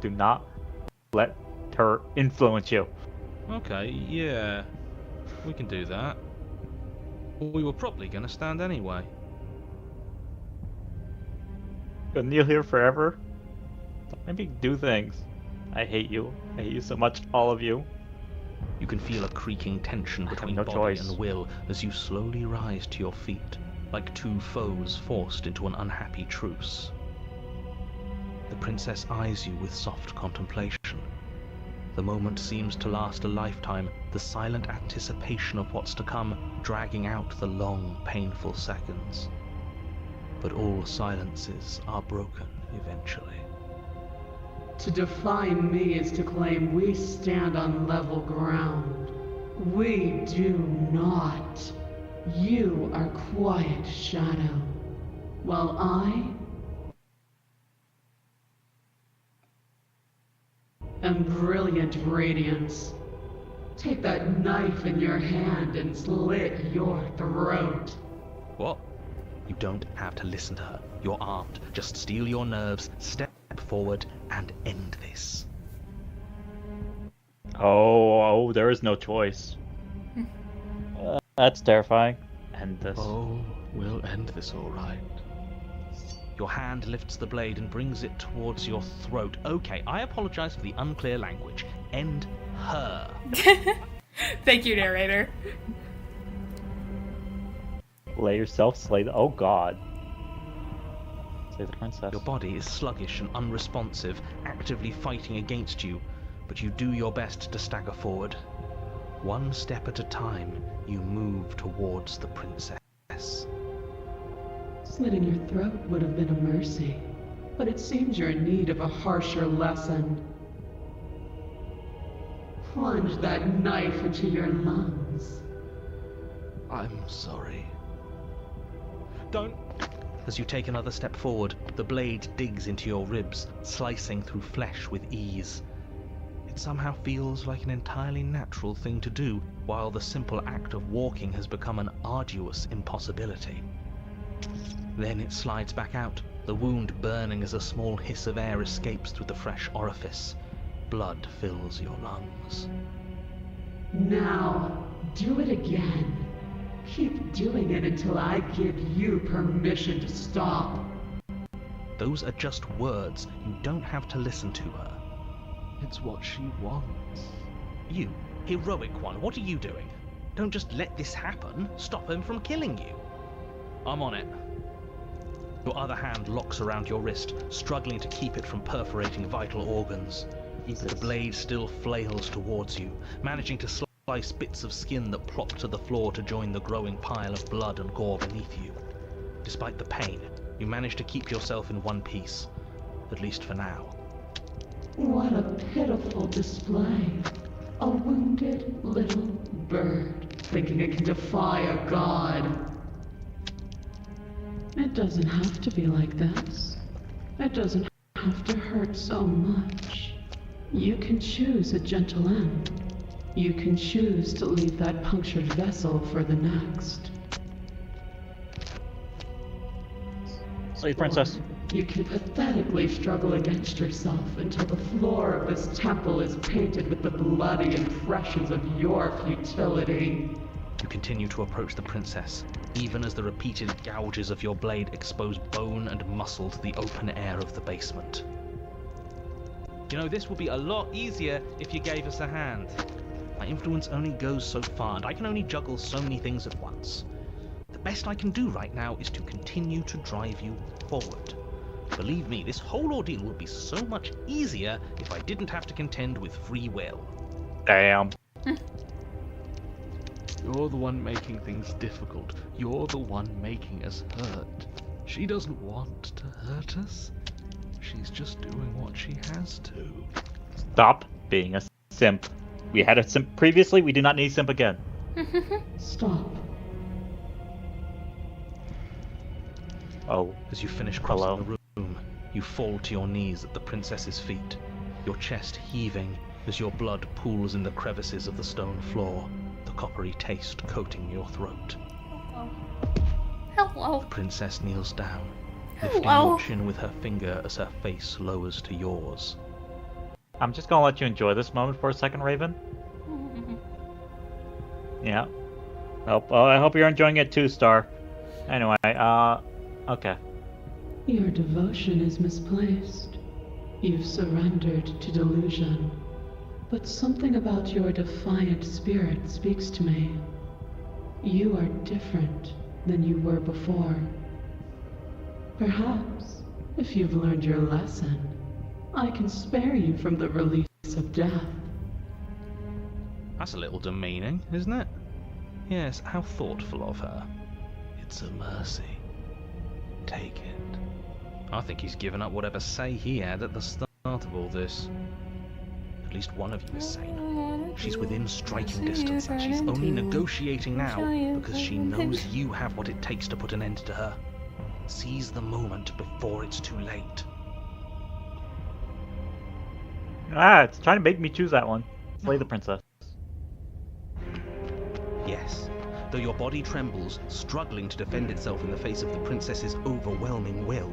do not let her influence you. Okay, yeah. We can do that. We were probably gonna stand anyway. Gonna kneel here forever? Maybe do things. I hate you. I hate you so much, all of you. You can feel a creaking tension between no body choice. and will as you slowly rise to your feet, like two foes forced into an unhappy truce. The princess eyes you with soft contemplation. The moment seems to last a lifetime, the silent anticipation of what's to come dragging out the long, painful seconds. But all silences are broken eventually. To define me is to claim we stand on level ground. We do not. You are quiet shadow, while I am brilliant radiance. Take that knife in your hand and slit your throat. What? You don't have to listen to her. You're armed. Just steel your nerves, step forward, and end this. Oh, there is no choice. That's terrifying. End this. Oh, we'll end this all right. Your hand lifts the blade and brings it towards your throat. Okay, I apologize for the unclear language. End her. Thank you, narrator. Lay yourself, slay the... Oh god. Slay the princess. Your body is sluggish and unresponsive, actively fighting against you, but you do your best to stagger forward. One step at a time, you move towards the princess. Slitting your throat would have been a mercy, but it seems you're in need of a harsher lesson. Plunge that knife into your lungs. I'm sorry. Don't! As you take another step forward, the blade digs into your ribs, slicing through flesh with ease. It somehow feels like an entirely natural thing to do, while the simple act of walking has become an arduous impossibility. Then it slides back out, the wound burning as a small hiss of air escapes through the fresh orifice. Blood fills your lungs. Now, do it again. Keep doing it until I give you permission to stop. Those are just words. You don't have to listen to her. It's what she wants. You, heroic one, what are you doing? Don't just let this happen. Stop him from killing you. I'm on it. Your other hand locks around your wrist, struggling to keep it from perforating vital organs. The blade still flails towards you, managing to slice bits of skin that plop to the floor to join the growing pile of blood and gore beneath you. Despite the pain, you manage to keep yourself in one piece, at least for now. What a pitiful display. A wounded little bird, thinking it can defy a god. It doesn't have to be like this. It doesn't have to hurt so much. You can choose a gentle end. You can choose to leave that punctured vessel for the next. Slay the princess. You can pathetically struggle against yourself until the floor of this temple is painted with the bloody impressions of your futility. You continue to approach the princess, even as the repeated gouges of your blade expose bone and muscle to the open air of the basement. You know, this would be a lot easier if you gave us a hand. My influence only goes so far, and I can only juggle so many things at once. The best I can do right now is to continue to drive you forward. Believe me, this whole ordeal would be so much easier if I didn't have to contend with free will. Damn. You're the one making things difficult. You're the one making us hurt. She doesn't want to hurt us. She's just doing what she has to. Stop being a simp. We had a simp previously, we do not need a simp again. Stop. Oh, As you finish crossing hello. the room, you fall to your knees at the princess's feet, your chest heaving as your blood pools in the crevices of the stone floor, the coppery taste coating your throat. Hello. The princess kneels down, lifting Hello. your chin with her finger as her face lowers to yours. I'm just gonna let you enjoy this moment for a second, Raven. Yeah. I hope you're enjoying it too, Star. Anyway, okay. Your devotion is misplaced. You've surrendered to delusion. But something about your defiant spirit speaks to me. You are different than you were before. Perhaps, if you've learned your lesson, I can spare you from the release of death That's a little demeaning, isn't it? Yes, how thoughtful of her. It's a mercy. Take it. I think he's given up whatever say he had at the start of all this. At least one of you is sane. She's within striking distance, and she's only negotiating now because she knows you have what it takes to put an end to her. Seize the moment before it's too late. It's trying to make me choose that one. Slay the princess. Yes. Though your body trembles, struggling to defend itself in the face of the princess's overwhelming will,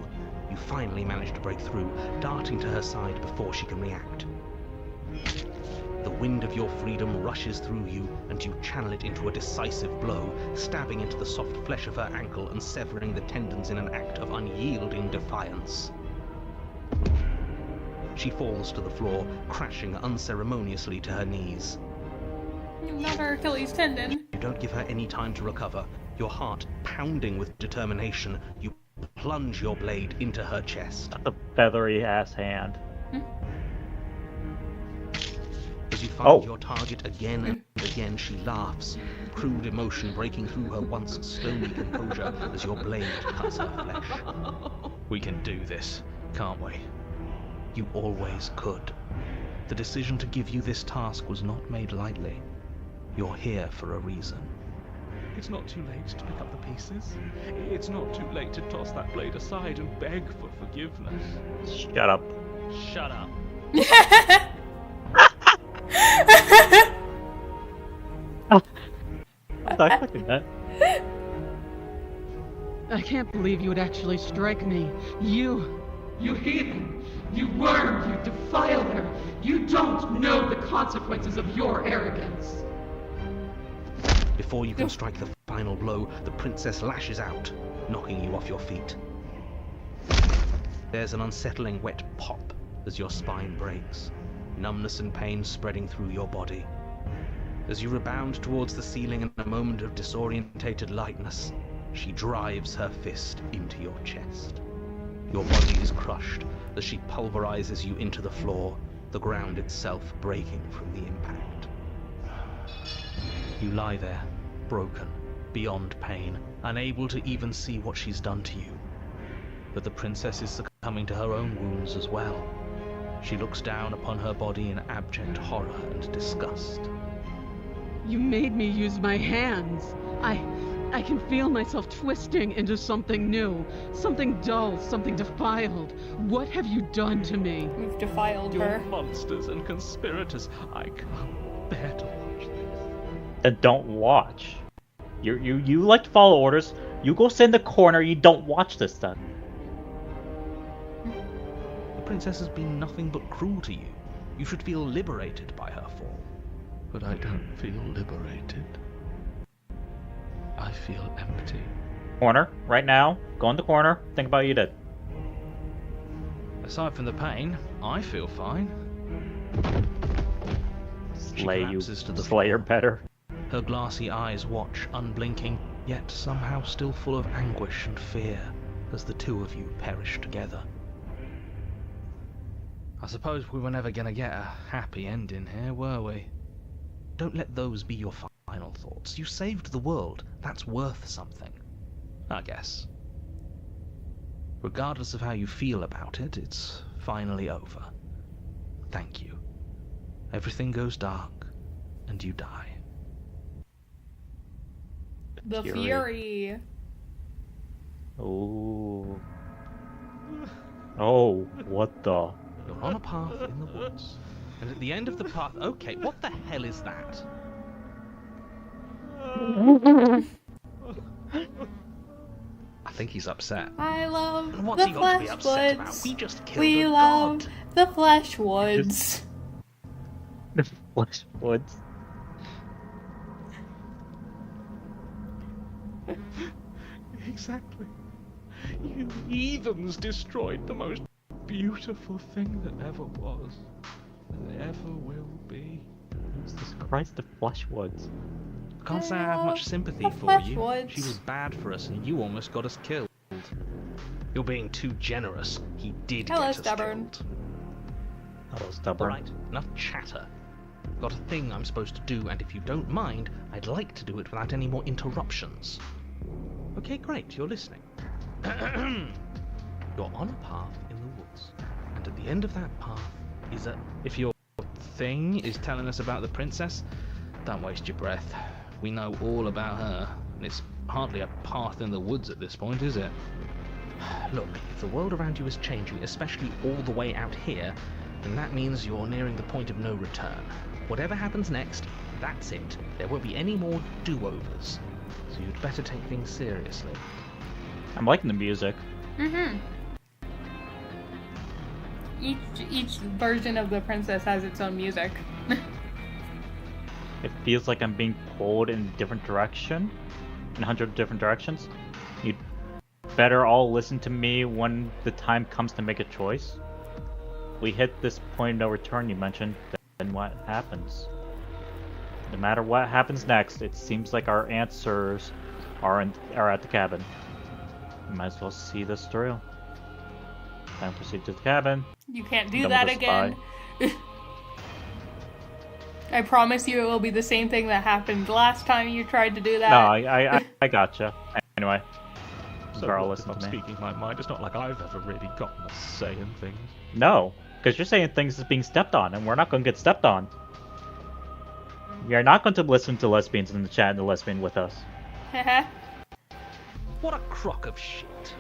you finally manage to break through, darting to her side before she can react. The wind of your freedom rushes through you, and you channel it into a decisive blow, stabbing into the soft flesh of her ankle and severing the tendons in an act of unyielding defiance. She falls to the floor, crashing unceremoniously to her knees. Not her Achilles tendon. You don't give her any time to recover. Your heart pounding with determination, you plunge your blade into her chest. That's a feathery ass hand. As you find your target again and again, she laughs, crude emotion breaking through her once stony composure as your blade cuts her flesh. We can do this, can't we? You always could. The decision to give you this task was not made lightly. You're here for a reason. It's not too late to pick up the pieces. It's not too late to toss that blade aside and beg for forgiveness. Shut up. Shut up. I was expecting that. I can't believe you would actually strike me. You heathen! You worm! You defiler! You don't know the consequences of your arrogance! Before you can strike the final blow, the princess lashes out, knocking you off your feet. There's an unsettling wet pop as your spine breaks, numbness and pain spreading through your body. As you rebound towards the ceiling in a moment of disorientated lightness, she drives her fist into your chest. Your body is crushed as she pulverizes you into the floor, the ground itself breaking from the impact. You lie there, broken, beyond pain, unable to even see what she's done to you. But the princess is succumbing to her own wounds as well. She looks down upon her body in abject horror and disgust. You made me use my hands. I can feel myself twisting into something new, something dull, something defiled. What have you done to me? We've defiled You're her. monsters and conspirators. I can't bear to watch this. Then don't watch. You like to follow orders. You go sit in the corner. You don't watch this stuff. The princess has been nothing but cruel to you. You should feel liberated by her fall. But I don't feel liberated. I feel empty. Corner right now. Go in the corner. Think about what you did. Aside from the pain, I feel fine. Slay you. collapses to the Slayer floor. better. Her glassy eyes watch, unblinking, yet somehow still full of anguish and fear, as the two of you perish together. I suppose we were never gonna get a happy ending here, were we? Don't let those be your final thoughts. You saved the world. That's worth something. I guess. Regardless of how you feel about it, it's finally over. Thank you. Everything goes dark, and you die. The Fury. Fury. Oh. Oh, what the? You're on a path in the woods, and at the end of the path... Okay, what the hell is that? I think he's upset. I love And what's the he got to be Flesh upset about? Woods. We just killed We a love god. the Flesh Woods. The Flesh Woods. Exactly. You heathens destroyed the most beautiful thing that ever was, and ever will be. Jesus Christ, the Flesh Woods. I can't say I have much sympathy The for Flesh you. Woods. She was bad for us, and you almost got us killed. You're being too generous. He did Hello, get us stubborn. killed. Oh, stubborn. Alright, enough chatter. Got a thing I'm supposed to do, and if you don't mind, I'd like to do it without any more interruptions. Okay, great, you're listening. You're on a path in the woods, and at the end of that path is a... If your thing is telling us about the princess, don't waste your breath. We know all about her, and it's hardly a path in the woods at this point, is it? Look, if the world around you is changing, especially all the way out here, then that means you're nearing the point of no return. Whatever happens next, that's it. There won't be any more do-overs. So you'd better take things seriously. I'm liking the music. Mm-hmm. Each version of the princess has its own music. It feels like I'm being pulled in a different direction, in 100 different directions. You'd better all listen to me when the time comes to make a choice. We hit this point of no return you mentioned, then what happens? No matter what happens next, it seems like our answers are at the cabin. We might as well see this through. Time to proceed to the cabin. You can't do Done that with the again. I promise you it will be the same thing that happened last time you tried to do that. No, I gotcha. Anyway, So Carl, what, listen if I'm to me. speaking my mind, it's not like I've ever really gotten a say in things. No, because you're saying things is being stepped on, and we're not going to get stepped on. We are not going to listen to lesbians in the chat and the lesbian with us. What a crock of shit.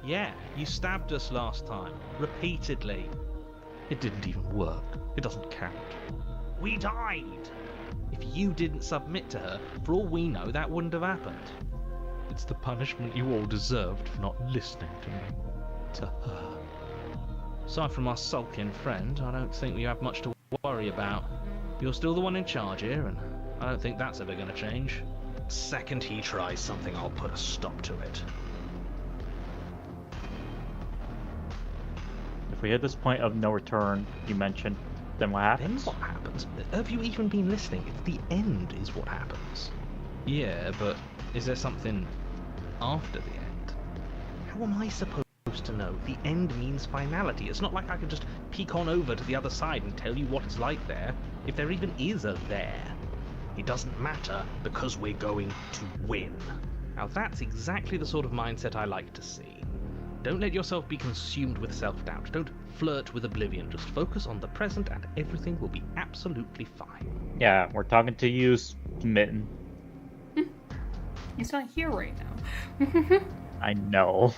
Yeah, you stabbed us last time. Repeatedly. It didn't even work. It doesn't count. We died! If you didn't submit to her, for all we know, that wouldn't have happened. It's the punishment you all deserved for not listening to me. To her. Aside from our sulking friend, I don't think we have much to worry about. You're still the one in charge here, and I don't think that's ever going to change. Second he tries something, I'll put a stop to it. If we hit this point of no return you mentioned, then what Then happens? what happens? Have you even been listening? It's the end is what happens. Yeah, but is there something after the end? How am I supposed to know? The end means finality. It's not like I can just peek on over to the other side and tell you what it's like there, if there even is a there. It doesn't matter because we're going to win. Now that's exactly the sort of mindset I like to see. Don't let yourself be consumed with self-doubt. Don't flirt with oblivion. Just focus on the present and everything will be absolutely fine. Yeah, we're talking to you, Smitten. He's not here right now. I know.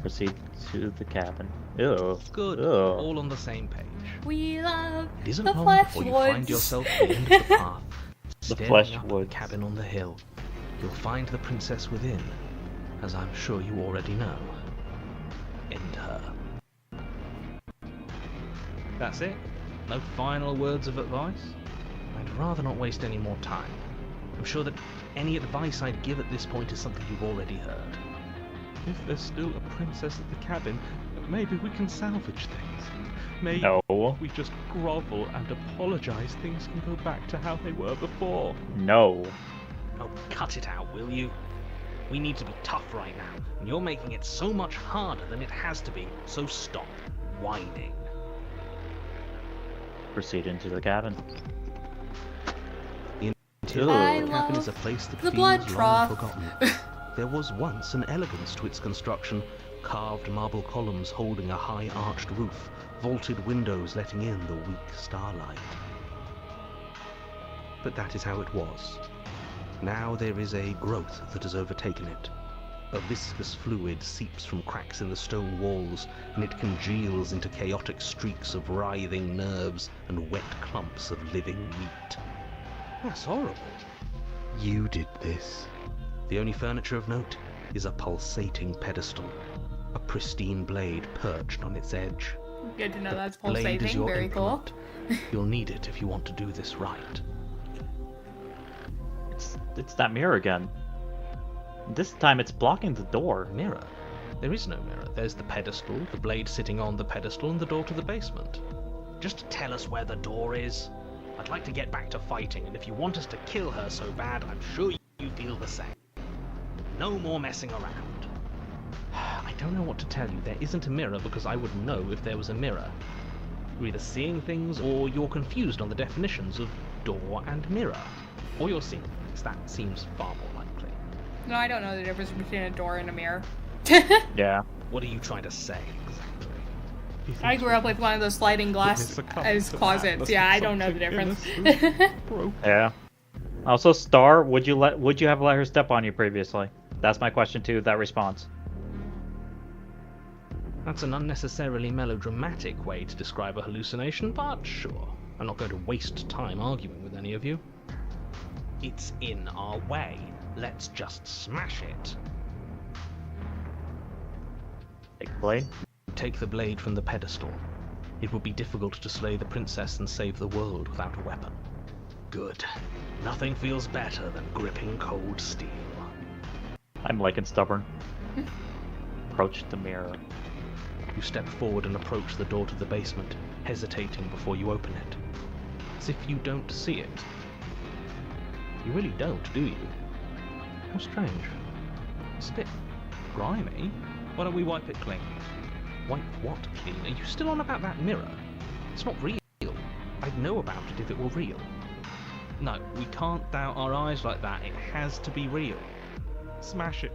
Proceed to the cabin. Ew. Good. Ew. All on the same page. We love It isn't the long flesh before you woods. find yourself at the end of the path, The staring flesh up at the woods. cabin on the hill. You'll find the princess within, as I'm sure you already know. End her. That's it? No final words of advice? I'd rather not waste any more time. I'm sure that any advice I'd give at this point is something you've already heard. If there's still a princess at the cabin, maybe we can salvage things. Maybe No. if we just grovel and apologize, things can go back to how they were before. No. Oh, cut it out, will you? We need to be tough right now, and you're making it so much harder than it has to be, so stop whining. Proceed into the cabin. The interior I of the cabin love is a place that the feels blood long trough. forgotten. There was once an elegance to its construction, carved marble columns holding a high arched roof, vaulted windows letting in the weak starlight. But that is how it was. Now there is a growth that has overtaken it. A viscous fluid seeps from cracks in the stone walls, and it congeals into chaotic streaks of writhing nerves and wet clumps of living meat. That's horrible. You did this. The only furniture of note is a pulsating pedestal, a pristine blade perched on its edge. Good to know that's Blade is pulsating. your Very cool. implement. You'll need it if you want to do this right. It's that mirror again. This time it's blocking the door. Mirror? There is no mirror. There's the pedestal, the blade sitting on the pedestal, and the door to the basement. Just tell us where the door is. I'd like to get back to fighting, and if you want us to kill her so bad, I'm sure you feel the same. No more messing around. I don't know what to tell you. There isn't a mirror because I would know if there was a mirror. You're either seeing things, or you're confused on the definitions of door and mirror. Or you're seeing things. That seems far more likely. No, I don't know the difference between a door and a mirror. Yeah. What are you trying to say exactly? I grew up with one of those sliding glass as closets. Yeah, I don't know the difference. Yeah. Also, Star, would you have let her step on you previously? That's my question to that response. That's an unnecessarily melodramatic way to describe a hallucination, but sure. I'm not going to waste time arguing with any of you. It's in our way. Let's just smash it. Take the blade. Take the blade from the pedestal. It would be difficult to slay the princess and save the world without a weapon. Good. Nothing feels better than gripping cold steel. I'm light and stubborn. Approach the mirror. You step forward and approach the door to the basement, hesitating before you open it. As if you don't see it. You really don't, do you? How strange. It's a bit grimy. Why don't we wipe it clean? Wipe what clean? Are you still on about that mirror? It's not real. I'd know about it if it were real. No, we can't doubt our eyes like that. It has to be real. Smash it.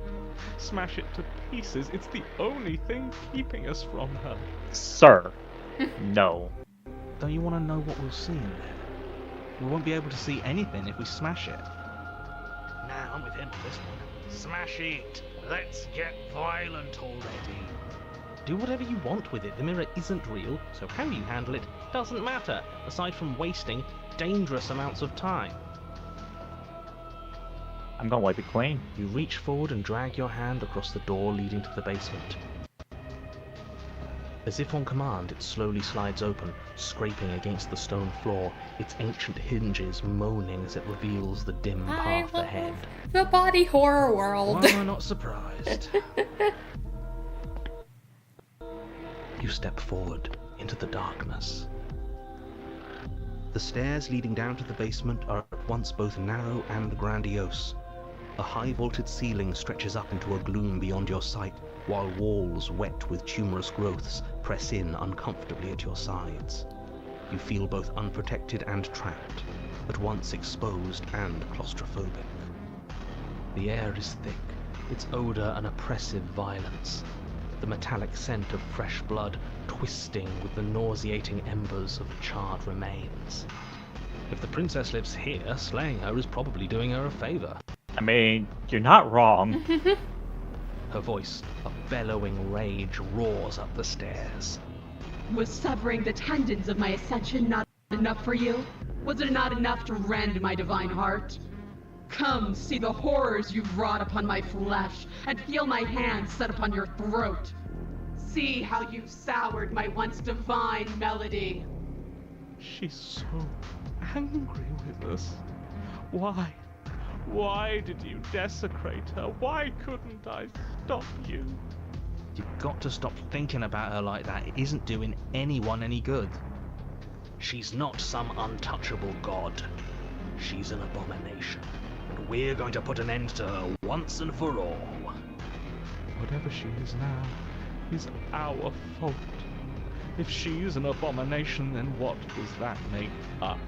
Smash it to pieces. It's the only thing keeping us from her. Sir. No. Don't you want to know what we'll see in there? We won't be able to see anything if we smash it. Nah, I'm with him on this one. Smash it. Let's get violent already. Do whatever you want with it. The mirror isn't real, so how you handle it doesn't matter, aside from wasting dangerous amounts of time. I'm gonna wipe it clean. You reach forward and drag your hand across the door leading to the basement. As if on command, it slowly slides open, scraping against the stone floor, its ancient hinges moaning as it reveals the dim path ahead. The body horror world. Why am I not surprised? You step forward into the darkness. The stairs leading down to the basement are at once both narrow and grandiose. A high-vaulted ceiling stretches up into a gloom beyond your sight, while walls wet with tumorous growths press in uncomfortably at your sides. You feel both unprotected and trapped, at once exposed and claustrophobic. The air is thick, its odor an oppressive violence, the metallic scent of fresh blood twisting with the nauseating embers of charred remains. If the princess lives here, slaying her is probably doing her a favor. I mean, you're not wrong. Her voice, a bellowing rage, roars up the stairs. Was severing the tendons of my ascension not enough for you? Was it not enough to rend my divine heart? Come, see the horrors you've wrought upon my flesh, and feel my hands set upon your throat. See how you've soured my once divine melody. She's so angry with us. Why? Why did you desecrate her? Why couldn't I stop you? You've got to stop thinking about her like that. It isn't doing anyone any good. She's not some untouchable god. She's an abomination. And we're going to put an end to her once and for all. Whatever she is now is our fault. If she's an abomination, then what does that make us?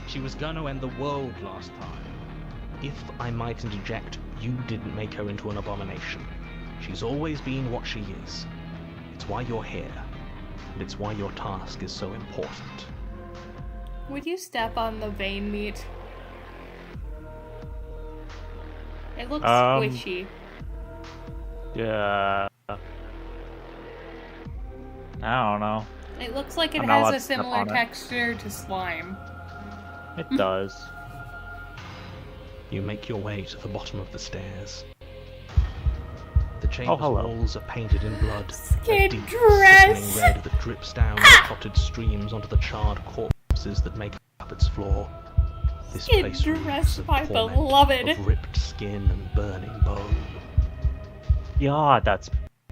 She was gonna end the world last time. If I might interject, you didn't make her into an abomination. She's always been what she is. It's why you're here. And it's why your task is so important. Would you step on the vein meat? It looks squishy. Yeah. I don't know. It looks like it I'm not allowed has a to step similar on it. texture to slime. It does. You make your way to the bottom of the stairs. The chamber's hello. walls are painted in blood. Skid a deep, dress. sickening red that drips down in clotted streams onto the charred corpses that make up its floor. This Skid place dress, reeks of my torment, beloved. of ripped skin and burning bone. Yeah, that's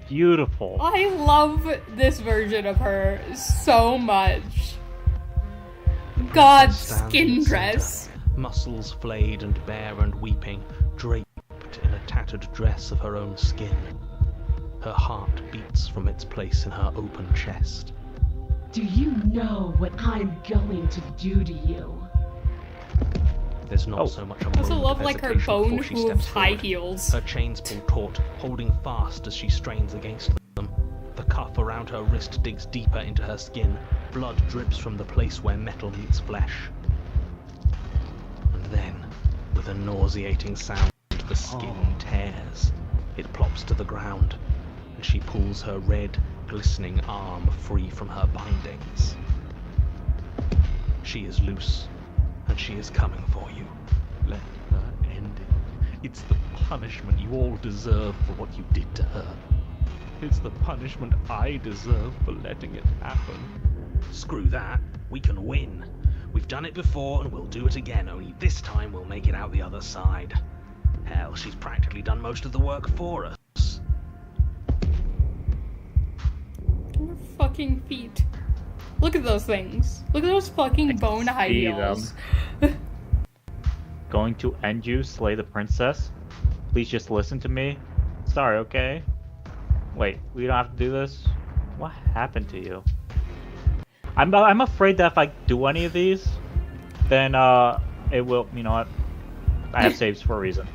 beautiful. I love this version of her so much. God's Stands in skin the dress. center, muscles flayed and bare and weeping, draped in a tattered dress of her own skin. Her heart beats from its place in her open chest. Do you know what I'm going to do to you? There's not Oh. so much a I also moment love of like her hesitation bone before she hooves steps high forward. heels. Her chains pull taut, holding fast as she strains against them. The cuff around her wrist digs deeper into her skin. Blood drips from the place where metal meets flesh. And then, with a nauseating sound, the skin tears. It plops to the ground, and she pulls her red, glistening arm free from her bindings. She is loose, and she is coming for you. Let her end it. It's the punishment you all deserve for what you did to her. It's the punishment I deserve for letting it happen. Screw that. We can win. We've done it before and we'll do it again, only this time we'll make it out the other side. Hell, she's practically done most of the work for us. Her fucking feet. Look at those things. Look at those fucking bone high see heels. Going to end you, slay the princess? Please just listen to me. Sorry, okay? Wait, we don't have to do this? What happened to you? I'm afraid that if I do any of these, then it will, you know what? I have saves for a reason.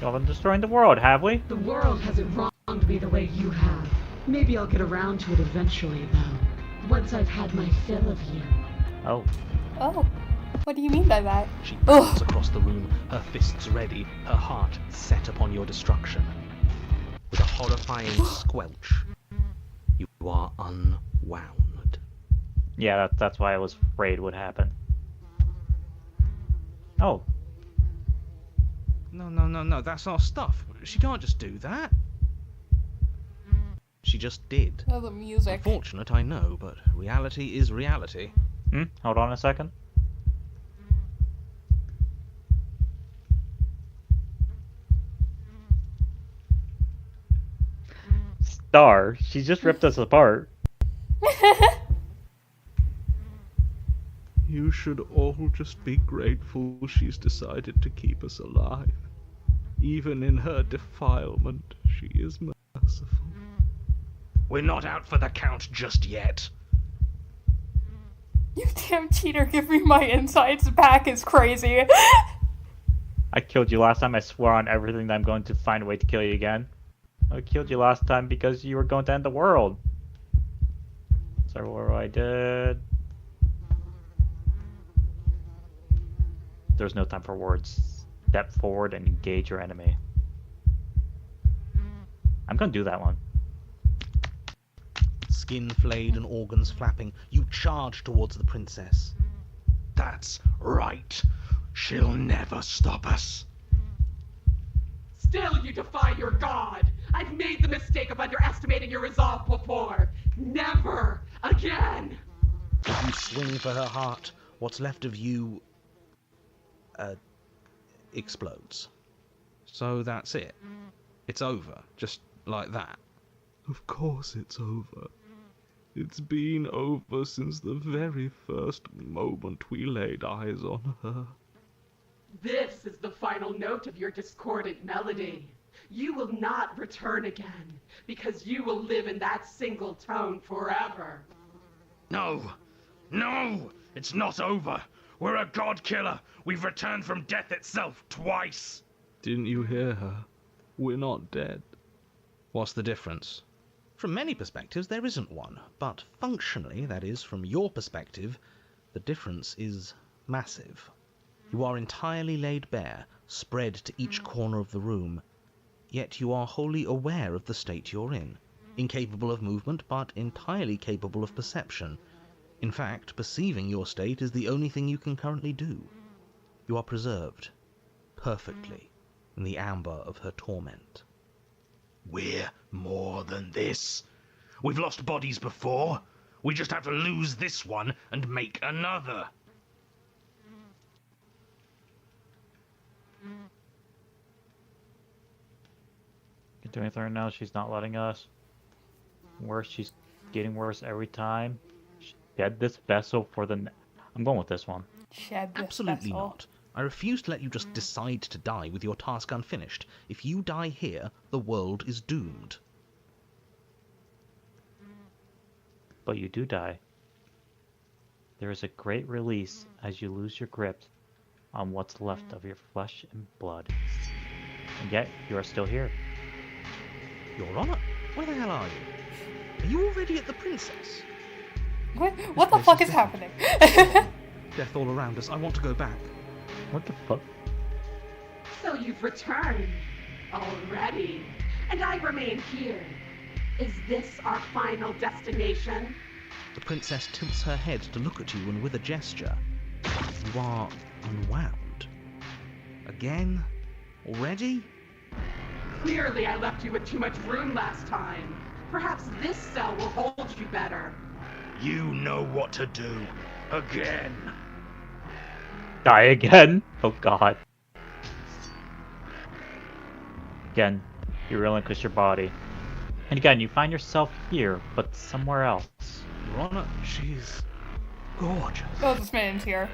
Y'all been destroying the world, have we? The world hasn't wronged me the way you have. Maybe I'll get around to it eventually, though. Once I've had my fill of you. Oh. Oh, what do you mean by that? She bounds across the room, her fists ready, her heart set upon your destruction. With a horrifying squelch, you are unwound. Yeah, that's why I was afraid would happen. Oh. No, that's our stuff. She can't just do that. She just did. Oh, the music. Unfortunate, I know, but reality is reality. Hold on a second. Star, she just ripped us apart. You should all just be grateful she's decided to keep us alive. Even in her defilement, she is merciful. We're not out for the count just yet. You damn cheater, give me my insides back is crazy. I killed you last time, I swore on everything that I'm going to find a way to kill you again. I killed you last time because you were going to end the world. Sorry, what I did. There's no time for words. Step forward and engage your enemy. I'm gonna do that one. Skin flayed and organs flapping, you charge towards the princess. That's right. She'll never stop us. Still you defy your god! I've made the mistake of underestimating your resolve before! Never again! You swing for her heart. What's left of you explodes. So that's it. It's over, just like that. Of course it's over. It's been over since the very first moment we laid eyes on her. This is the final note of your discordant melody. You will not return again, because you will live in that single tone forever. No! It's not over! We're a god killer! We've returned from death itself twice! Didn't you hear her? We're not dead. What's the difference? From many perspectives, there isn't one, but functionally, that is, from your perspective, the difference is massive. You are entirely laid bare, spread to each corner of the room, yet you are wholly aware of the state you're in, incapable of movement, but entirely capable of perception. In fact, perceiving your state is the only thing you can currently do. You are preserved, perfectly, in the amber of her torment. We're more than this. We've lost bodies before. We just have to lose this one and make another. Can't do anything right now, she's not letting us. Worse, she's getting worse every time. Shed this vessel for the... I'm going with this one. Shed this Absolutely vessel. not. I refuse to let you just decide to die with your task unfinished. If you die here, the world is doomed. but you do die. There is a great release as you lose your grip on what's left of your flesh and blood. And yet, you are still here. Your Honor, where the hell are you? Are you already at the Princess? What the fuck is happening? Death all around us. I want to go back. What the fuck? So you've returned already, and I remain here. Is this our final destination? The Princess tilts her head to look at you, and with a gesture, you are unwound. Again? Already? Clearly I left you with too much room last time. Perhaps this cell will hold you better. You know what to do. Again. Die again? Oh god. Again, you relinquish your body. And again, you find yourself here, but somewhere else. Your Honor, She's gorgeous. Oh, this man's here.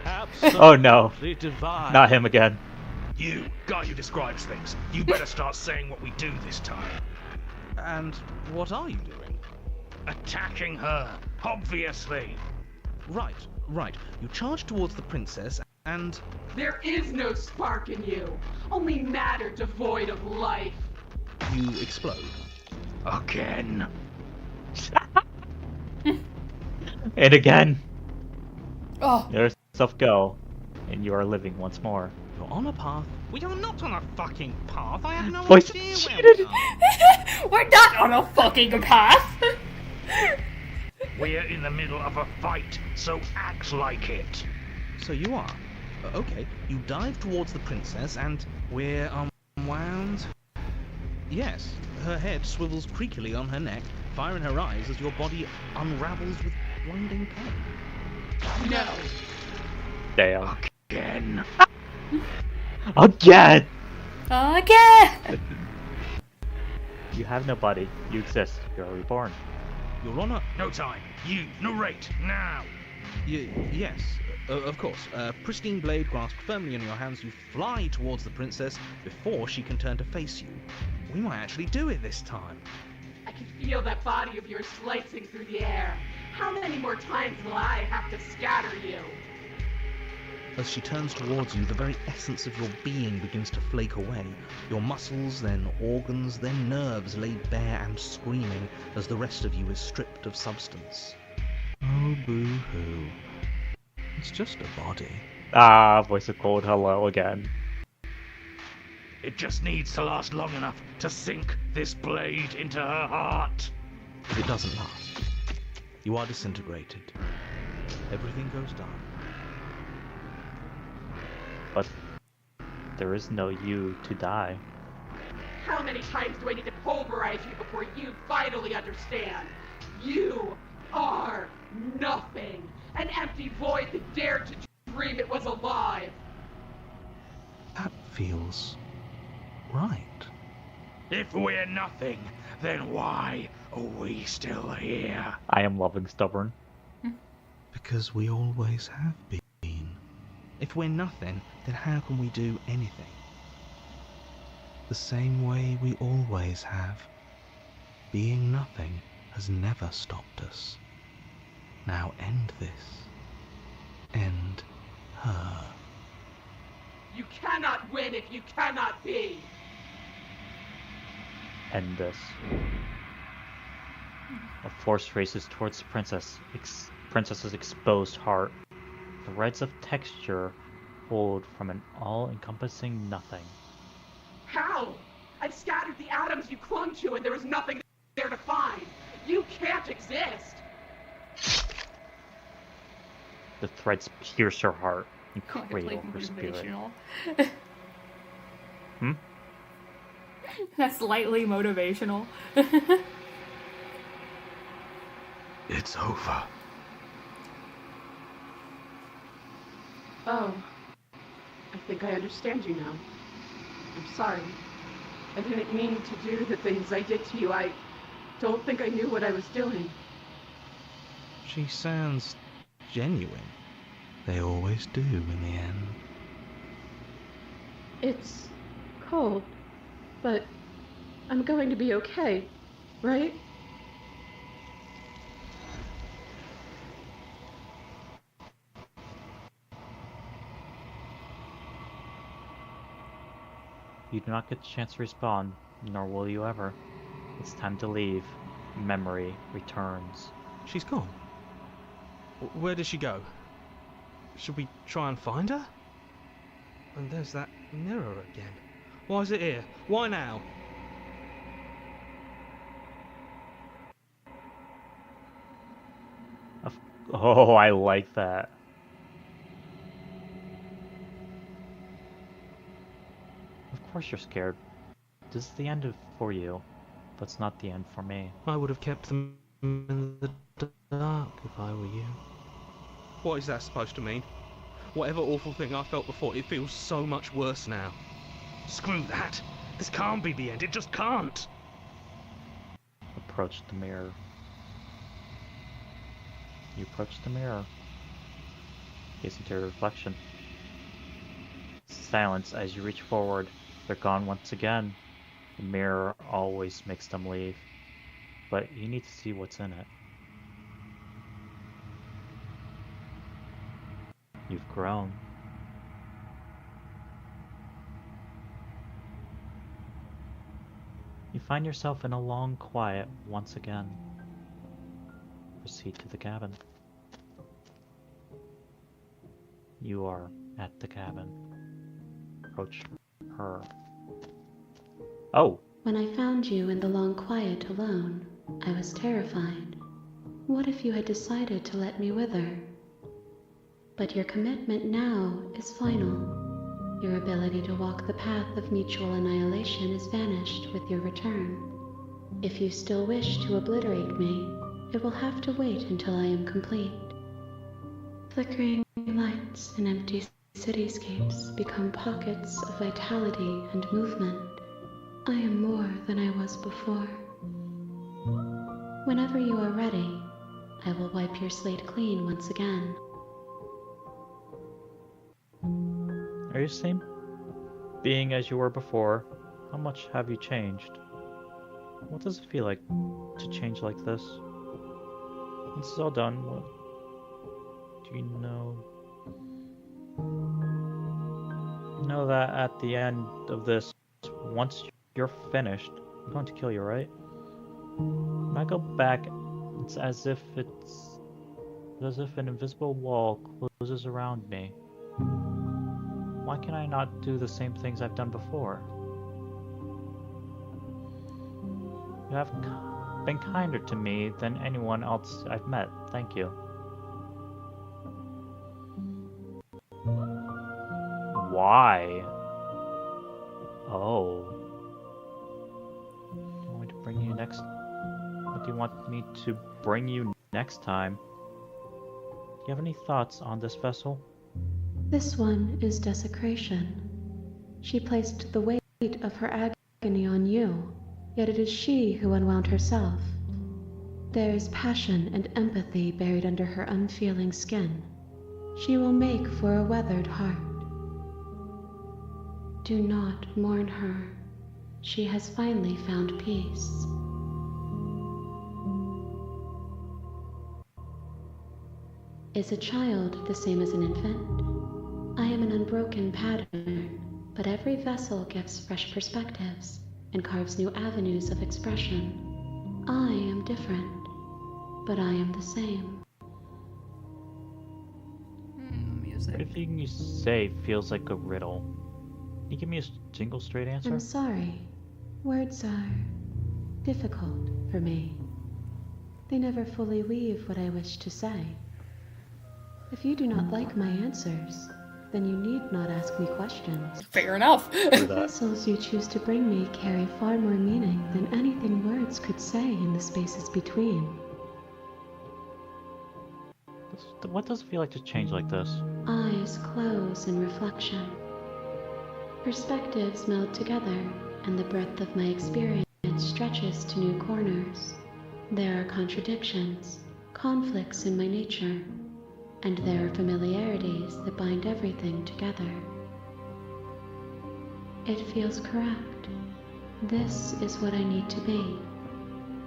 Oh no. Divine. Not him again. You, guy who describes things, you better start saying what we do this time. and what are you doing? Attacking her, obviously. Right. You charge towards the Princess, and... There is no spark in you, only matter devoid of life. you explode. Again. And again. Oh. Let yourself go, and you are living once more. You're on a path. We are not on a fucking path. I have no Voice idea where cheated. we are. We're not on a fucking path. We're in the middle of a fight, so act like it. So you are. Okay, you dive towards the Princess, and we're unwound. Yes, her head swivels creakily on her neck, fire in her eyes as your body unravels with blinding pain. No. Damn. Again. Again! Again! You have no body. You exist. You are reborn. Your Honor, No time. You, narrate, now. yes, of course. Pristine blade grasped firmly in your hands, you fly towards the Princess before she can turn to face you. We might actually do it this time. I can feel that body of yours slicing through the air. How many more times will I have to scatter you? As she turns towards you, the very essence of your being begins to flake away. Your muscles, then organs, then nerves laid bare and screaming as the rest of you is stripped of substance. Oh, boo-hoo. It's just a body. Ah, voice of cold hello again. It just needs to last long enough to sink this blade into her heart. But it doesn't last. You are disintegrated. Everything goes dark. But there is no you to die. How many times do I need to pulverize you before you finally understand? You are nothing. An empty void that dared to dream it was alive. That feels right. If we're nothing, then why are we still here? I am loving stubborn. Because we always have been. If we're nothing, then how can we do anything? The same way we always have. Being nothing has never stopped us. Now end this. End her. You cannot win if you cannot be. End this. A force races towards the princess's exposed heart. Threads of texture hold from an all-encompassing nothing. How? I've scattered the atoms you clung to and there is nothing there to find. You can't exist. The threads pierce her heart and Like it's cradle like her spirit. motivational. That's slightly motivational. It's over. Oh, I think I understand you now. I'm sorry. I didn't mean to do the things I did to you. I don't think I knew what I was doing. She sounds genuine. They always do in the end. It's cold, but I'm going to be okay, right? You do not get the chance to respawn, nor will you ever. It's time to leave. Memory returns. She's gone. Where did she go? Should we try and find her? And there's that mirror again. Why is it here? Why now? Oh, I like that. Of course you're scared. This is the end for you, but it's not the end for me. I would have kept them in the dark if I were you. What is that supposed to mean? Whatever awful thing I felt before, it feels so much worse now. Screw that! This can't be the end, it just can't! Approach the mirror. You approach the mirror. Gaze into your reflection. Silence as you reach forward. They're gone once again. The mirror always makes them leave. But you need to see what's in it. You've grown. You find yourself in a long quiet once again. Proceed to the cabin. You are at the cabin. Approach her. Oh! When I found you in the long quiet alone, I was terrified. What if you had decided to let me wither? But your commitment now is final. Your ability to walk the path of mutual annihilation is vanished with your return. If you still wish to obliterate me, it will have to wait until I am complete. Flickering lights in empty cityscapes become pockets of vitality and movement. I am more than I was before. Whenever you are ready, I will wipe your slate clean once again. Are you the same being as you were before? How much have you changed? What does it feel like to change like this? When this is all done, what do you know? You know that at the end of this, once you're finished, I'm going to kill you, right? When I go back, it's as if an invisible wall closes around me. Why can I not do the same things I've done before? You have been kinder to me than anyone else I've met. Thank you. Why? Oh. Do you want me to bring you next? What do you want me to bring you next time? Do you have any thoughts on this vessel? This one is desecration. She placed the weight of her agony on you, yet it is she who unwound herself. There is passion and empathy buried under her unfeeling skin. She will make for a weathered heart. Do not mourn her. She has finally found peace. Is a child the same as an infant? I am an unbroken pattern, but every vessel gives fresh perspectives and carves new avenues of expression. I am different, but I am the same. Music. Everything you say feels like a riddle. Can you give me a single straight answer? I'm sorry. Words are difficult for me. They never fully weave what I wish to say. If you do not like my answers, then you need not ask me questions. Fair enough. The vessels you choose to bring me carry far more meaning than anything words could say in the spaces between. What does it feel like to change like this? Eyes close in reflection. Perspectives meld together, and the breadth of my experience stretches to new corners. There are contradictions, conflicts in my nature, and there are familiarities that bind everything together. It feels correct. This is what I need to be.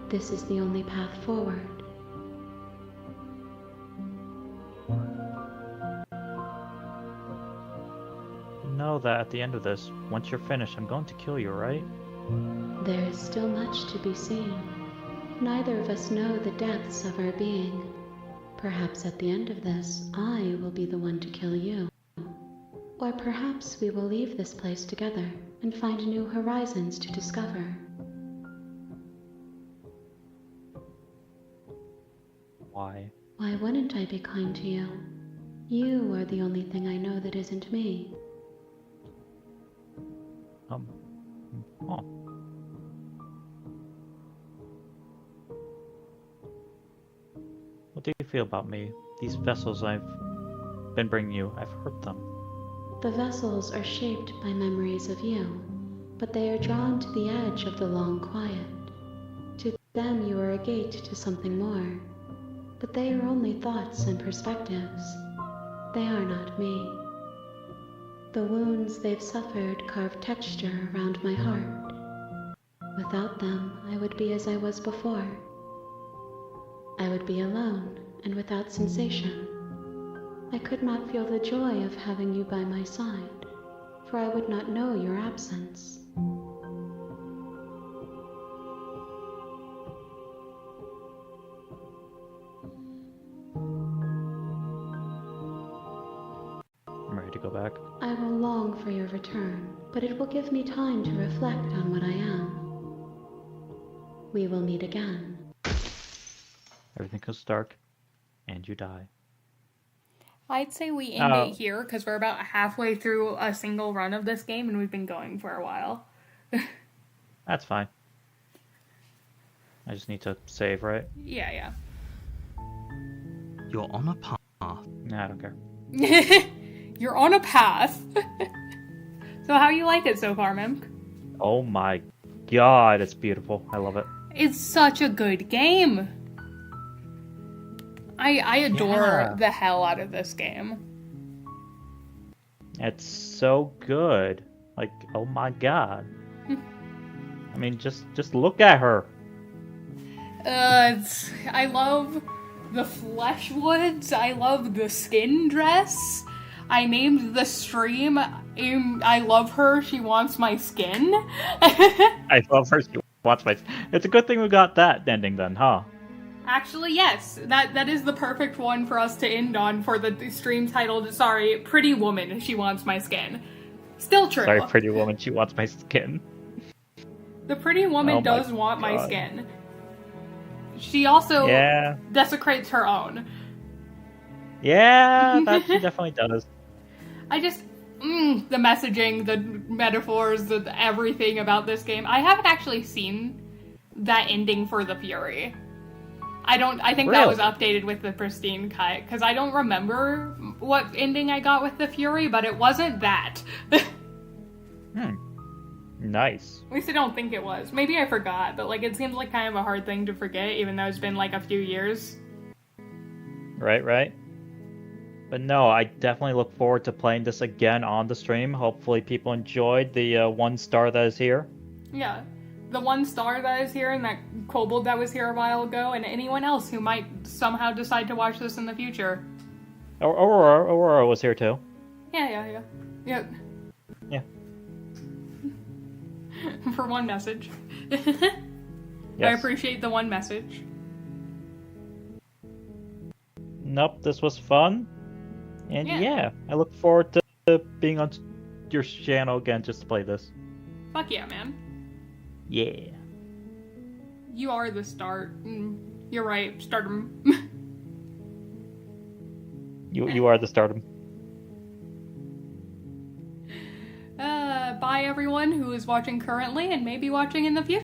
This is the only path forward. No, know that at the end of this, once you're finished, I'm going to kill you, right? There is still much to be seen. Neither of us know the depths of our being. Perhaps at the end of this, I will be the one to kill you. Or perhaps we will leave this place together and find new horizons to discover. Why? Why wouldn't I be kind to you? You are the only thing I know that isn't me. Oh. What do you feel about me? These vessels I've been bringing you, I've hurt them. The vessels are shaped by memories of you, but they are drawn to the edge of the long quiet. To them you are a gate to something more, but they are only thoughts and perspectives. They are not me. The wounds they've suffered carve texture around my heart. Without them, I would be as I was before. I would be alone and without sensation. I could not feel the joy of having you by my side, for I would not know your absence. I'm ready to go back. I will long for your return, but it will give me time to reflect on what I am. We will meet again. Everything goes dark, and you die. I'd say we end it here because we're about halfway through a single run of this game and we've been going for a while. That's fine. I just need to save, right? Yeah. You're on a path. Nah, I don't care. You're on a path. So how you like it so far, Mimk? Oh my god, it's beautiful. I love it. It's such a good game. I adore the hell out of this game. It's so good. Like, oh my god. I mean, just look at her. I love the flesh woods. I love the skin dress. I named the stream I love her, she wants my skin. I love her, she wants my... It's a good thing we got that ending then, huh? Actually, yes. That is the perfect one for us to end on for the stream titled, sorry, Pretty Woman, She Wants My Skin. Still true. Sorry, Pretty Woman, She Wants My Skin. The Pretty Woman does want my skin. She also desecrates her own. Yeah, that she definitely does. I just... the messaging, the metaphors, the everything about this game. I haven't actually seen that ending for the Fury. I think that was updated with the pristine cut, because I don't remember what ending I got with the Fury, but it wasn't that. Nice. At least I don't think it was. Maybe I forgot, but it seems like kind of a hard thing to forget, even though it's been a few years. Right. But no, I definitely look forward to playing this again on the stream. Hopefully people enjoyed the 1 star that is here. Yeah. The 1 star that is here, and that kobold that was here a while ago, and anyone else who might somehow decide to watch this in the future. Aurora was here too. Yeah. Yeah. For one message. Yes. I appreciate the one message. Nope, this was fun. And yeah, I look forward to being on your channel again just to play this. Fuck yeah, man. Yeah. You are the start. You're right, stardom. You are the stardom. Bye everyone who is watching currently and maybe watching in the future.